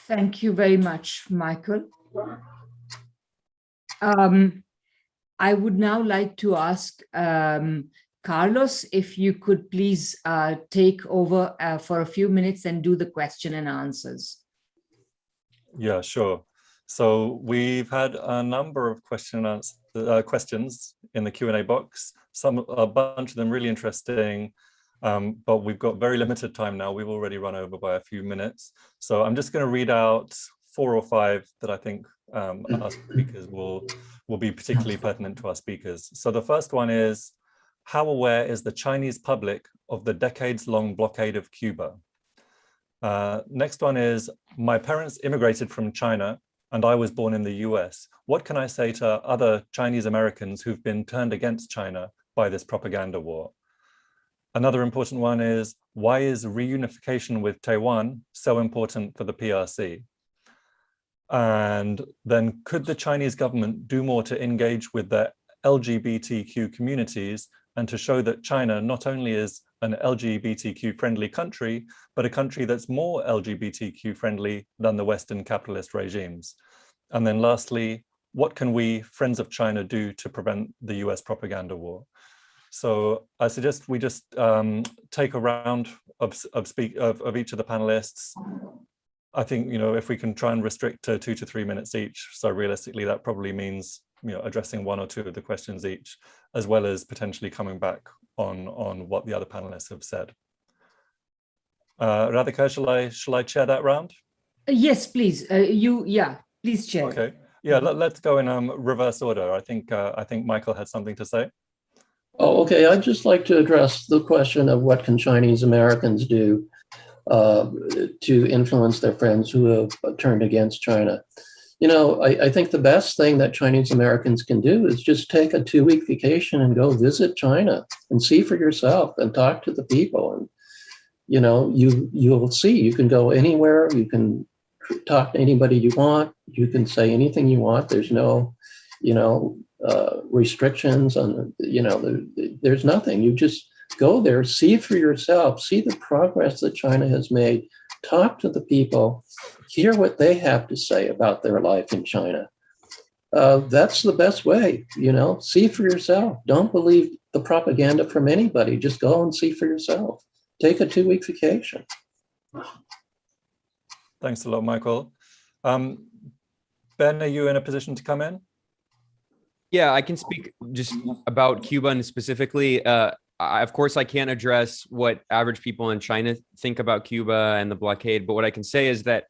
Thank you very much, Michael. I would now like to ask Carlos if you could please take over for a few minutes and do the question and answers. Yeah, sure. So we've had a number of question and questions in the Q&A box. A bunch of them really interesting, but we've got very limited time now. We've already run over by a few minutes. So I'm just going to read out 4 or 5 that I think our speakers will be particularly pertinent to our speakers. So the first one is, how aware is the Chinese public of the decades-long blockade of Cuba? Next one is, my parents immigrated from China and I was born in the US. What can I say to other Chinese Americans who've been turned against China by this propaganda war? Another important one is, why is reunification with Taiwan so important for the PRC? And then, could the Chinese government do more to engage with the LGBTQ communities and to show that China not only is an LGBTQ friendly country, but a country that's more LGBTQ friendly than the Western capitalist regimes? And then lastly, what can we, Friends of China, do to prevent the US propaganda war? So I suggest we just take a round of each of the panelists. I think, if we can try and restrict to 2 to 3 minutes each. So realistically, that probably means, addressing 1 or 2 of the questions each, as well as potentially coming back on what the other panelists have said. Radhika, shall I chair that round? Yes, please. Please chair. Okay. Yeah, let's go in reverse order. I think Michael had something to say. Oh, okay. I'd just like to address the question of what can Chinese Americans do to influence their friends who have turned against China. I think the best thing that Chinese Americans can do is just take a 2-week vacation and go visit China and see for yourself and talk to the people. And, you'll see, you can go anywhere, you can talk to anybody you want, you can say anything you want. There's no, restrictions on, there's nothing. You just go there, see for yourself, see the progress that China has made, talk to the people, hear what they have to say about their life in China. That's the best way, see for yourself. Don't believe the propaganda from anybody. Just go and see for yourself. Take a 2-week vacation. Thanks a lot, Michael. Ben, are you in a position to come in? Yeah, I can speak just about Cuba and specifically. Of course, I can't address what average people in China think about Cuba and the blockade, but what I can say is that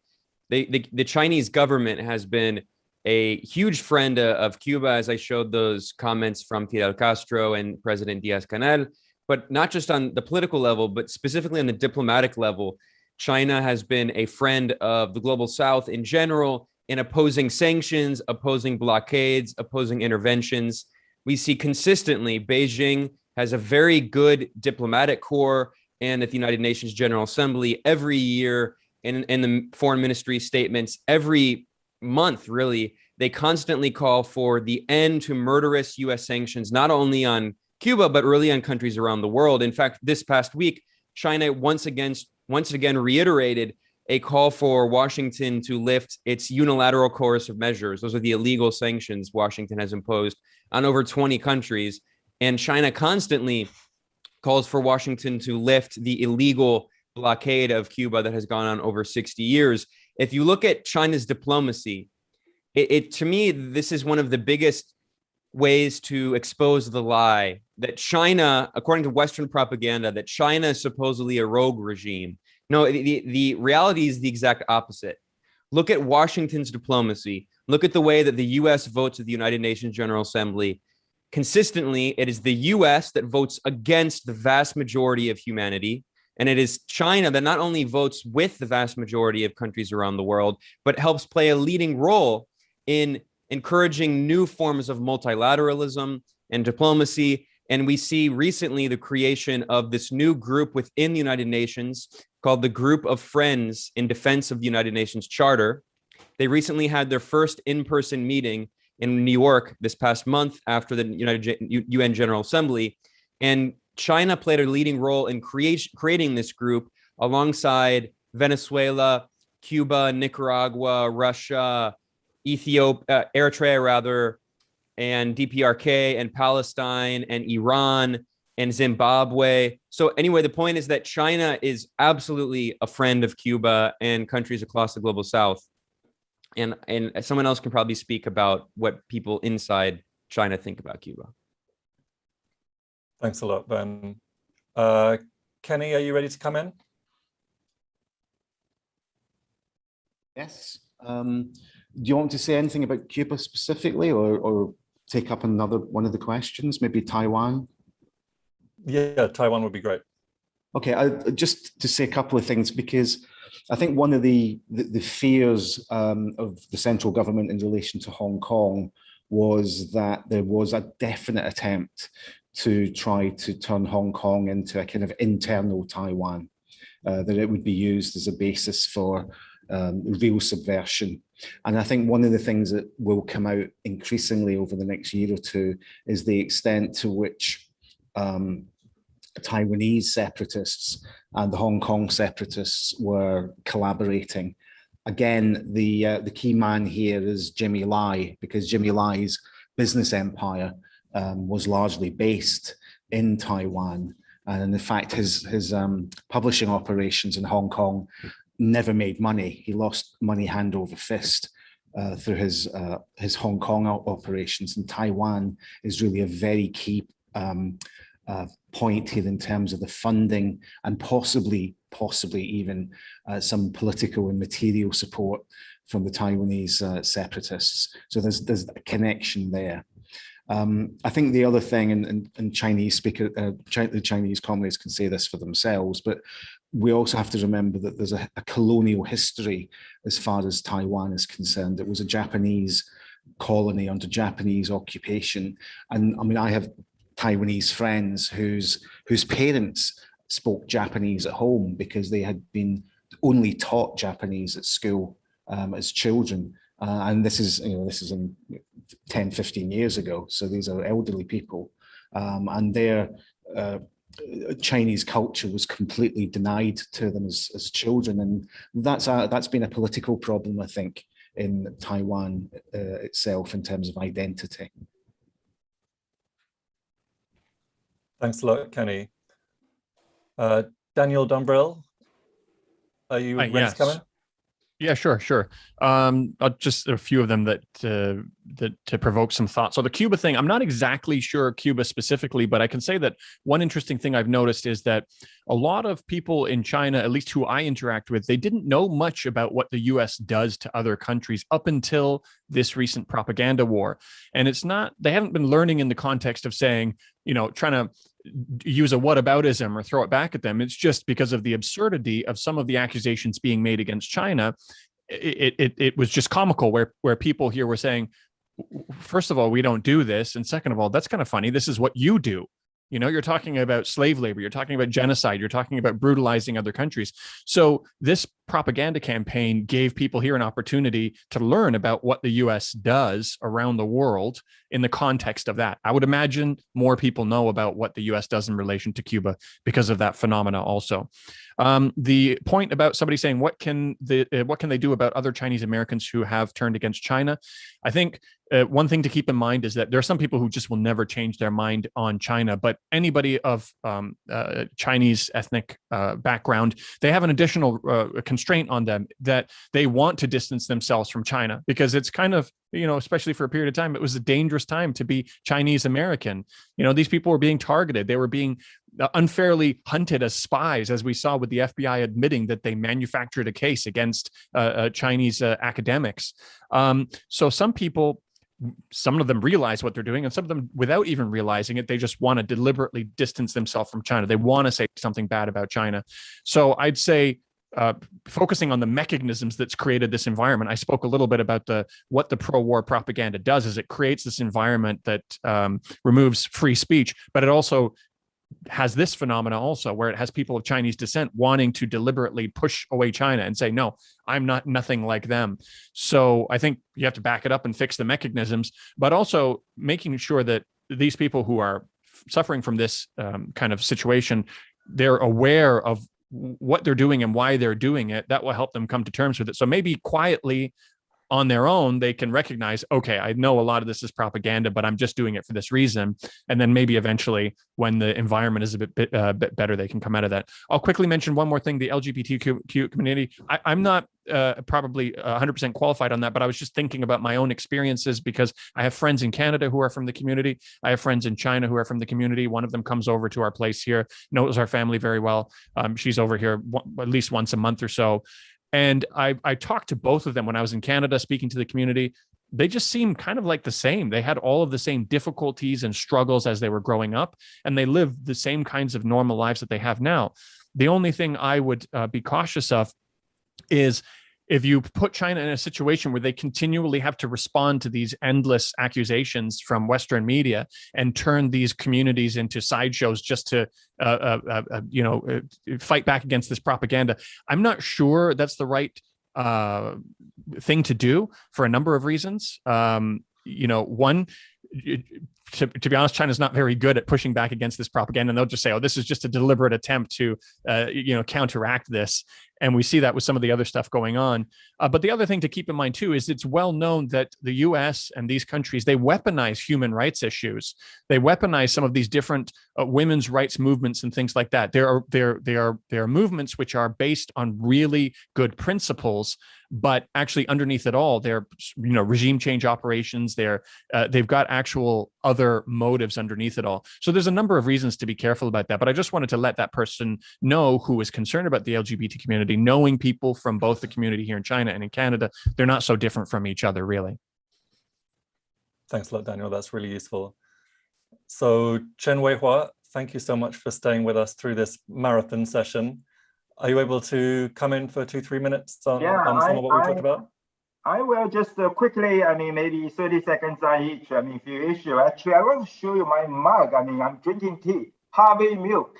the Chinese government has been a huge friend of Cuba, as I showed those comments from Fidel Castro and President Diaz-Canel, but not just on the political level, but specifically on the diplomatic level. China has been a friend of the global South in general in opposing sanctions, opposing blockades, opposing interventions. We see consistently Beijing has a very good diplomatic corps, and at the United Nations General Assembly every year in the foreign ministry statements, every month, really, they constantly call for the end to murderous US sanctions, not only on Cuba, but really on countries around the world. In fact, this past week, China once again reiterated a call for Washington to lift its unilateral coercive measures. Those are the illegal sanctions Washington has imposed on over 20 countries. And China constantly calls for Washington to lift the illegal blockade of Cuba that has gone on over 60 years. If you look at China's diplomacy, to me, this is one of the biggest ways to expose the lie that China, according to Western propaganda, that China is supposedly a rogue regime. No, the reality is the exact opposite. Look at Washington's diplomacy. Look at the way that the US votes at the United Nations General Assembly. Consistently, it is the US that votes against the vast majority of humanity. And it is China that not only votes with the vast majority of countries around the world, but helps play a leading role in encouraging new forms of multilateralism and diplomacy. And we see recently the creation of this new group within the United Nations called the Group of Friends in Defense of the United Nations Charter. They recently had their first in-person meeting in New York this past month after the UN General Assembly. And China played a leading role in creating this group alongside Venezuela, Cuba, Nicaragua, Russia, Eritrea, and DPRK, and Palestine, and Iran, and Zimbabwe. So anyway, the point is that China is absolutely a friend of Cuba and countries across the global South. And someone else can probably speak about what people inside China think about Cuba? Thanks a lot, Ben. Kenny, are you ready to come in? Yes. Do you want to say anything about Cuba specifically, or take up another one of the questions, maybe Taiwan? Yeah, Taiwan would be great. Okay, just to say a couple of things, because I think one of the fears of the central government in relation to Hong Kong was that there was a definite attempt to try to turn Hong Kong into a kind of internal Taiwan, that it would be used as a basis for real subversion. And I think one of the things that will come out increasingly over the next year or two is the extent to which Taiwanese separatists and the Hong Kong separatists were collaborating. Again, the key man here is Jimmy Lai, because Jimmy Lai's business empire was largely based in Taiwan. And in fact, his publishing operations in Hong Kong never made money. He lost money hand over fist through his Hong Kong operations. And Taiwan is really a very key point here in terms of the funding and possibly even some political and material support from the Taiwanese separatists. So there's a connection there. I think the other thing, and Chinese speaker, the Chinese communists can say this for themselves, but we also have to remember that there's a colonial history as far as Taiwan is concerned. It was a Japanese colony under Japanese occupation. And I mean, I have Taiwanese friends whose parents spoke Japanese at home because they had been only taught Japanese at school as children. And this is in 10, 15 years ago. So these are elderly people, and their Chinese culture was completely denied to them as children. And that's been a political problem, I think, in Taiwan itself in terms of identity. Thanks a lot, Kenny. Daniel Dumbrill, are you ready to come in? Yeah, sure. Just a few of them that to provoke some thought. So the Cuba thing, I'm not exactly sure Cuba specifically, but I can say that one interesting thing I've noticed is that a lot of people in China, at least who I interact with, they didn't know much about what the US does to other countries up until this recent propaganda war. And they haven't been learning in the context of saying, trying to use a whataboutism or throw it back at them. It's just because of the absurdity of some of the accusations being made against China. It was just comical where people here were saying, first of all, we don't do this. And second of all, that's kind of funny. This is what you do. You're talking about slave labor. You're talking about genocide. You're talking about brutalizing other countries. So this propaganda campaign gave people here an opportunity to learn about what the US does around the world in the context of that. I would imagine more people know about what the US does in relation to Cuba because of that phenomena also. The point about somebody saying, what can they do about other Chinese Americans who have turned against China? I think one thing to keep in mind is that there are some people who just will never change their mind on China, but anybody of Chinese ethnic background, they have an additional constraint on them that they want to distance themselves from China because it's kind of, especially for a period of time, it was a dangerous time to be Chinese American. These people were being targeted. They were being unfairly hunted as spies, as we saw with the FBI admitting that they manufactured a case against Chinese academics. So some of them realize what they're doing, and some of them, without even realizing it, they just want to deliberately distance themselves from China. They want to say something bad about China. So I'd say focusing on the mechanisms that's created this environment. I spoke a little bit about what the pro-war propaganda does is it creates this environment that removes free speech, but it also has this phenomena also where it has people of Chinese descent wanting to deliberately push away China and say, no, I'm nothing like them. So I think you have to back it up and fix the mechanisms, but also making sure that these people who are suffering from this kind of situation, they're aware of what they're doing and why they're doing it. That will help them come to terms with it. So maybe quietly on their own, they can recognize, okay, I know a lot of this is propaganda, but I'm just doing it for this reason. And then maybe eventually when the environment is a bit better, they can come out of that. I'll quickly mention one more thing, the LGBTQ community. I'm not probably 100% qualified on that, but I was just thinking about my own experiences because I have friends in Canada who are from the community. I have friends in China who are from the community. One of them comes over to our place here, knows our family very well. She's over here at least once a month or so. And I talked to both of them when I was in Canada speaking to the community. They just seem kind of like the same. They had all of the same difficulties and struggles as they were growing up, and they lived the same kinds of normal lives that they have now. The only thing I would be cautious of is if you put China in a situation where they continually have to respond to these endless accusations from Western media and turn these communities into sideshows just to, fight back against this propaganda, I'm not sure that's the right thing to do for a number of reasons. One, to be honest, China's not very good at pushing back against this propaganda, and they'll just say, "Oh, this is just a deliberate attempt to, counteract this." And we see that with some of the other stuff going on. But the other thing to keep in mind too is it's well known that the U.S. and these countries, they weaponize human rights issues. They weaponize some of these different women's rights movements and things like that. There are movements which are based on really good principles, but actually underneath it all, they're regime change operations. They've got actual other motives underneath it all. So there's a number of reasons to be careful about that. But I just wanted to let that person know who is concerned about the LGBT community, knowing people from both the community here in China and in Canada, they're not so different from each other, really. Thanks a lot, Daniel. That's really useful. So Chen Weihua, thank you so much for staying with us through this marathon session. Are you able to come in for 2-3 minutes on some of what we talked about? I will just quickly, maybe 30 seconds on each, few issues. Actually, I want to show you my mug. I'm drinking tea, Harvey milk.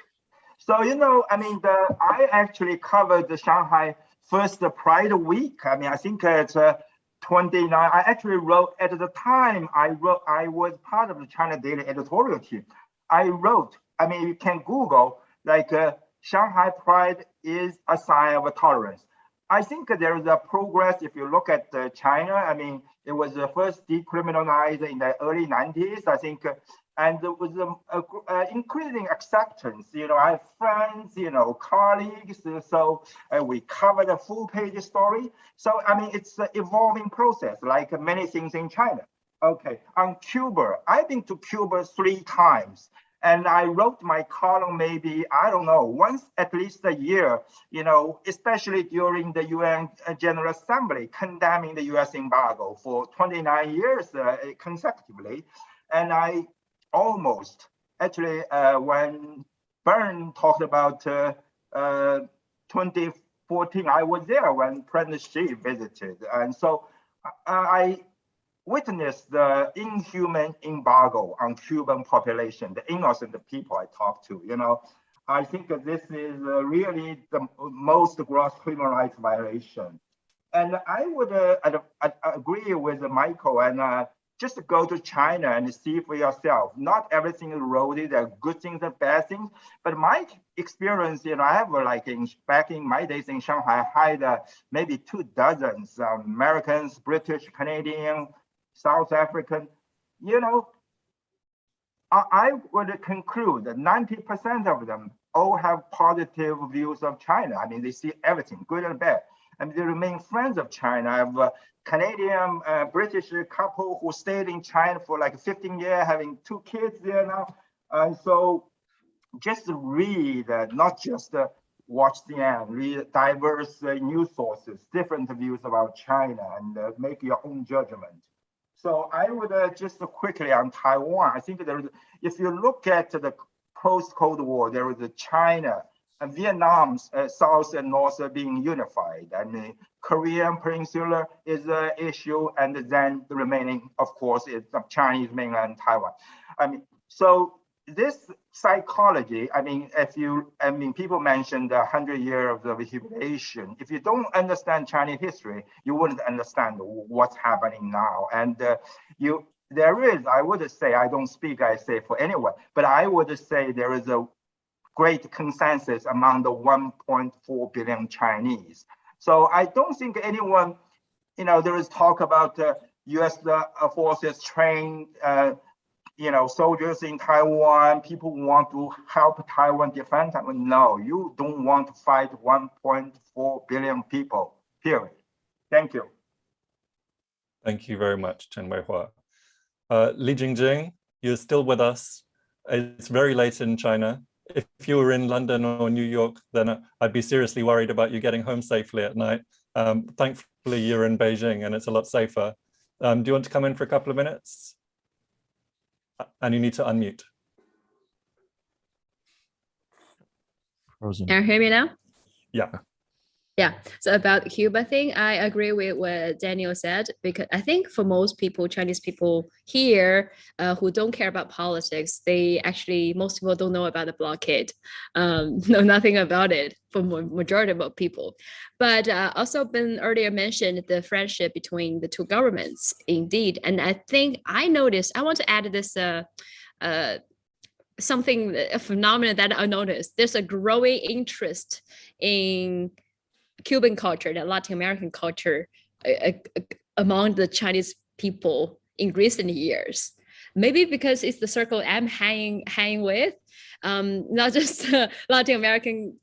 So, I actually covered the Shanghai first Pride Week. I think it's 29. I actually wrote at the time, I was part of the China Daily editorial team. I wrote, you can Google, Shanghai Pride is a sign of tolerance. I think there is a progress. If you look at China, it was first decriminalized in the early 90s, I think, and there was increasing acceptance. I have friends, colleagues, so we covered a full page story. So, it's an evolving process, like many things in China. Okay, on Cuba, I've been to Cuba 3 times. And I wrote my column maybe, I don't know, once at least a year, especially during the UN General Assembly, condemning the US embargo for 29 years consecutively. And I almost, actually, when Bern talked about 2014, I was there when President Xi visited. And so I witnessed the inhuman embargo on Cuban population, the innocent people I talked to. I think that this is really the most gross human rights violation. And I would agree with Michael and just go to China and see for yourself. Not everything is rosy. There are good things and bad things. But my experience, I have back in my days in Shanghai, I had maybe 24 Americans, British, Canadian, South African, I would conclude that 90% of them all have positive views of China. They see everything, good and bad. They remain friends of China. I have a Canadian, British couple who stayed in China for 15 years, having 2 kids there now. And so just read, not just watch CNN, read diverse news sources, different views about China, and make your own judgment. So I would just quickly on Taiwan. I think if you look at the post-Cold War, there was China and Vietnam, South and North being unified. And the Korean Peninsula is an issue. And then the remaining, of course, is the Chinese mainland Taiwan. So this psychology, people mentioned 100 years of humiliation. If you don't understand Chinese history, you wouldn't understand what's happening now. And there is, I would say, I don't speak, I say for anyone, but I would say there is a great consensus among the 1.4 billion Chinese. So I don't think anyone there is talk about U.S. forces train, soldiers in Taiwan. People want to help Taiwan defend Taiwan. No, you don't want to fight 1.4 billion people, period. Thank you. Thank you very much, Chen Weihua. Li Jingjing, you're still with us. It's very late in China. If you were in London or New York, then I'd be seriously worried about you getting home safely at night. Thankfully, you're in Beijing and it's a lot safer. Do you want to come in for a couple of minutes? And you need to unmute. Can you hear me now? Yeah. Yeah, so about the Cuba thing, I agree with what Daniel said, because I think for most people, Chinese people here who don't care about politics, most people don't know about the blockade, know nothing about it for majority of people. But also been earlier mentioned the friendship between the two governments, indeed. And I think I noticed, I want to add this a phenomenon that I noticed. There's a growing interest in Cuban culture and Latin American culture among the Chinese people in recent years. Maybe because it's the circle I'm hanging with, not just Latin American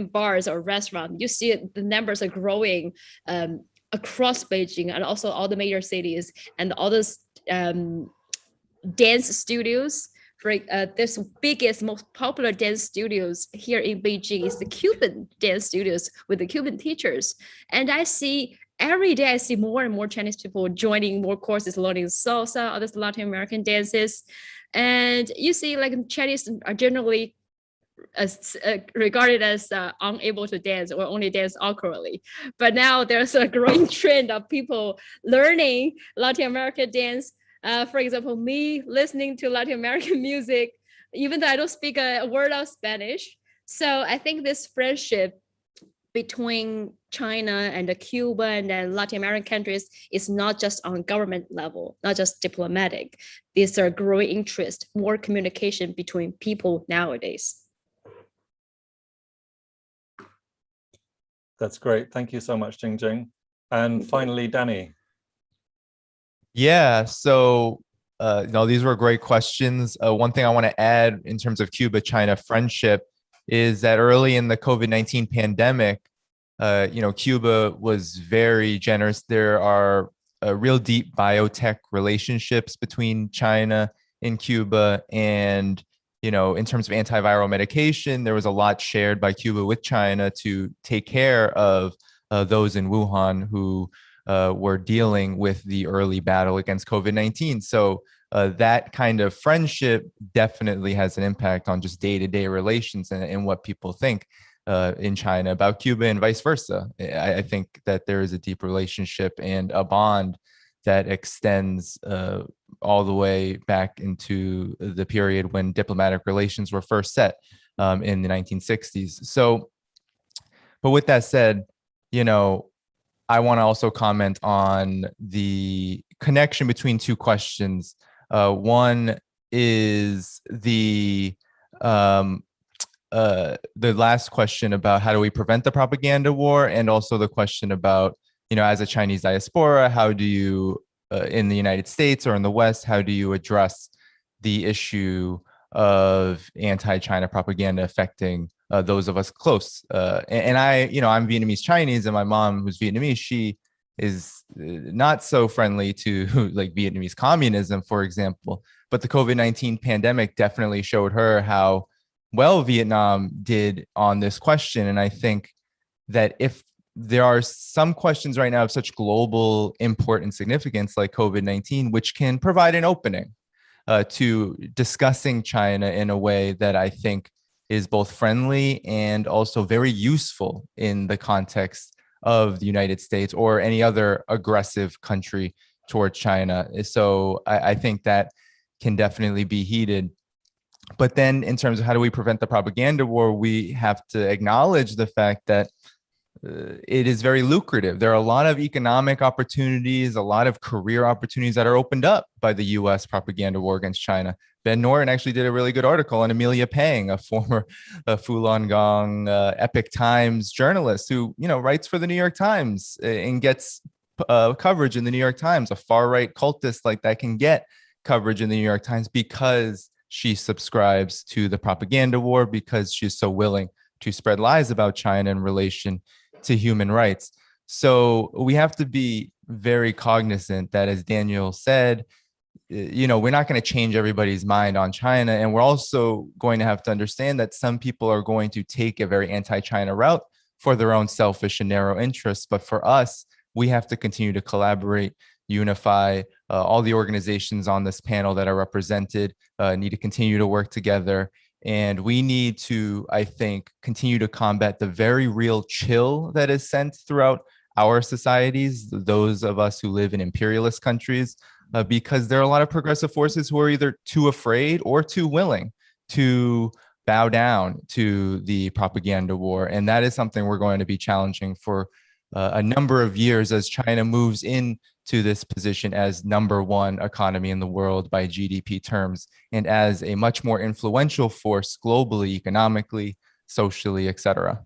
bars or restaurants. You see the numbers are growing across Beijing and also all the major cities and all those dance studios. For this biggest, most popular dance studios here in Beijing is the Cuban dance studios with the Cuban teachers. And every day I see more and more Chinese people joining more courses, learning salsa, other Latin American dances. And you see like Chinese are generally regarded as unable to dance or only dance awkwardly. But now there's a growing trend of people learning Latin American dance. For example, me listening to Latin American music, even though I don't speak a word of Spanish. So I think this friendship between China and the Cuba and then Latin American countries is not just on government level, not just diplomatic. These are growing interest, more communication between people nowadays. That's great. Thank you so much, Jingjing. And finally, Danny. Yeah, so these were great questions. One thing I want to add in terms of Cuba-China friendship is that early in the COVID-19 pandemic, Cuba was very generous. There are real deep biotech relationships between China and Cuba. And, in terms of antiviral medication, there was a lot shared by Cuba with China to take care of those in Wuhan who were dealing with the early battle against COVID-19. So that kind of friendship definitely has an impact on just day-to-day relations and what people think in China about Cuba and vice versa. I think that there is a deep relationship and a bond that extends all the way back into the period when diplomatic relations were first set in the 1960s. So, but with that said, I want to also comment on the connection between two questions. One is the last question about how do we prevent the propaganda war, and also the question about, as a Chinese diaspora, how do you, in the United States or in the West, how do you address the issue of anti-China propaganda affecting those of us close. And I'm Vietnamese Chinese, and my mom, who's Vietnamese, she is not so friendly to like Vietnamese communism, for example. But the COVID-19 pandemic definitely showed her how well Vietnam did on this question. And I think that if there are some questions right now of such global import and significance like COVID-19, which can provide an opening to discussing China in a way that I think is both friendly and also very useful in the context of the United States or any other aggressive country toward China. So I think that can definitely be heated. But then in terms of how do we prevent the propaganda war, we have to acknowledge the fact that it is very lucrative. There are a lot of economic opportunities, a lot of career opportunities that are opened up by the US propaganda war against China. Ben Norton actually did a really good article on Amelia Pang, a former Falun Gong Epoch Times journalist who, writes for the New York Times and gets coverage in the New York Times. A far-right cultist like that can get coverage in the New York Times because she subscribes to the propaganda war, because she's so willing to spread lies about China in relation to human rights. So we have to be very cognizant that, as Daniel said, we're not going to change everybody's mind on China. And we're also going to have to understand that some people are going to take a very anti-China route for their own selfish and narrow interests. But for us, we have to continue to collaborate, unify. All the organizations on this panel that are represented need to continue to work together. And we need to, I think, continue to combat the very real chill that is sent throughout our societies, those of us who live in imperialist countries, because there are a lot of progressive forces who are either too afraid or too willing to bow down to the propaganda war. And that is something we're going to be challenging for a number of years as China moves into this position as #1 economy in the world by GDP terms, and as a much more influential force globally, economically, socially, etc.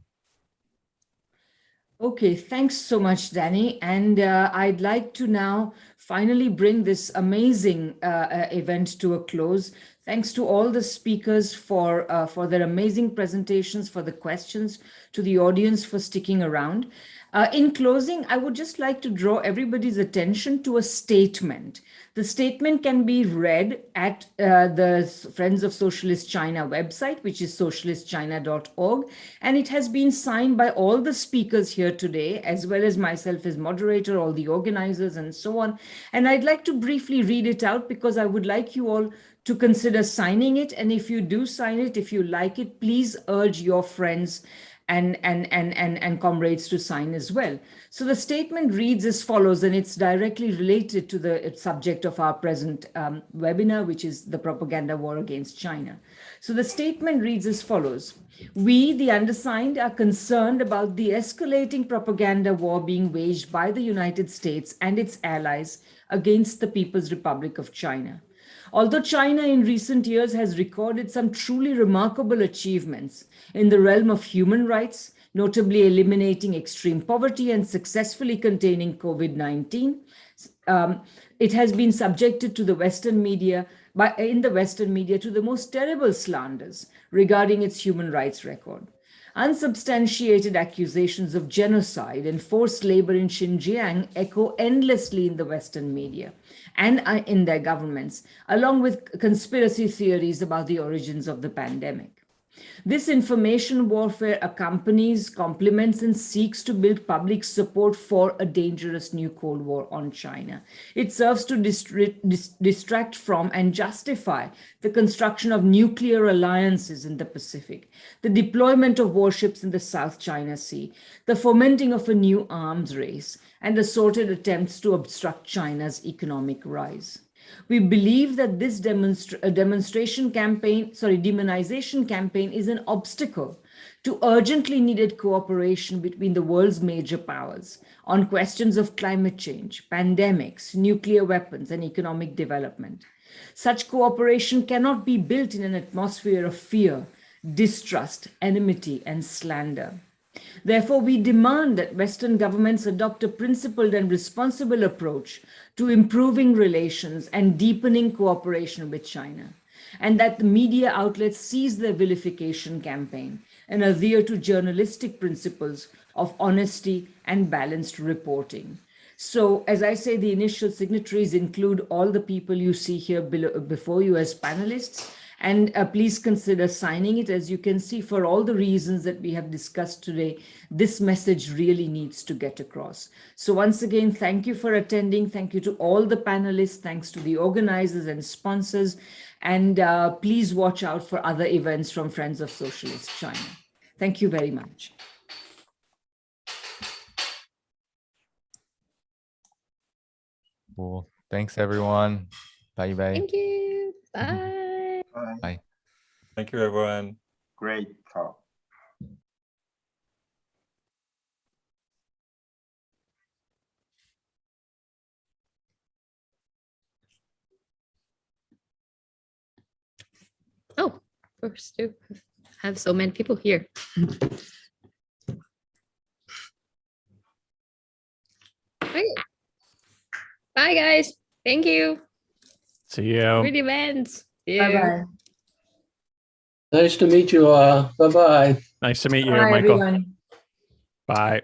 Okay, thanks so much, Danny. And I'd like to now finally bring this amazing event to a close. Thanks to all the speakers for their amazing presentations, for the questions, to the audience for sticking around. In closing, I would just like to draw everybody's attention to a statement. The statement can be read at the Friends of Socialist China website, which is socialistchina.org. And it has been signed by all the speakers here today, as well as myself as moderator, all the organizers and so on. And I'd like to briefly read it out because I would like you all to consider signing it. And if you do sign it, if you like it, please urge your friends and comrades to sign as well. So the statement reads as follows, and it's directly related to the subject of our present webinar, which is the propaganda war against China. So the statement reads as follows. We, the undersigned, are concerned about the escalating propaganda war being waged by the United States and its allies against the People's Republic of China. Although China in recent years has recorded some truly remarkable achievements in the realm of human rights, notably eliminating extreme poverty and successfully containing COVID-19, it has been subjected to the Western media, to the most terrible slanders regarding its human rights record. Unsubstantiated accusations of genocide and forced labor in Xinjiang echo endlessly in the Western media and in their governments, along with conspiracy theories about the origins of the pandemic. This information warfare accompanies, complements, and seeks to build public support for a dangerous new Cold War on China. It serves to distract from and justify the construction of nuclear alliances in the Pacific, the deployment of warships in the South China Sea, the fomenting of a new arms race, and assorted attempts to obstruct China's economic rise. We believe that this demonization campaign is an obstacle to urgently needed cooperation between the world's major powers on questions of climate change, pandemics, nuclear weapons, and economic development. Such cooperation cannot be built in an atmosphere of fear, distrust, enmity, and slander. Therefore, we demand that Western governments adopt a principled and responsible approach to improving relations and deepening cooperation with China, and that the media outlets cease their vilification campaign and adhere to journalistic principles of honesty and balanced reporting. So, as I say, the initial signatories include all the people you see here before you as panelists. And please consider signing it. As you can see, for all the reasons that we have discussed today, this message really needs to get across. So once again, thank you for attending. Thank you to all the panelists. Thanks to the organizers and sponsors. And please watch out for other events from Friends of Socialist China. Thank you very much. Cool. Thanks, everyone. Bye-bye. Thank you. Bye. Bye. Thank you, everyone. Great talk. Oh, of course, to have so many people here. Okay. Bye, guys. Thank you. See you. Good events. See you. Bye-bye. Nice to meet you all. Bye-bye. Nice to meet you, Bye, Michael. everyone. Bye.